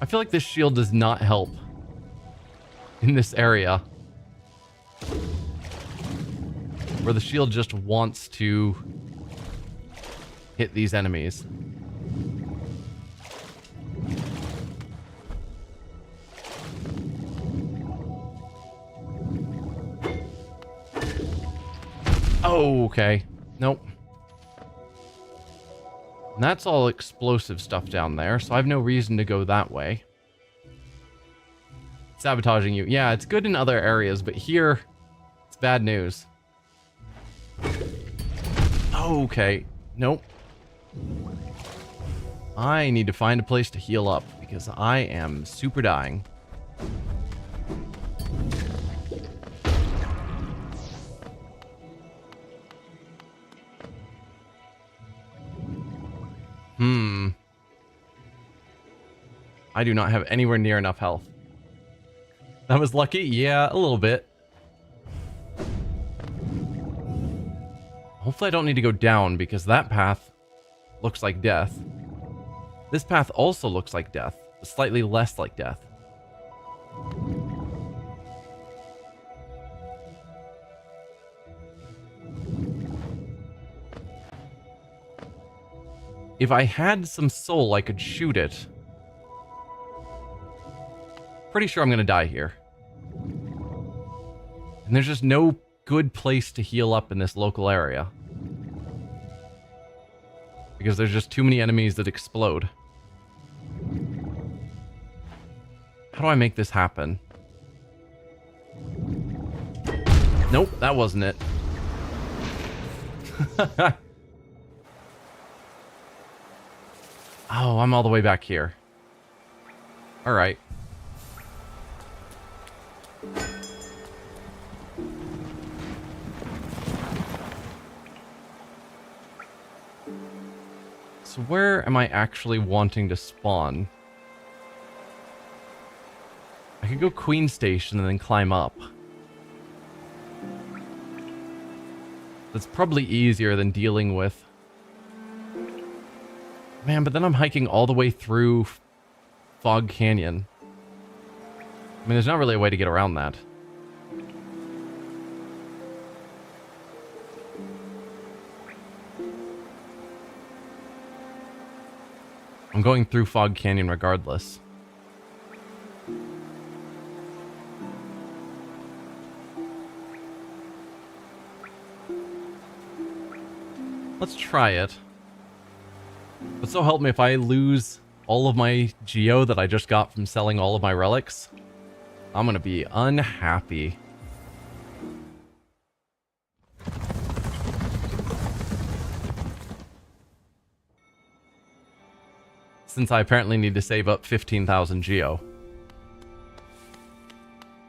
I feel like this shield does not help in this area, where the shield just wants to hit these enemies. Oh, okay. Nope. And that's all explosive stuff down there, so I have no reason to go that way. Sabotaging you. Yeah, it's good in other areas, but here, it's bad news. Okay. Nope. I need to find a place to heal up, because I am super dying. I do not have anywhere near enough health. That was lucky? Yeah, a little bit. Hopefully I don't need to go down, because that path looks like death. This path also looks like death, but slightly less like death. If I had some soul, I could shoot it. Pretty sure I'm gonna die here. And there's just no good place to heal up in this local area, because there's just too many enemies that explode. How do I make this happen? Nope, that wasn't it. Oh, I'm all the way back here. Alright. So where am I actually wanting to spawn? I could go Queen Station and then climb up. That's probably easier than dealing with... Man, but then I'm hiking all the way through Fog Canyon. I mean, there's not really a way to get around that. I'm going through Fog Canyon regardless. Let's try it. But so help me, if I lose all of my geo that I just got from selling all of my relics, I'm gonna be unhappy. Since I apparently need to save up 15,000 geo.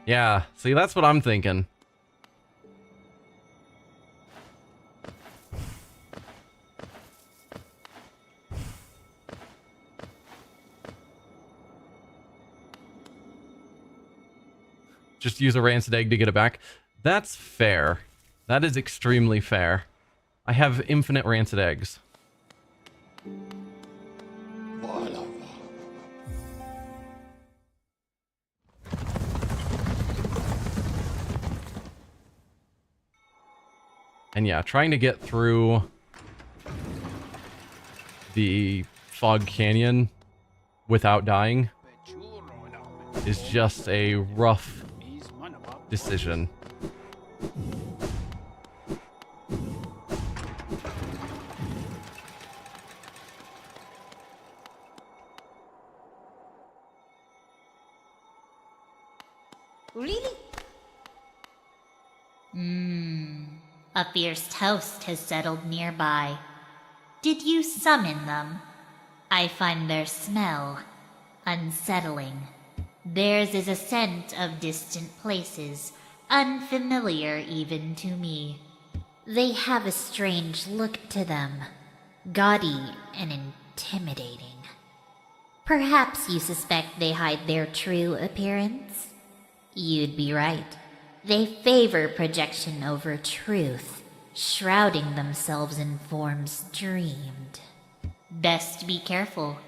Yeah, see, that's what I'm thinking. Just use a rancid egg to get it back. That's fair. That is extremely fair. I have infinite rancid eggs. And yeah, trying to get through the Fog Canyon without dying is just a rough decision. Really? A fierce toast has settled nearby. Did you summon them? I find their smell unsettling. Theirs is a scent of distant places, unfamiliar even to me. They have a strange look to them, gaudy and intimidating. Perhaps you suspect they hide their true appearance? You'd be right. They favor projection over truth, shrouding themselves in forms dreamed. Best be careful.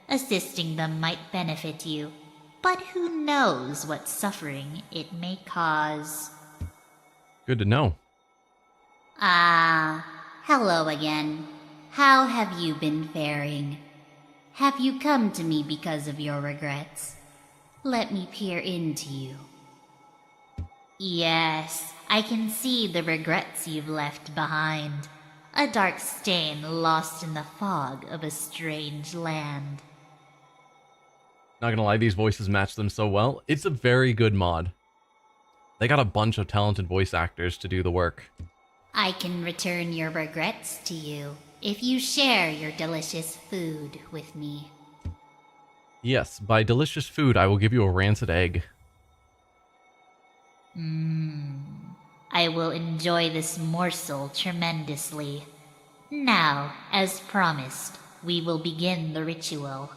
Assisting them might benefit you, but who knows what suffering it may cause. Good to know. Ah, hello again. How have you been faring? Have you come to me because of your regrets? Let me peer into you. Yes, I can see the regrets you've left behind. A dark stain lost in the fog of a strange land. Not gonna lie, these voices match them so well. It's a very good mod. They got a bunch of talented voice actors to do the work. I can return your regrets to you if you share your delicious food with me. Yes, by delicious food, I will give you a rancid egg. I will enjoy this morsel tremendously. Now, as promised, we will begin the ritual.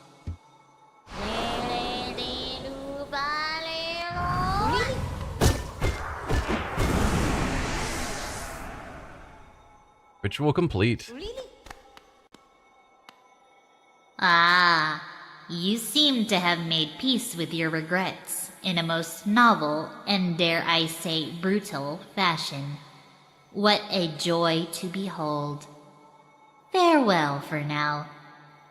Ritual complete. Ah, you seem to have made peace with your regrets in a most novel and, dare I say, brutal fashion. What a joy to behold. Farewell for now.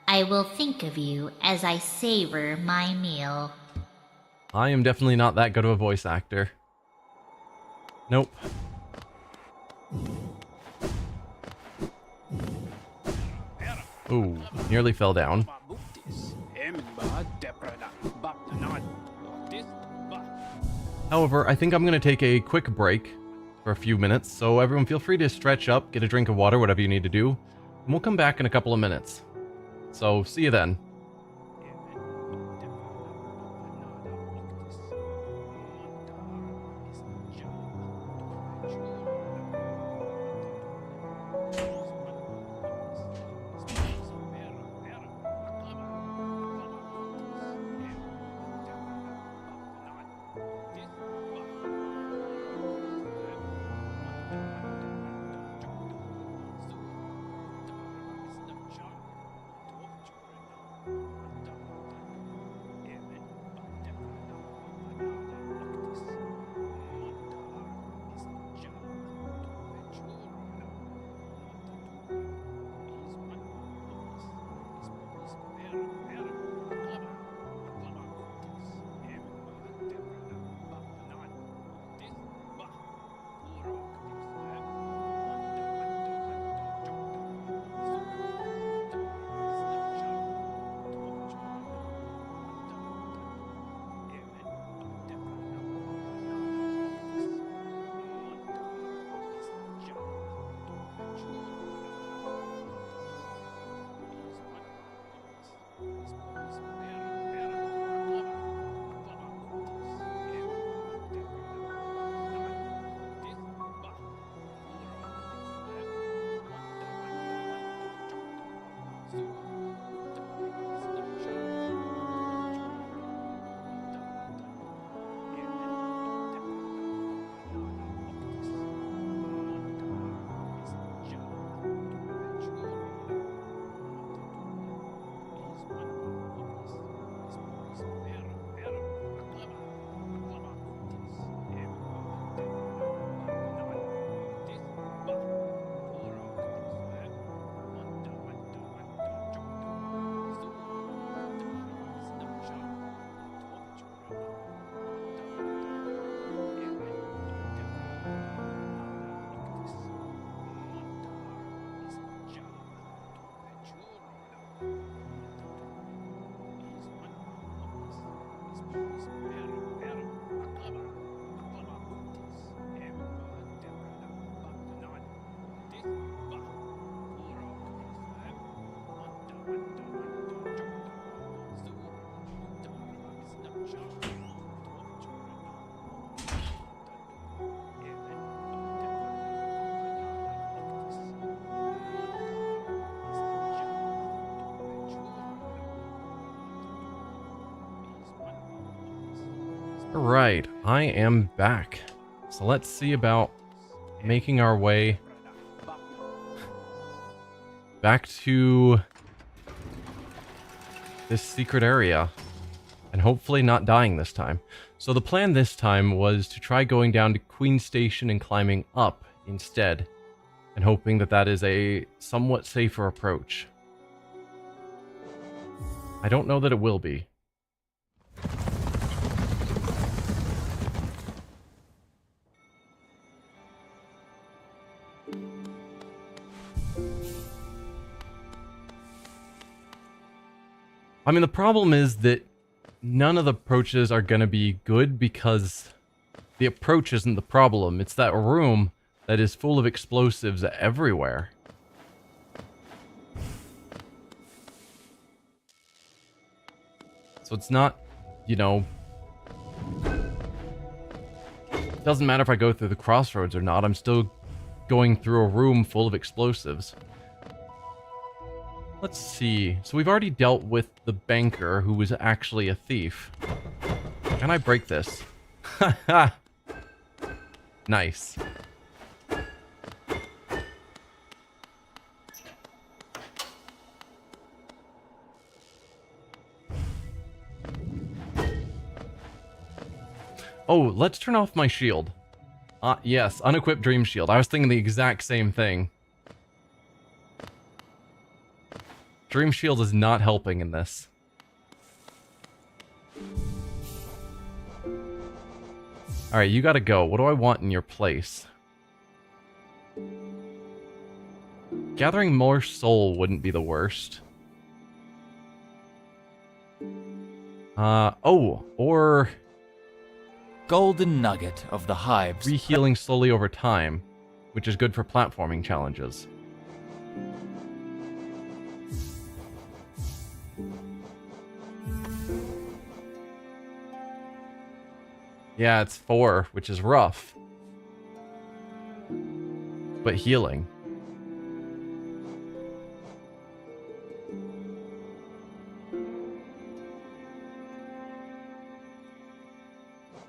I will think of you as I savor my meal. I am definitely not that good of a voice actor. Nope. Ooh, nearly fell down. However, I think I'm going to take a quick break for a few minutes, so everyone feel free to stretch up, get a drink of water, whatever you need to do, and we'll come back in a couple of minutes. So, see you then. Alright, I am back. So let's see about making our way back to this secret area. And hopefully not dying this time. So the plan this time was to try going down to Queen Station and climbing up instead. And hoping that that is a somewhat safer approach. I don't know that it will be. I mean, the problem is that none of the approaches are going to be good because the approach isn't the problem. It's that room that is full of explosives everywhere. So it's not, you know... It doesn't matter if I go through the crossroads or not. I'm still going through a room full of explosives. Let's see. So we've already dealt with the banker, who was actually a thief. Can I break this? Haha! Nice. Oh, let's turn off my shield. Yes, unequipped dream shield. I was thinking the exact same thing. Dream shield is not helping in this. Alright, you gotta go. What do I want in your place? Gathering more soul wouldn't be the worst. Or... Golden nugget of the hives. Rehealing slowly over time, which is good for platforming challenges. Yeah, it's 4, which is rough. But healing.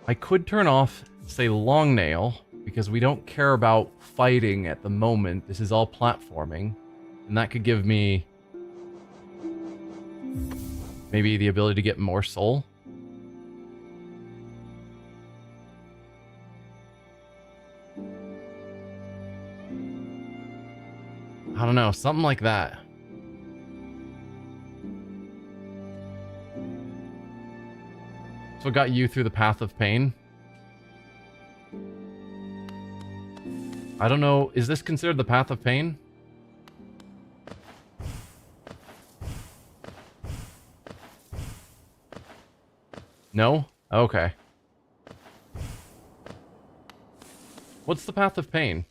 I could turn off, say, Long Nail, because we don't care about fighting at the moment. This is all platforming. And that could give me maybe the ability to get more soul. I don't know, something like that. So it got you through the path of pain? I don't know, is this considered the path of pain? No? Okay. What's the path of pain?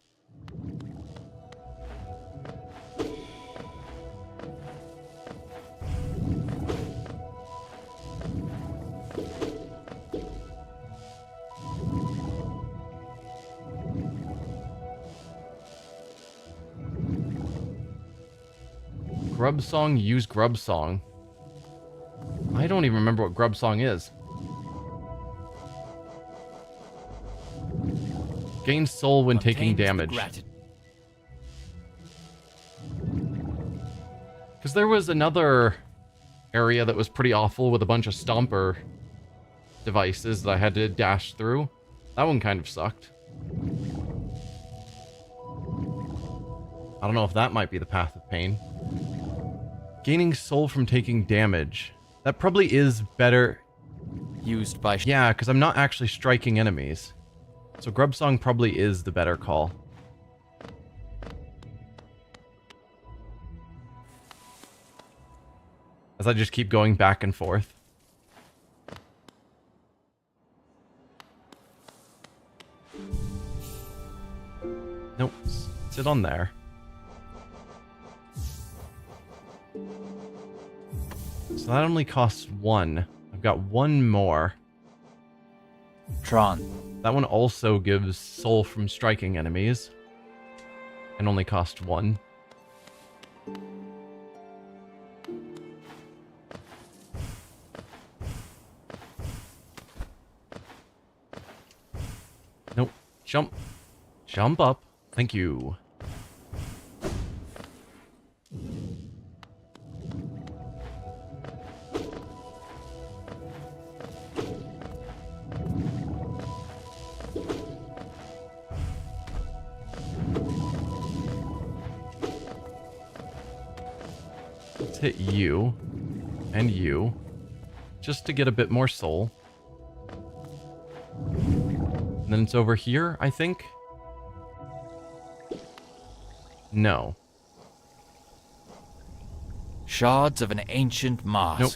Grub Song, use Grub Song. I don't even remember what Grub Song is. Gain soul when taking damage. Because there was another area that was pretty awful with a bunch of stomper devices that I had to dash through. That one kind of sucked. I don't know if that might be the path of pain. Gaining soul from taking damage. That probably is better used by... Yeah, because I'm not actually striking enemies. So Grub Song probably is the better call. As I just keep going back and forth. Nope. Sit on there. So that only costs 1. I've got 1 more. Tron. That one also gives soul from striking enemies. And only costs 1. Jump. Jump up. Thank you. Let's hit you and you just to get a bit more soul. And then it's over here, I think. No. Shards of an ancient mask. Nope.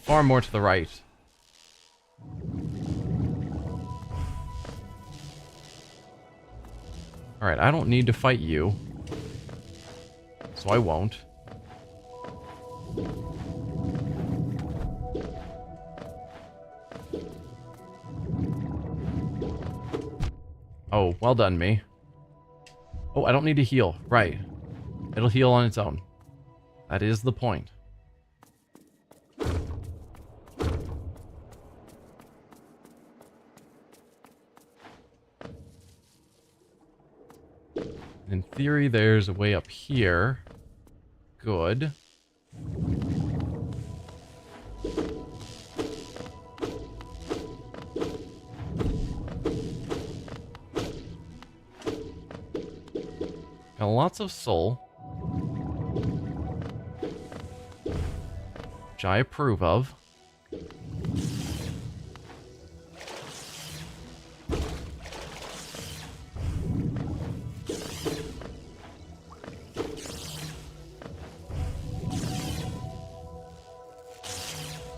Far more to the right. Alright, I don't need to fight you. So I won't. Oh, well done, me. Oh, I don't need to heal. Right. It'll heal on its own. That is the point. In theory, there's a way up here. Good. Got lots of soul, which I approve of.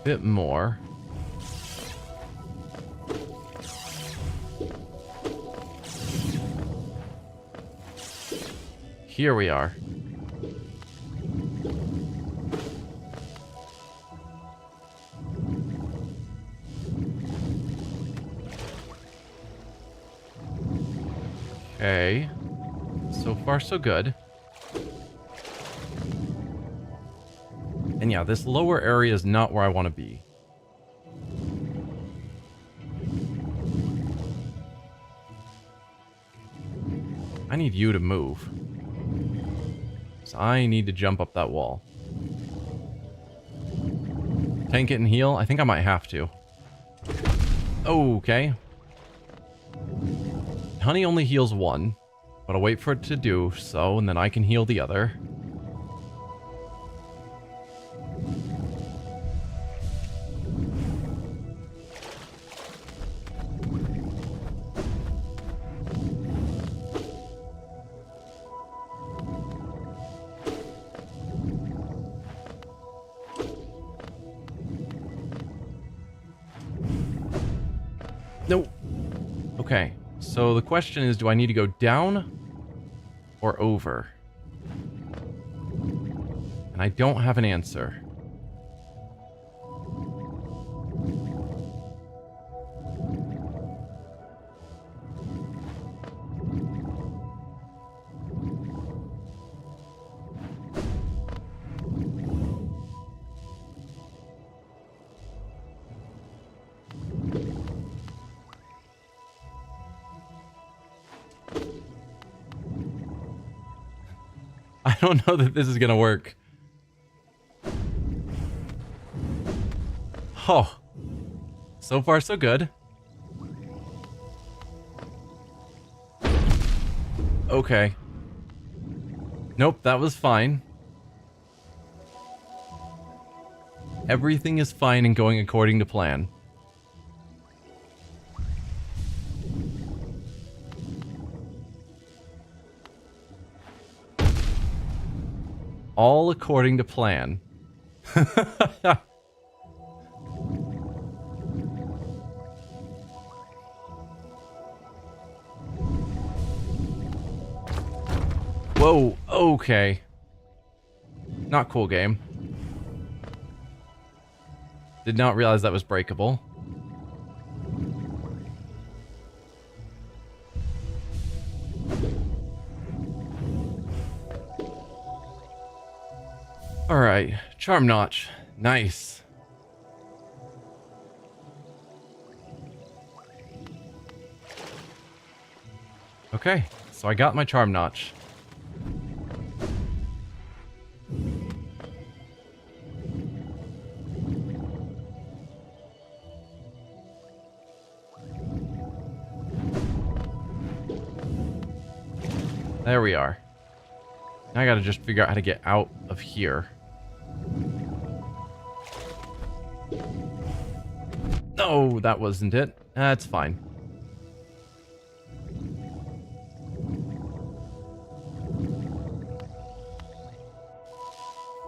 Bit more. Here we are. Okay. So far, so good. And yeah, this lower area is not where I want to be. I need you to move. So I need to jump up that wall. Tank it and heal? I think I might have to. Okay. Honey only heals one, but I'll wait for it to do so, and then I can heal the other. Nope. Okay, so the question is, do I need to go down or over? And I don't have an answer. I don't know that this is gonna work. Oh. So far, so good. Okay. Nope, that was fine. Everything is fine and going according to plan. All according to plan. Whoa, okay. Not cool, game. Did not realize that was breakable. Alright, charm notch. Nice. Okay, so I got my charm notch. There we are. Now I gotta just figure out how to get out of here. No, that wasn't it. That's fine.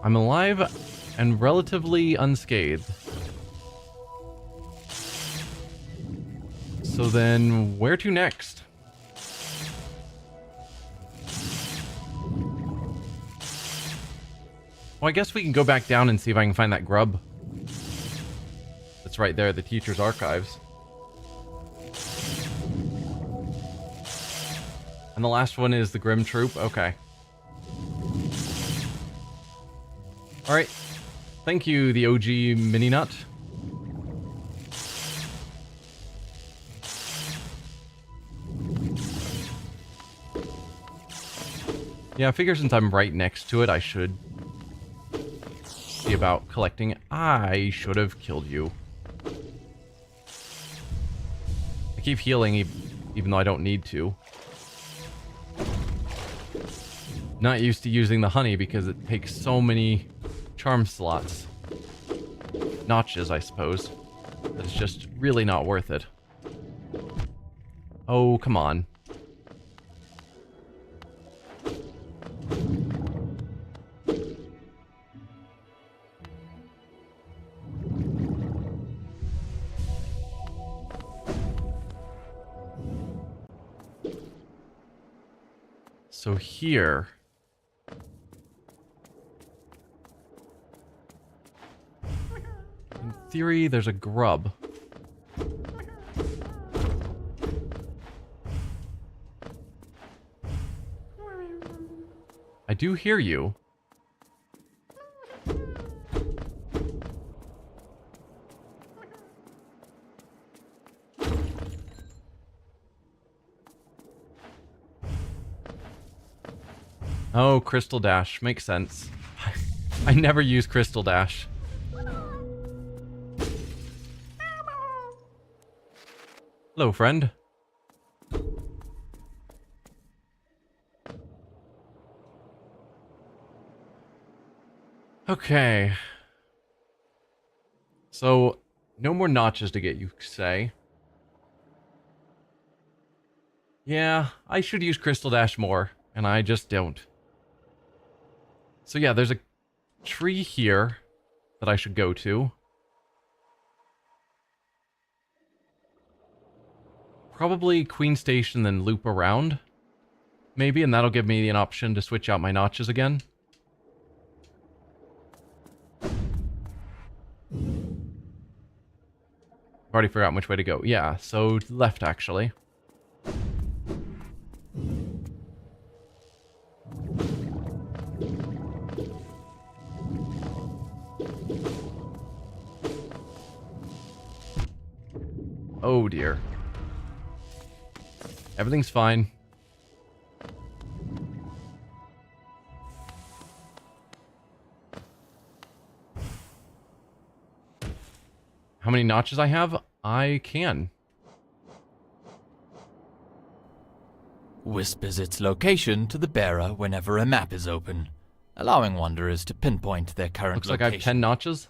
I'm alive and relatively unscathed. So then, where to next? Well, I guess we can go back down and see if I can find that grub. That's right there, the teacher's archives. And the last one is the Grim Troop. Okay. Alright. Thank you, the OG Mini Nut. Yeah, I figure since I'm right next to it, I should see about collecting it. I should have killed you. I keep healing even though I don't need to. Not used to using the honey because it takes so many charm slots. Notches, I suppose. But it's just really not worth it. Oh, come on. So here... in theory, there's a grub. I do hear you. Oh, Crystal Dash. Makes sense. I never use Crystal Dash. Hello, friend. Okay. So, no more notches to get, you say? Yeah, I should use Crystal Dash more, and I just don't. So yeah, there's a tree here that I should go to. Probably Queen Station, then loop around. Maybe, and that'll give me an option to switch out my notches again. I've already forgotten which way to go. Yeah, so left, actually. Oh dear. Everything's fine. How many notches I have? I can. Whispers its location to the bearer whenever a map is open, allowing wanderers to pinpoint their current Looks location. like I have 10 notches.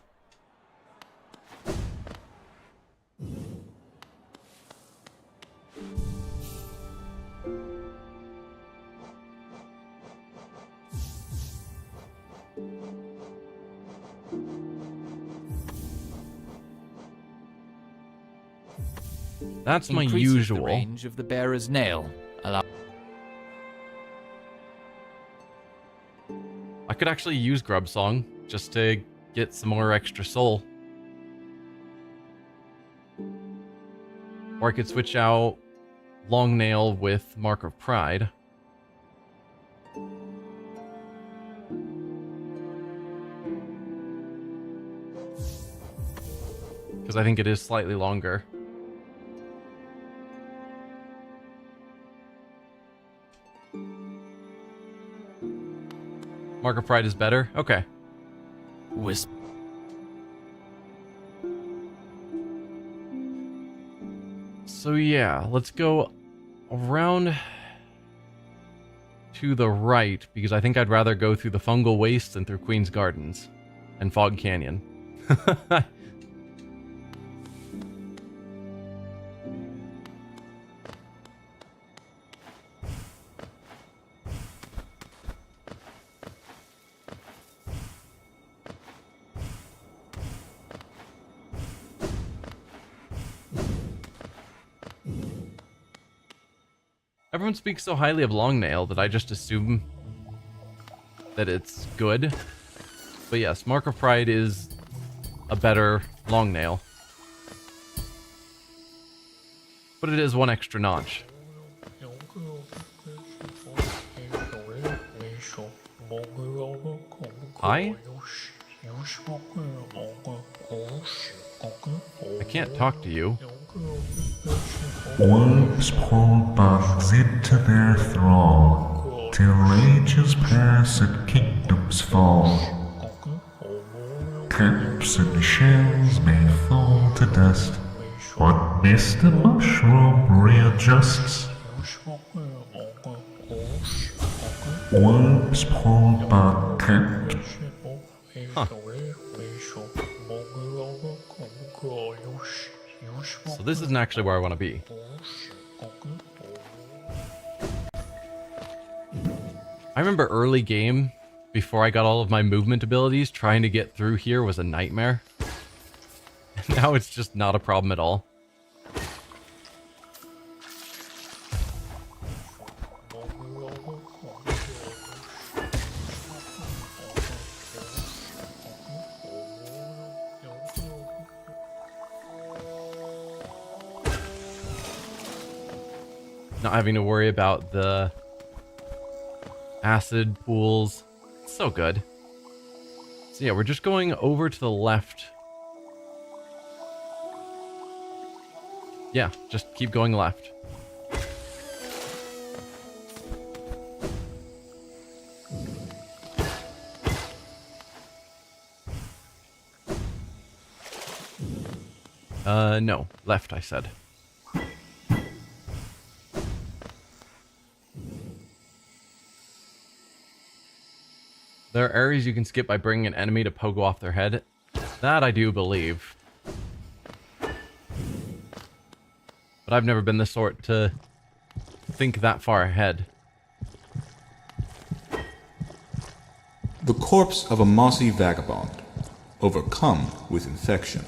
That's my Increases usual. The range of the bearer's nail. I could actually use Grub Song just to get some more extra soul. Or I could switch out Long Nail with Mark of Pride. Because I think it is slightly longer. Mark of Pride is better? Okay. Wisp. So yeah, let's go around to the right, because I think I'd rather go through the Fungal Waste than through Queen's Gardens and Fog Canyon. Everyone speaks so highly of Longnail that I just assume that it's good. But yes, Mark of Pride is a better Longnail. But it is one extra notch. Hi? I can't talk to you. Wolves pull bugs into their thrall, till ages pass and kingdoms fall. Caps and shells may fall to dust, but Mr. Mushroom readjusts. Worms pull bug can't. Huh. So this isn't actually where I want to be. I remember early game, before I got all of my movement abilities, trying to get through here was a nightmare. Now it's just not a problem at all. Not having to worry about the acid pools. It's so good. So yeah, we're just going over to the left. Yeah, just keep going left. No, left, I said. There are areas you can skip by bringing an enemy to pogo off their head. That I do believe. But I've never been the sort to think that far ahead. The corpse of a mossy vagabond, overcome with infection.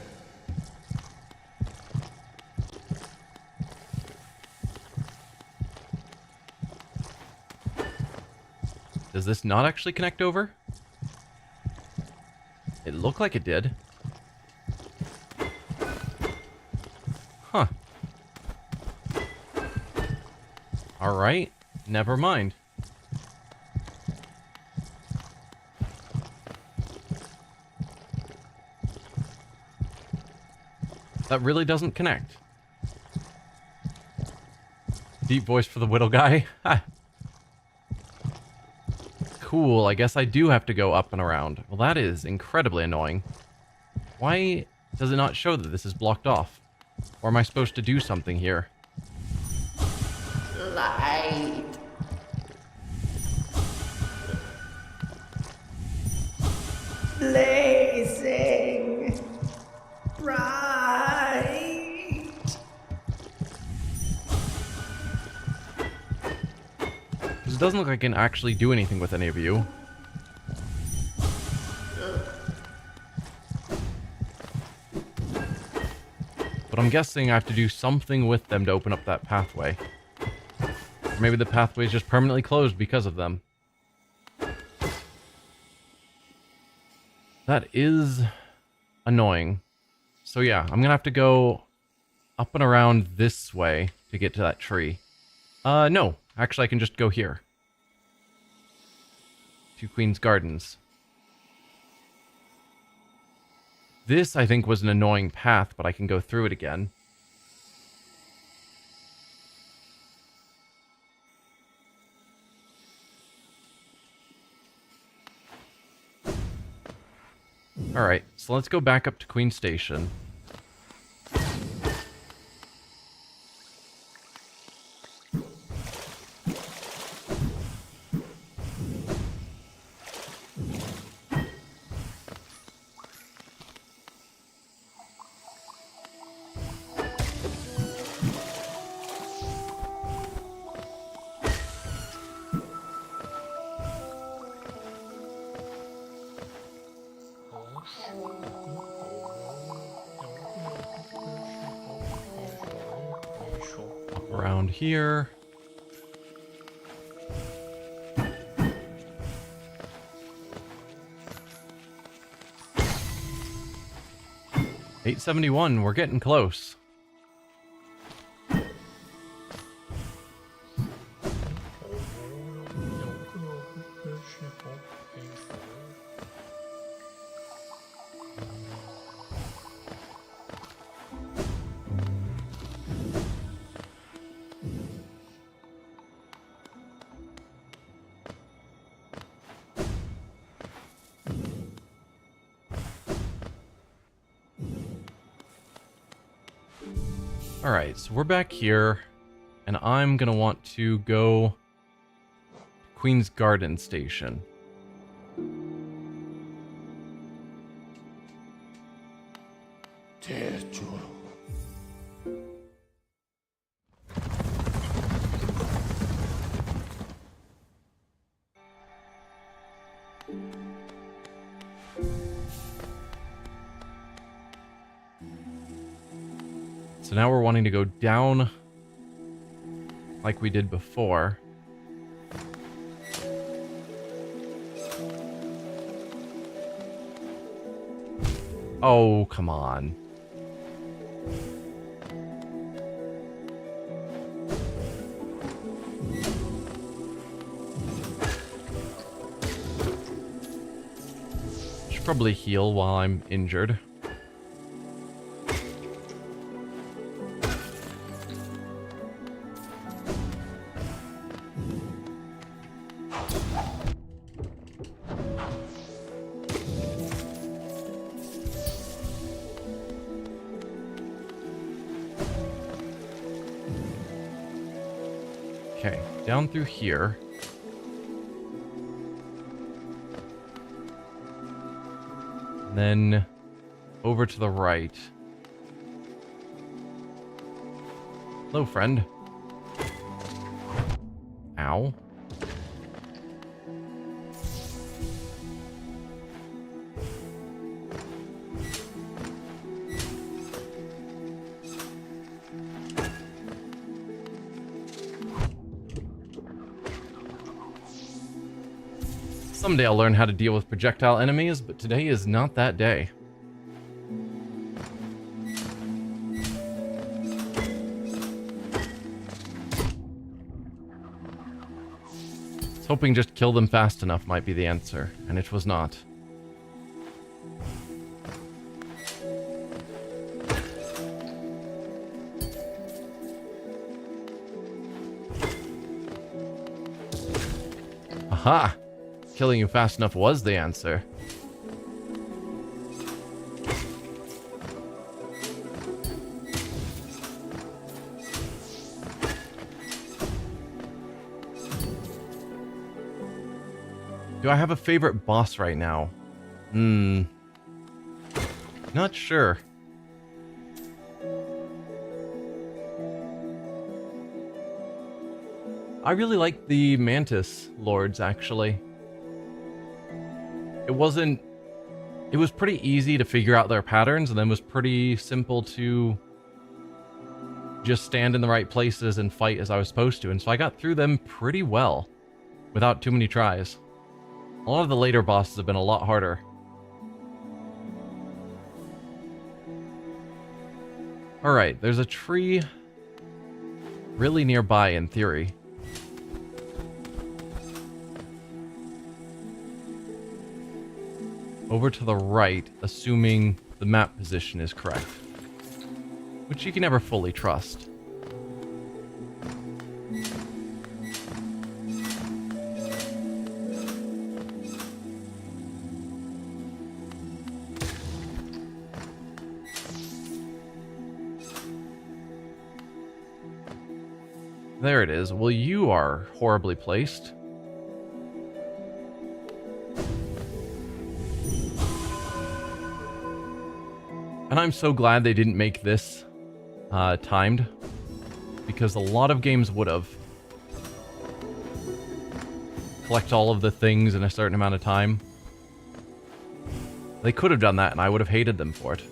Does this not actually connect over? It looked like it did. Huh. Alright, never mind. That really doesn't connect. Deep voice for the Whittle guy. Ha. Cool, I guess I do have to go up and around. Well, that is incredibly annoying. Why does it not show that this is blocked off? Or am I supposed to do something here? Light. Blazing. Bright. Because it doesn't look like I can actually do anything with any of you. But I'm guessing I have to do something with them to open up that pathway. Or maybe the pathway is just permanently closed because of them. That is annoying. So yeah, I'm gonna have to go up and around this way to get to that tree. No. Actually, I can just go here. To Queen's Gardens. This, I think, was an annoying path, but I can go through it again. Alright, so let's go back up to Queen Station. Around here. $871, we're getting close. Alright, so we're back here, and I'm gonna want to go to Queen's Garden Station. So now we're wanting to go down like we did before. Oh, come on. Should probably heal while I'm injured. Okay, down through here. And then over to the right. Hello, friend. Ow. Someday I'll learn how to deal with projectile enemies, but today is not that day. I was hoping just kill them fast enough might be the answer, and it was not. Aha! Killing you fast enough was the answer. Do I have a favorite boss right now? Not sure. I really like the Mantis Lords, actually. It was pretty easy to figure out their patterns, and then was pretty simple to just stand in the right places and fight as I was supposed to, and so I got through them pretty well, without too many tries. A lot of the later bosses have been a lot harder. Alright, there's a tree really nearby in theory. Over to the right, assuming the map position is correct. Which you can never fully trust. There it is. Well, you are horribly placed. And I'm so glad they didn't make this timed, because a lot of games would have. Collect all of the things in a certain amount of time. They could have done that, and I would have hated them for it.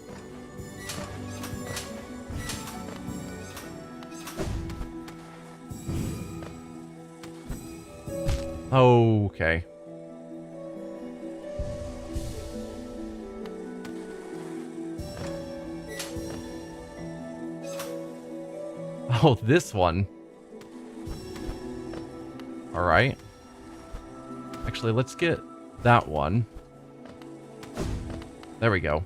Okay. Oh, this one. Alright. Actually, let's get that one. There we go.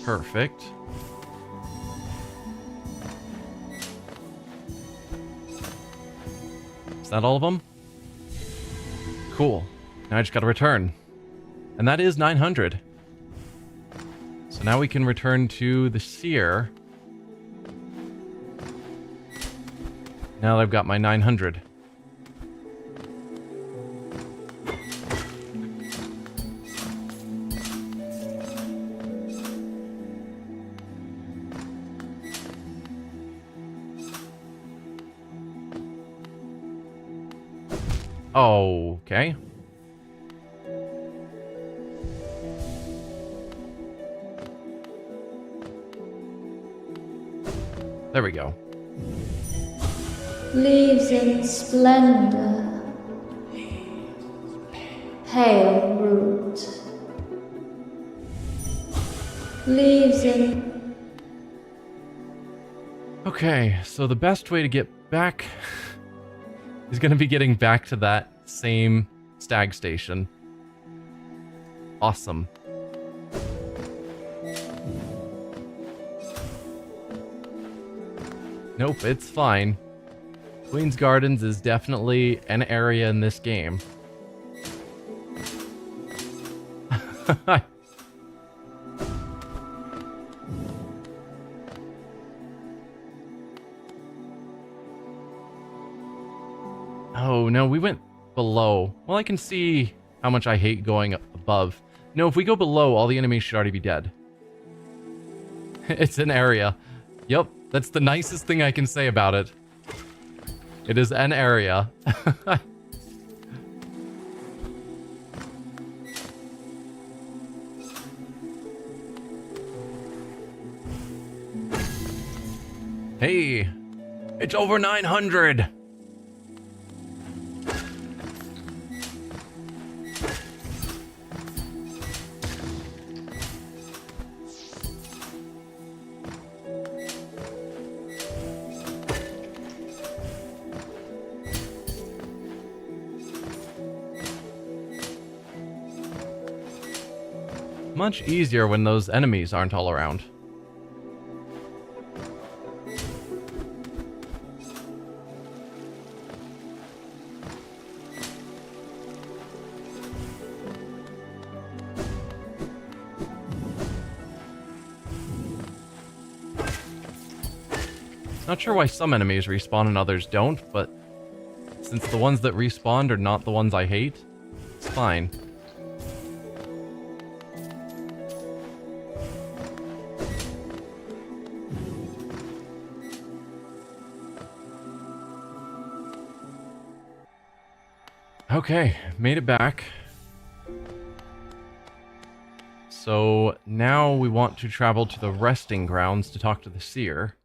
Perfect. Is that all of them? Cool. Now I just gotta return. And that is 900. So now we can return to the seer. Now that I've got my 900. Okay. There we go. Leaves in splendor, pale root. Leaves in... Okay, so the best way to get back is going to be getting back to that same stag station. Awesome. Nope, it's fine. Queen's Gardens is definitely an area in this game. Oh, no, we went below. Well, I can see how much I hate going above. No, if we go below, all the enemies should already be dead. It's an area. Yep, that's the nicest thing I can say about it. It is an area. Hey, it's over 900. Much easier when those enemies aren't all around. Not sure why some enemies respawn and others don't, but since the ones that respawned are not the ones I hate, it's fine. Okay, made it back. So now we want to travel to the resting grounds to talk to the seer.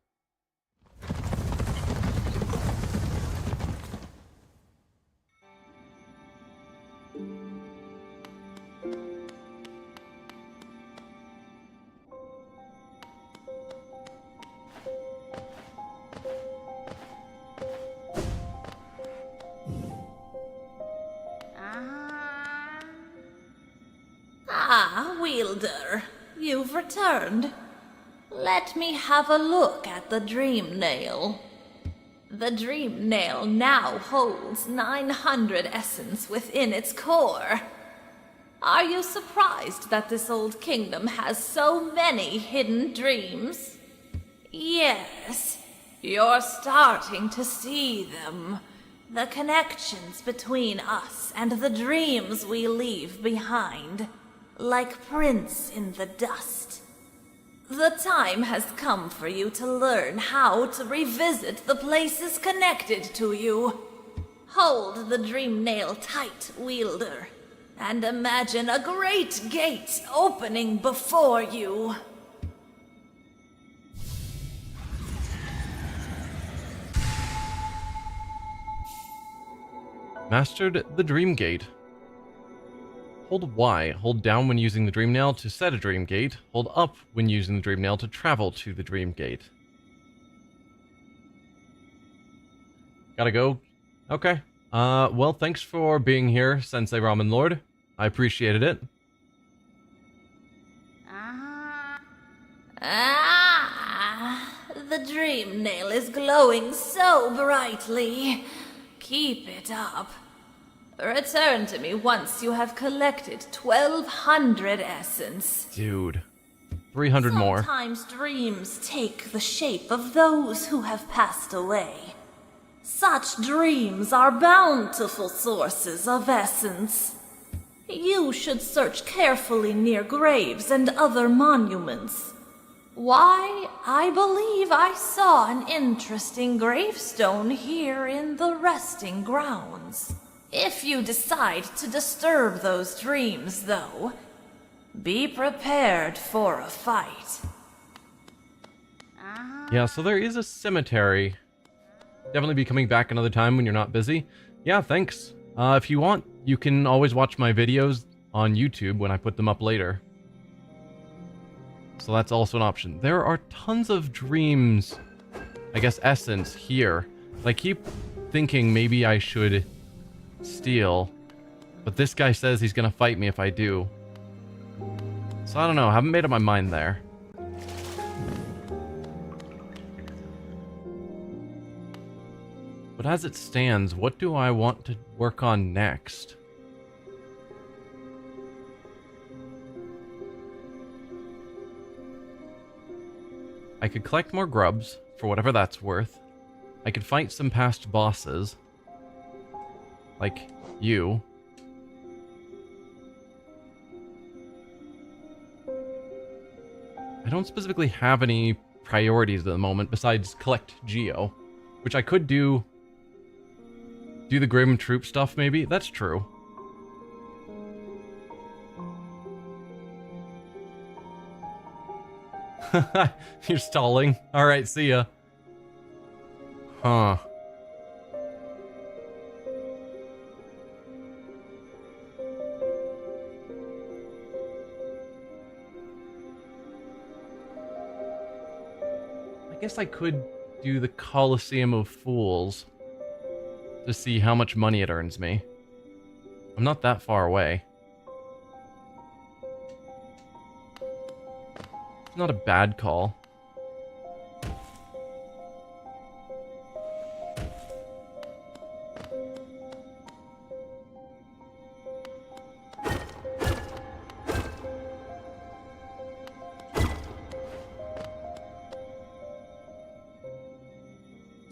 Wielder, you've returned. Let me have a look at the dream nail. The dream nail now holds 900 essence within its core. Are you surprised that this old kingdom has so many hidden dreams? Yes, You're starting to see them. The connections between us and the dreams we leave behind, like prints in the dust. The time has come for you to learn how to revisit the places connected to you. Hold the dream nail tight, wielder, and imagine a great gate opening before you. Mastered the Dream Gate. Hold Y. Hold down when using the Dream Nail to set a Dream Gate. Hold up when using the Dream Nail to travel to the Dream Gate. Gotta go. Okay. Well, thanks for being here, Sensei Ramen Lord. I appreciated it. The dream nail is glowing so brightly. Keep it up. Return to me once you have collected 1,200 essence. Dude. 300 more. Sometimes dreams take the shape of those who have passed away. Such dreams are bountiful sources of essence. You should search carefully near graves and other monuments. Why, I believe I saw an interesting gravestone here in the resting grounds. If you decide to disturb those dreams, though, be prepared for a fight. Yeah, so there is a cemetery. Definitely be coming back another time when you're not busy. Yeah, thanks. If you want, you can always watch my videos on YouTube when I put them up later. So that's also an option. There are tons of dreams, I guess, essence here. I keep thinking maybe I should steal, but this guy says he's gonna fight me if I do. So I don't know, I haven't made up my mind there. But as it stands, what do I want to work on next? I could collect more grubs, for whatever that's worth. I could fight some past bosses. Like you. I don't specifically have any priorities at the moment besides collect Geo. Which I could do the Grim Troop stuff, maybe? That's true. You're stalling. Alright, see ya. Huh. I guess I could do the Coliseum of Fools to see how much money it earns me. I'm not that far away. It's not a bad call.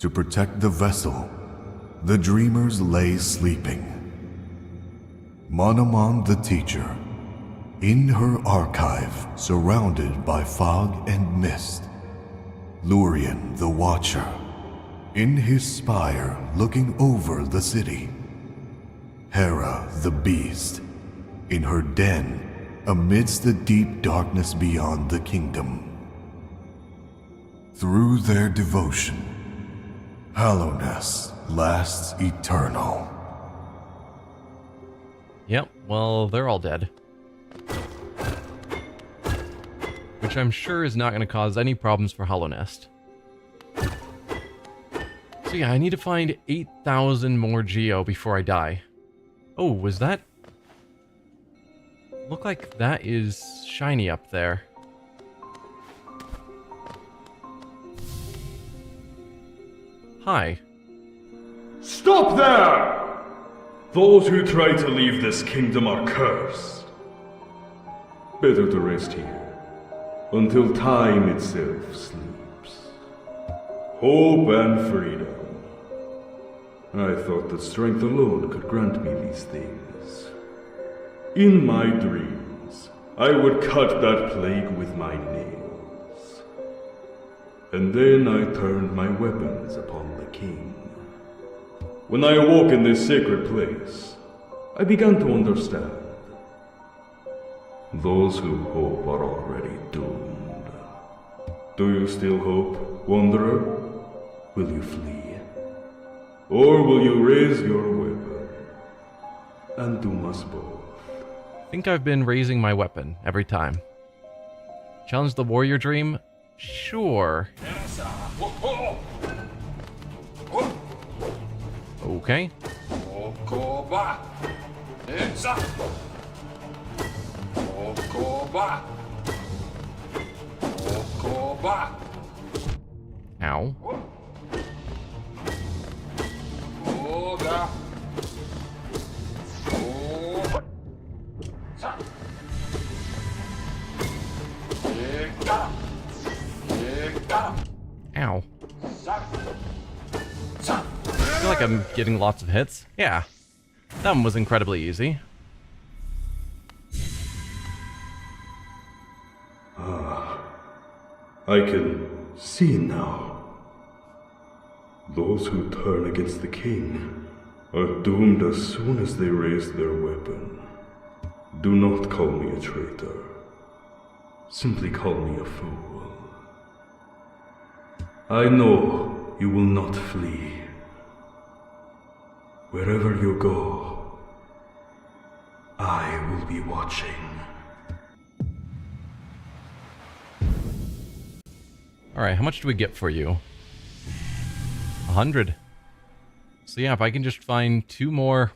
To protect the vessel, the dreamers lay sleeping. Monomon the teacher, in her archive, surrounded by fog and mist. Lurian the watcher, in his spire, looking over the city. Hera the beast, in her den, amidst the deep darkness beyond the kingdom. Through their devotion, Hallownest lasts eternal. Yep, well, they're all dead. Which I'm sure is not going to cause any problems for Hallownest. So yeah, I need to find 8,000 more Geo before I die. Oh, was that... Look like that is shiny up there. Hi. Stop there! Those who try to leave this kingdom are cursed. Better to rest here, until time itself sleeps. hope and freedom. I thought that strength alone could grant me these things. In my dreams, I would cut that plague with my nails. And then I turned my weapons upon the king. When I awoke in this sacred place, I began to understand. Those who hope are already doomed. Do you still hope, wanderer? Will you flee? Or will you raise your weapon and doom us both? I think I've been raising my weapon every time. Challenge the warrior dream? Sure. Okay. Ow. Ow. I feel like I'm getting lots of hits. Yeah. That one was incredibly easy. I can see now. Those who turn against the king are doomed as soon as they raise their weapon. Do not call me a traitor. Simply call me a fool. I know you will not flee. Wherever you go, I will be watching. Alright, how much do we get for you? 100. So yeah, if I can just find 2 more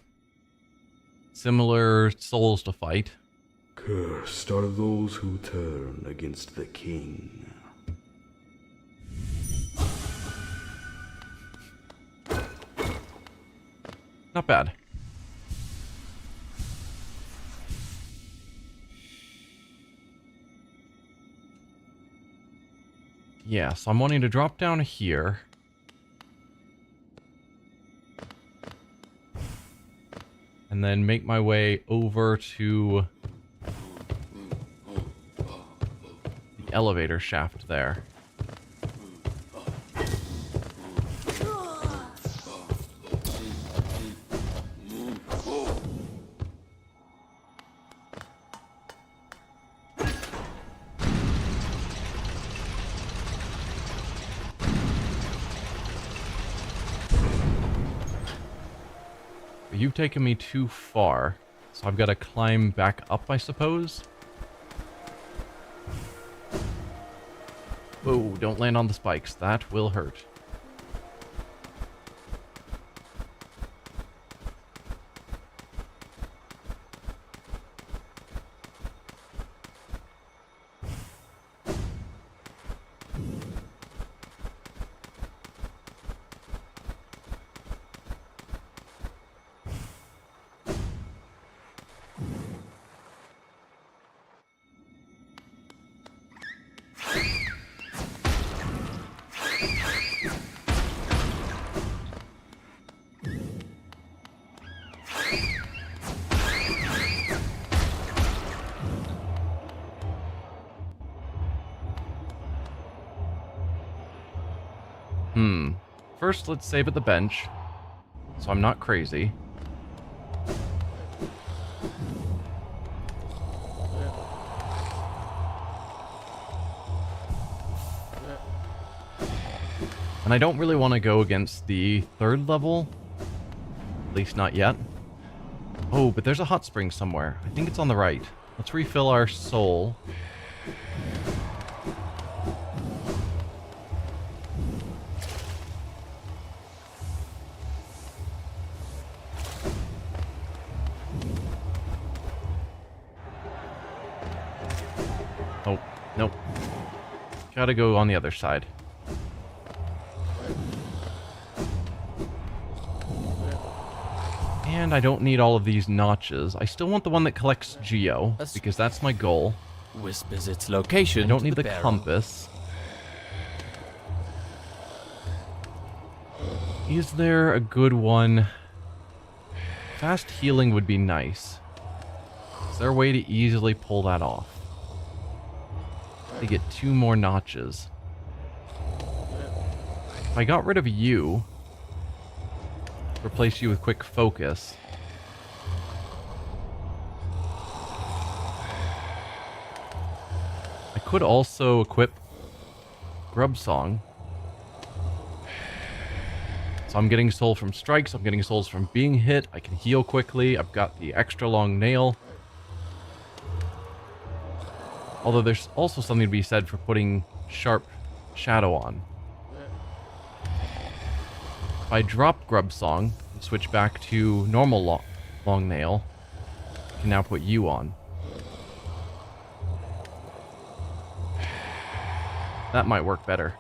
similar souls to fight. Cursed are those who turn against the king. Not bad. Yeah, so I'm wanting to drop down here. And then make my way over to the elevator shaft there. You've taken me too far, so I've got to climb back up, I suppose. Whoa, don't land on the spikes. That will hurt. First, let's save at the bench, so I'm not crazy. And I don't really want to go against the 3rd level, at least not yet. Oh, but there's a hot spring somewhere. I think it's on the right. Let's refill our soul. Nope. Gotta go on the other side. And I don't need all of these notches. I still want the one that collects Geo, because that's my goal. Whispers its location. I don't need the compass. Is there a good one? Fast healing would be nice. Is there a way to easily pull that off? To get 2 more notches. If I got rid of you, replace you with quick focus. I could also equip Grub Song. So I'm getting soul from strikes, I'm getting souls from being hit, I can heal quickly, I've got the extra long nail. Although there's also something to be said for putting sharp shadow on. If I drop Grub Song and switch back to normal long nail, I can now put you on. That might work better.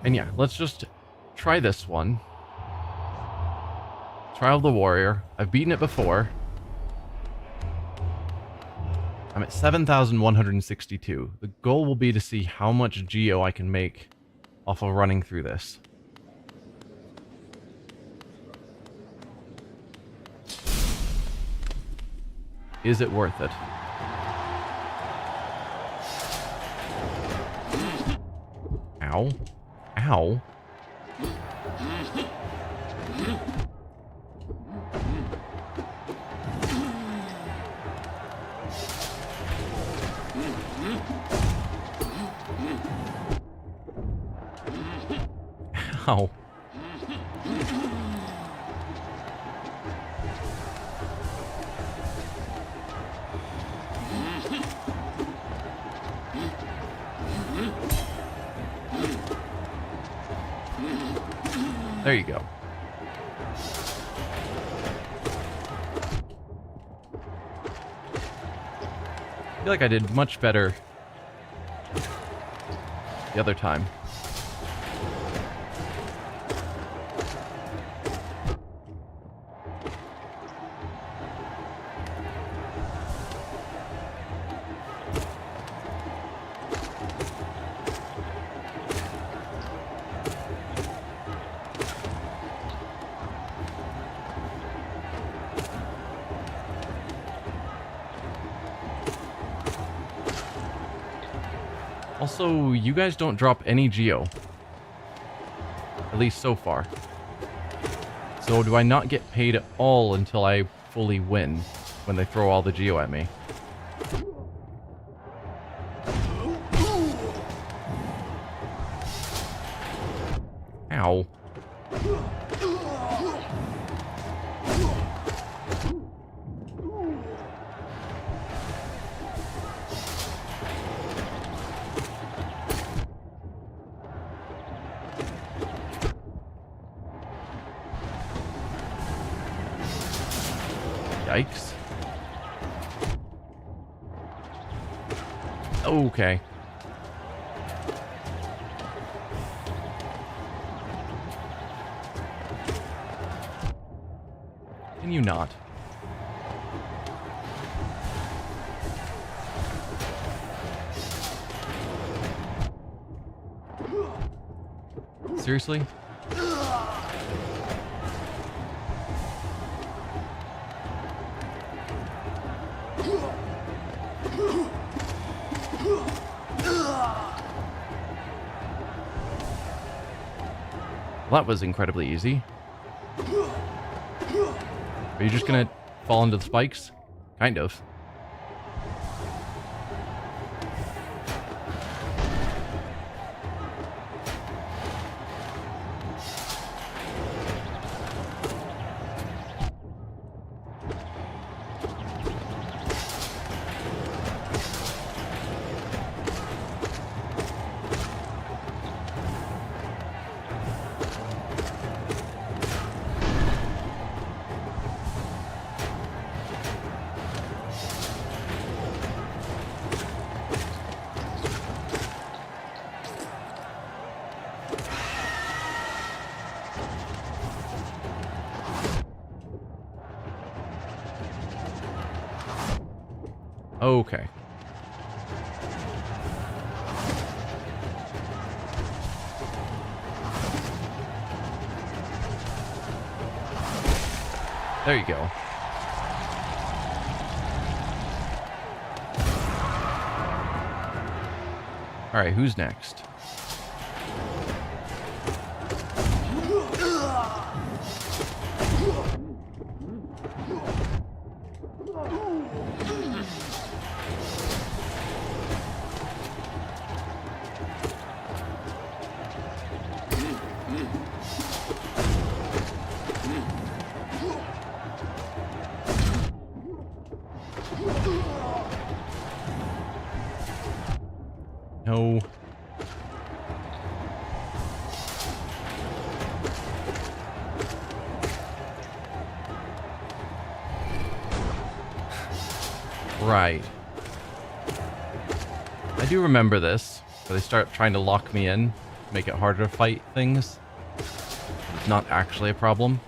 And yeah, let's just try this one. Trial of the Warrior. I've beaten it before. I'm at 7,162. The goal will be to see how much geo I can make off of running through this. Is it worth it? Ow. Ow. Ow. There you go. I feel like I did much better the other time. Also, you guys don't drop any geo. At least so far. So do I not get paid at all until I fully win when they throw all the geo at me? Ow. Yikes. Okay. Can you not? Seriously? Well, that was incredibly easy. Are you just gonna fall into the spikes? Kind of. Okay. There you go. Alright, who's next? No. Right. I do remember this, where they start trying to lock me in, make it harder to fight things. It's not actually a problem.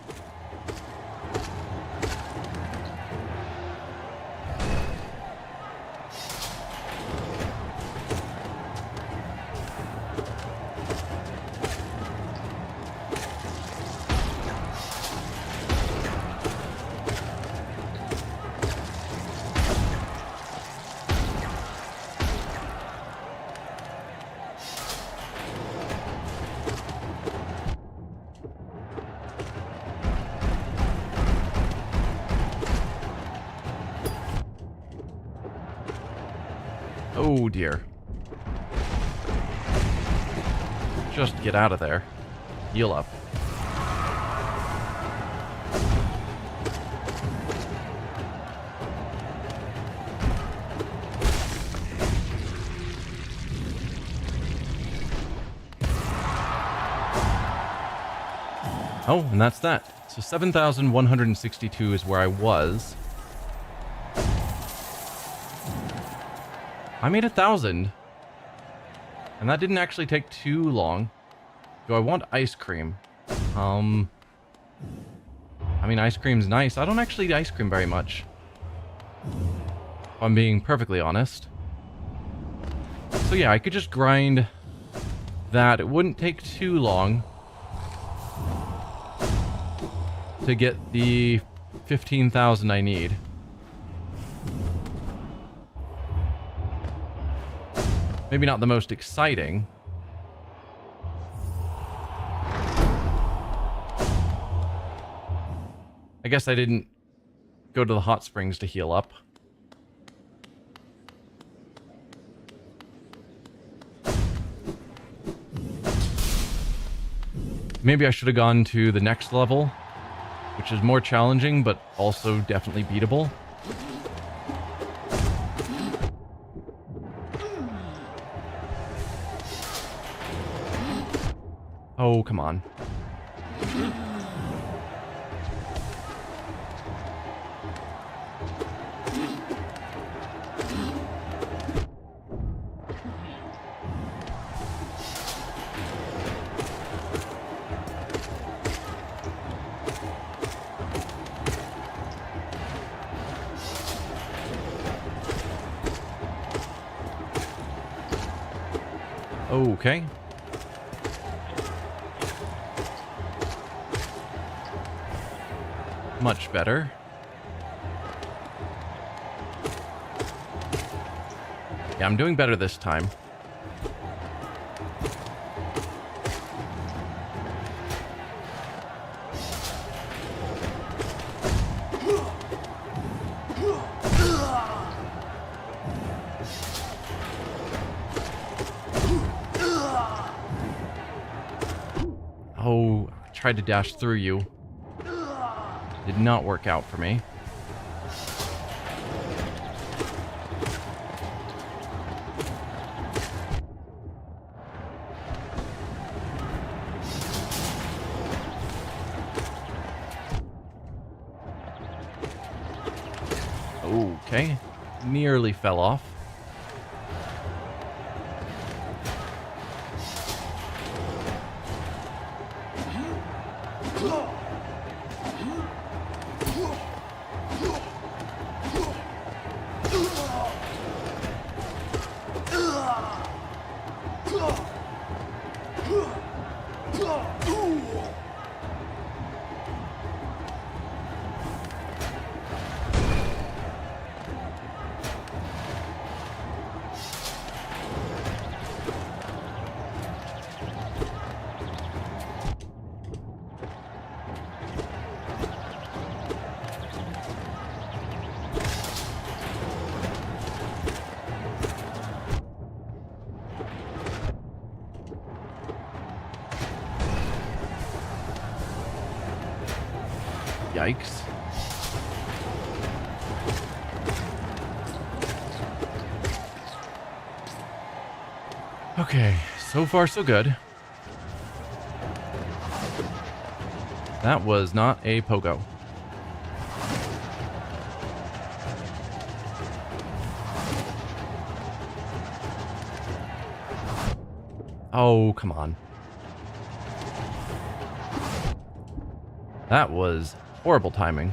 Oh dear. Just get out of there. Heal up. Oh, and that's that. So 7,162 is where I was. I made 1,000. And that didn't actually take too long. Do I want ice cream? I mean, ice cream's nice. I don't actually eat ice cream very much, if I'm being perfectly honest. So yeah, I could just grind that. It wouldn't take too long to get the 15,000 I need. Maybe not the most exciting. I guess I didn't go to the hot springs to heal up. Maybe I should have gone to the next level, which is more challenging, but also definitely beatable. Oh, come on. Okay. Much better. Yeah, I'm doing better this time. Oh, I tried to dash through you. Did not work out for me. Okay, nearly fell off. Yikes. Okay, so far so good. That was not a pogo. Oh, come on. That was horrible timing.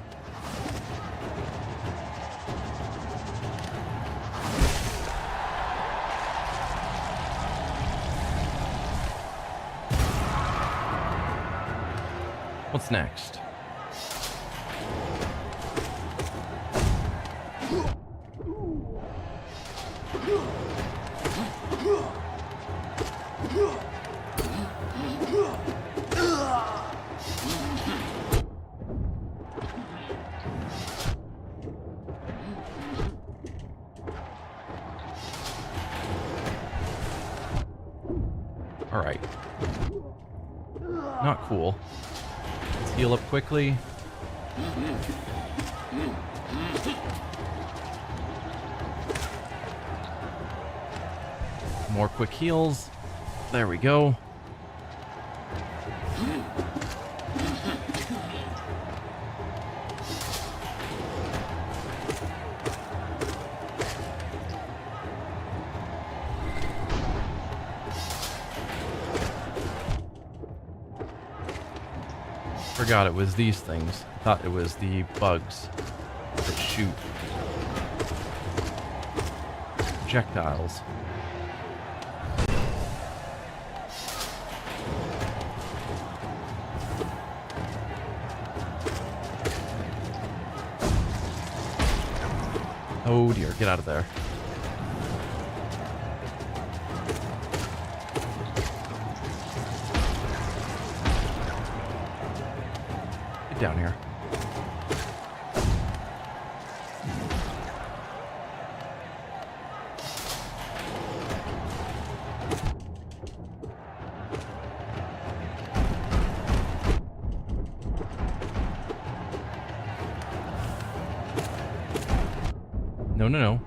What's next? All right. Not cool. Let's heal up quickly. More quick heals. There we go. Forgot it was these things. Thought it was the bugs that shoot projectiles. Oh dear, get out of there. Get down here. No, no, no.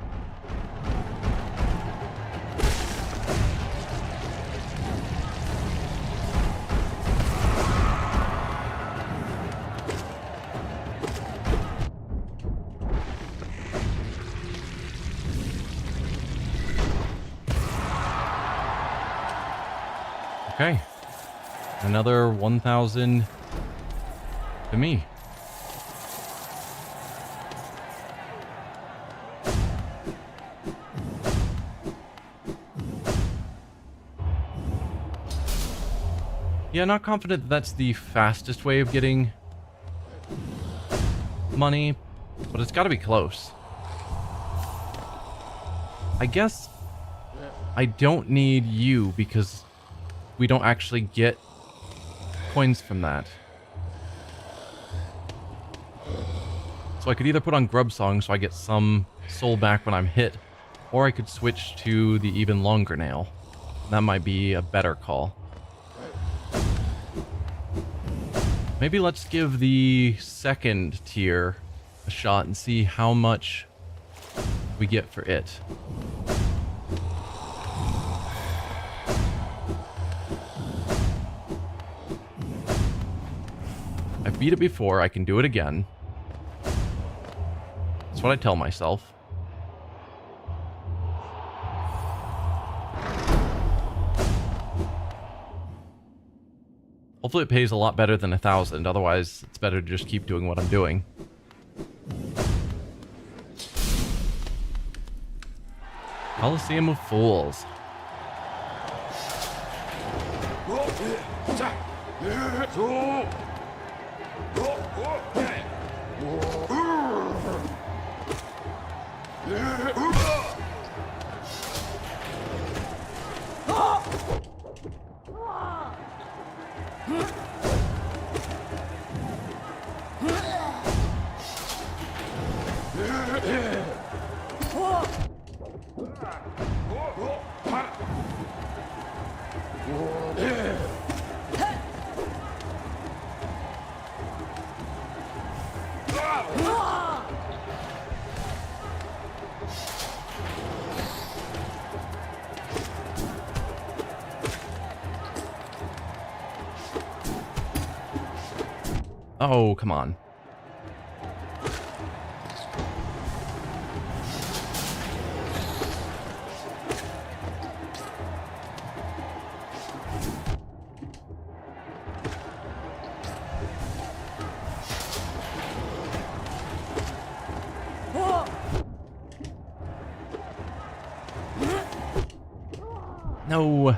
Okay. Another 1,000 to me. Yeah, not confident that that's the fastest way of getting money, but it's got to be close. I guess I don't need you because we don't actually get coins from that. So I could either put on Grub Song so I get some soul back when I'm hit, or I could switch to the even longer nail. That might be a better call. Maybe let's give the second tier a shot and see how much we get for it. I've beat it before, I can do it again. That's what I tell myself. Hopefully it pays a lot better than 1,000, otherwise it's better to just keep doing what I'm doing. Coliseum of Fools. Oh, come on. No.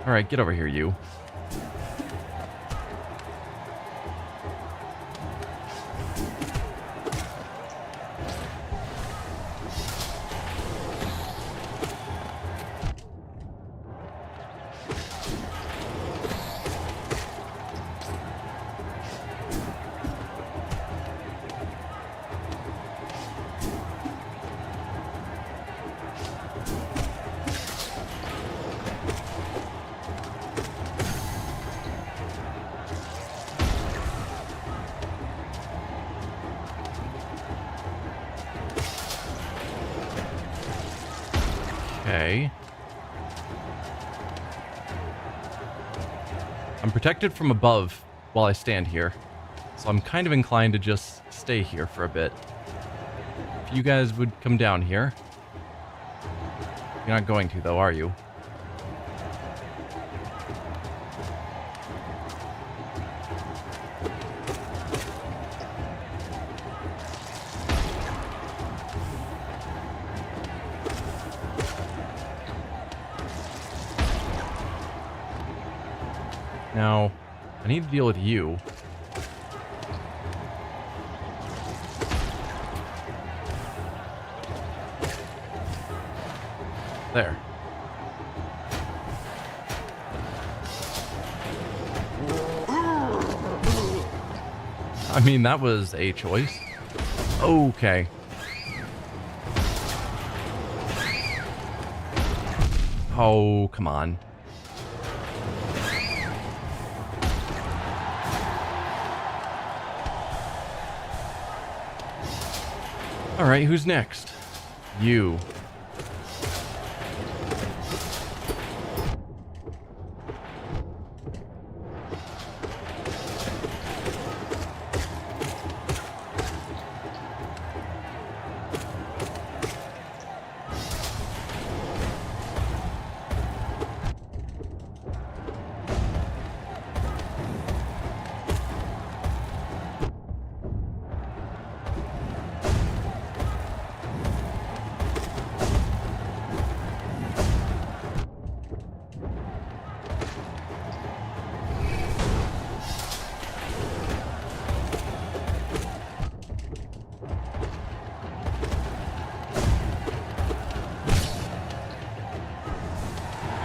All right, get over here, you. Okay. I'm protected from above while I stand here, so I'm kind of inclined to just stay here for a bit. If you guys would come down here. You're not going to, though, are you? Now, I need to deal with you. There. I mean, that was a choice. Okay. Oh, come on. Alright, who's next? You.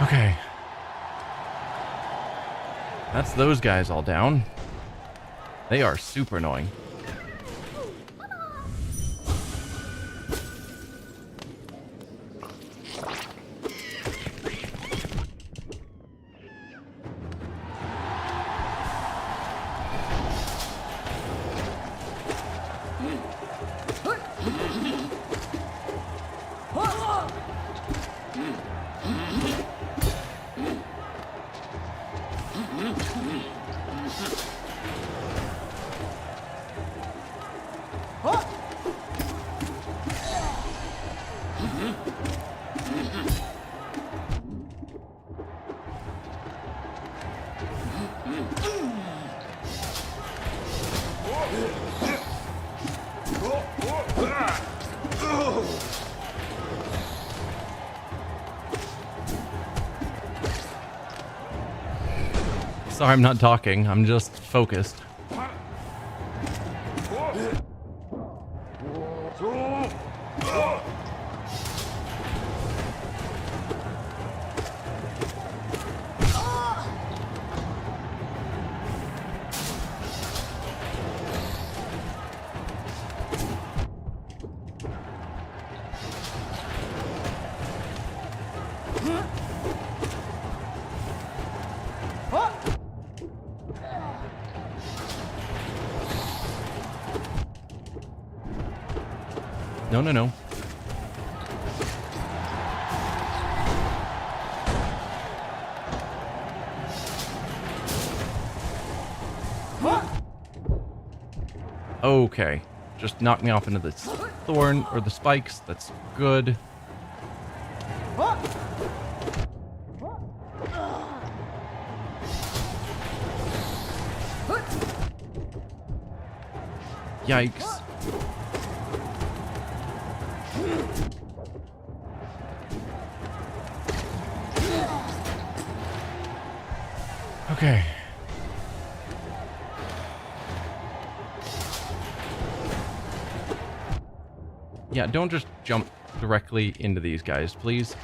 Okay. That's those guys all down. They are super annoying. Sorry, I'm not talking. I'm just focused. No, no, no. Okay. Just knock me off into the thorn or the spikes. That's good. Yikes. Okay. Yeah, don't just jump directly into these guys, please.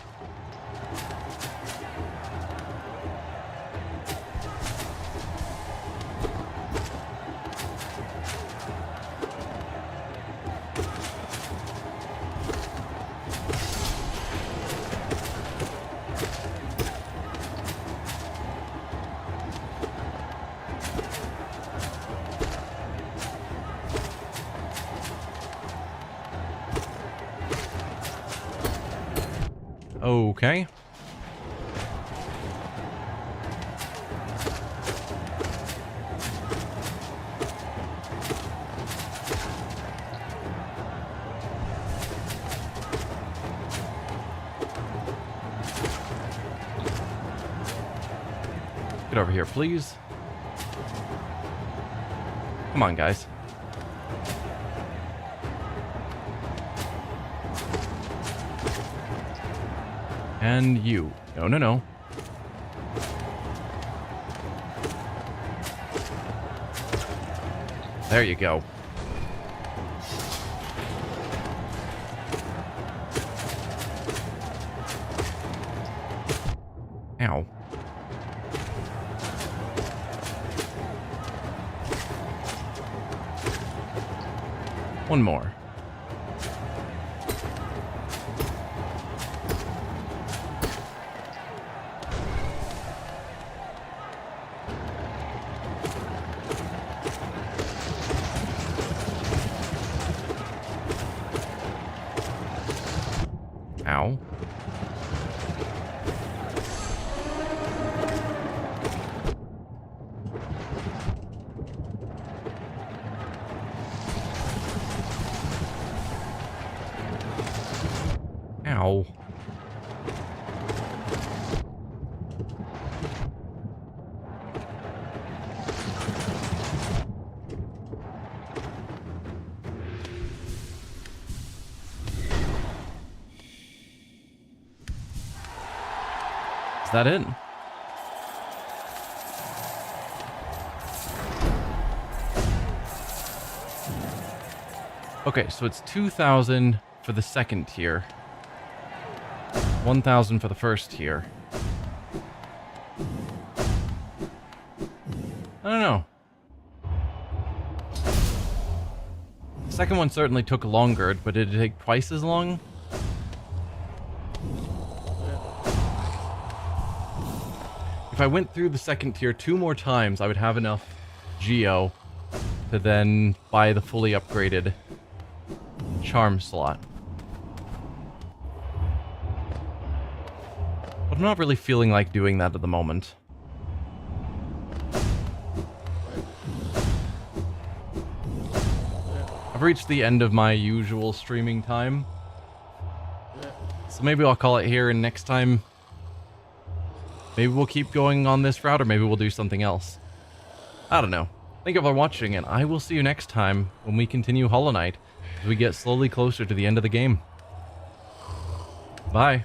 Okay. Get over here, please. Come on, guys. And you. No, no, no. There you go. Ow. One more. Ow. Ow. Is that it? Okay, so it's 2,000 for the second tier. 1,000 for the first tier. I don't know. The second one certainly took longer, but did it take twice as long? If I went through the second tier 2 more times, I would have enough Geo to then buy the fully upgraded charm slot. But I'm not really feeling like doing that at the moment. I've reached the end of my usual streaming time. So maybe I'll call it here, and next time maybe we'll keep going on this route, or maybe we'll do something else. I don't know. Thank you for watching, and I will see you next time when we continue Hollow Knight as we get slowly closer to the end of the game. Bye.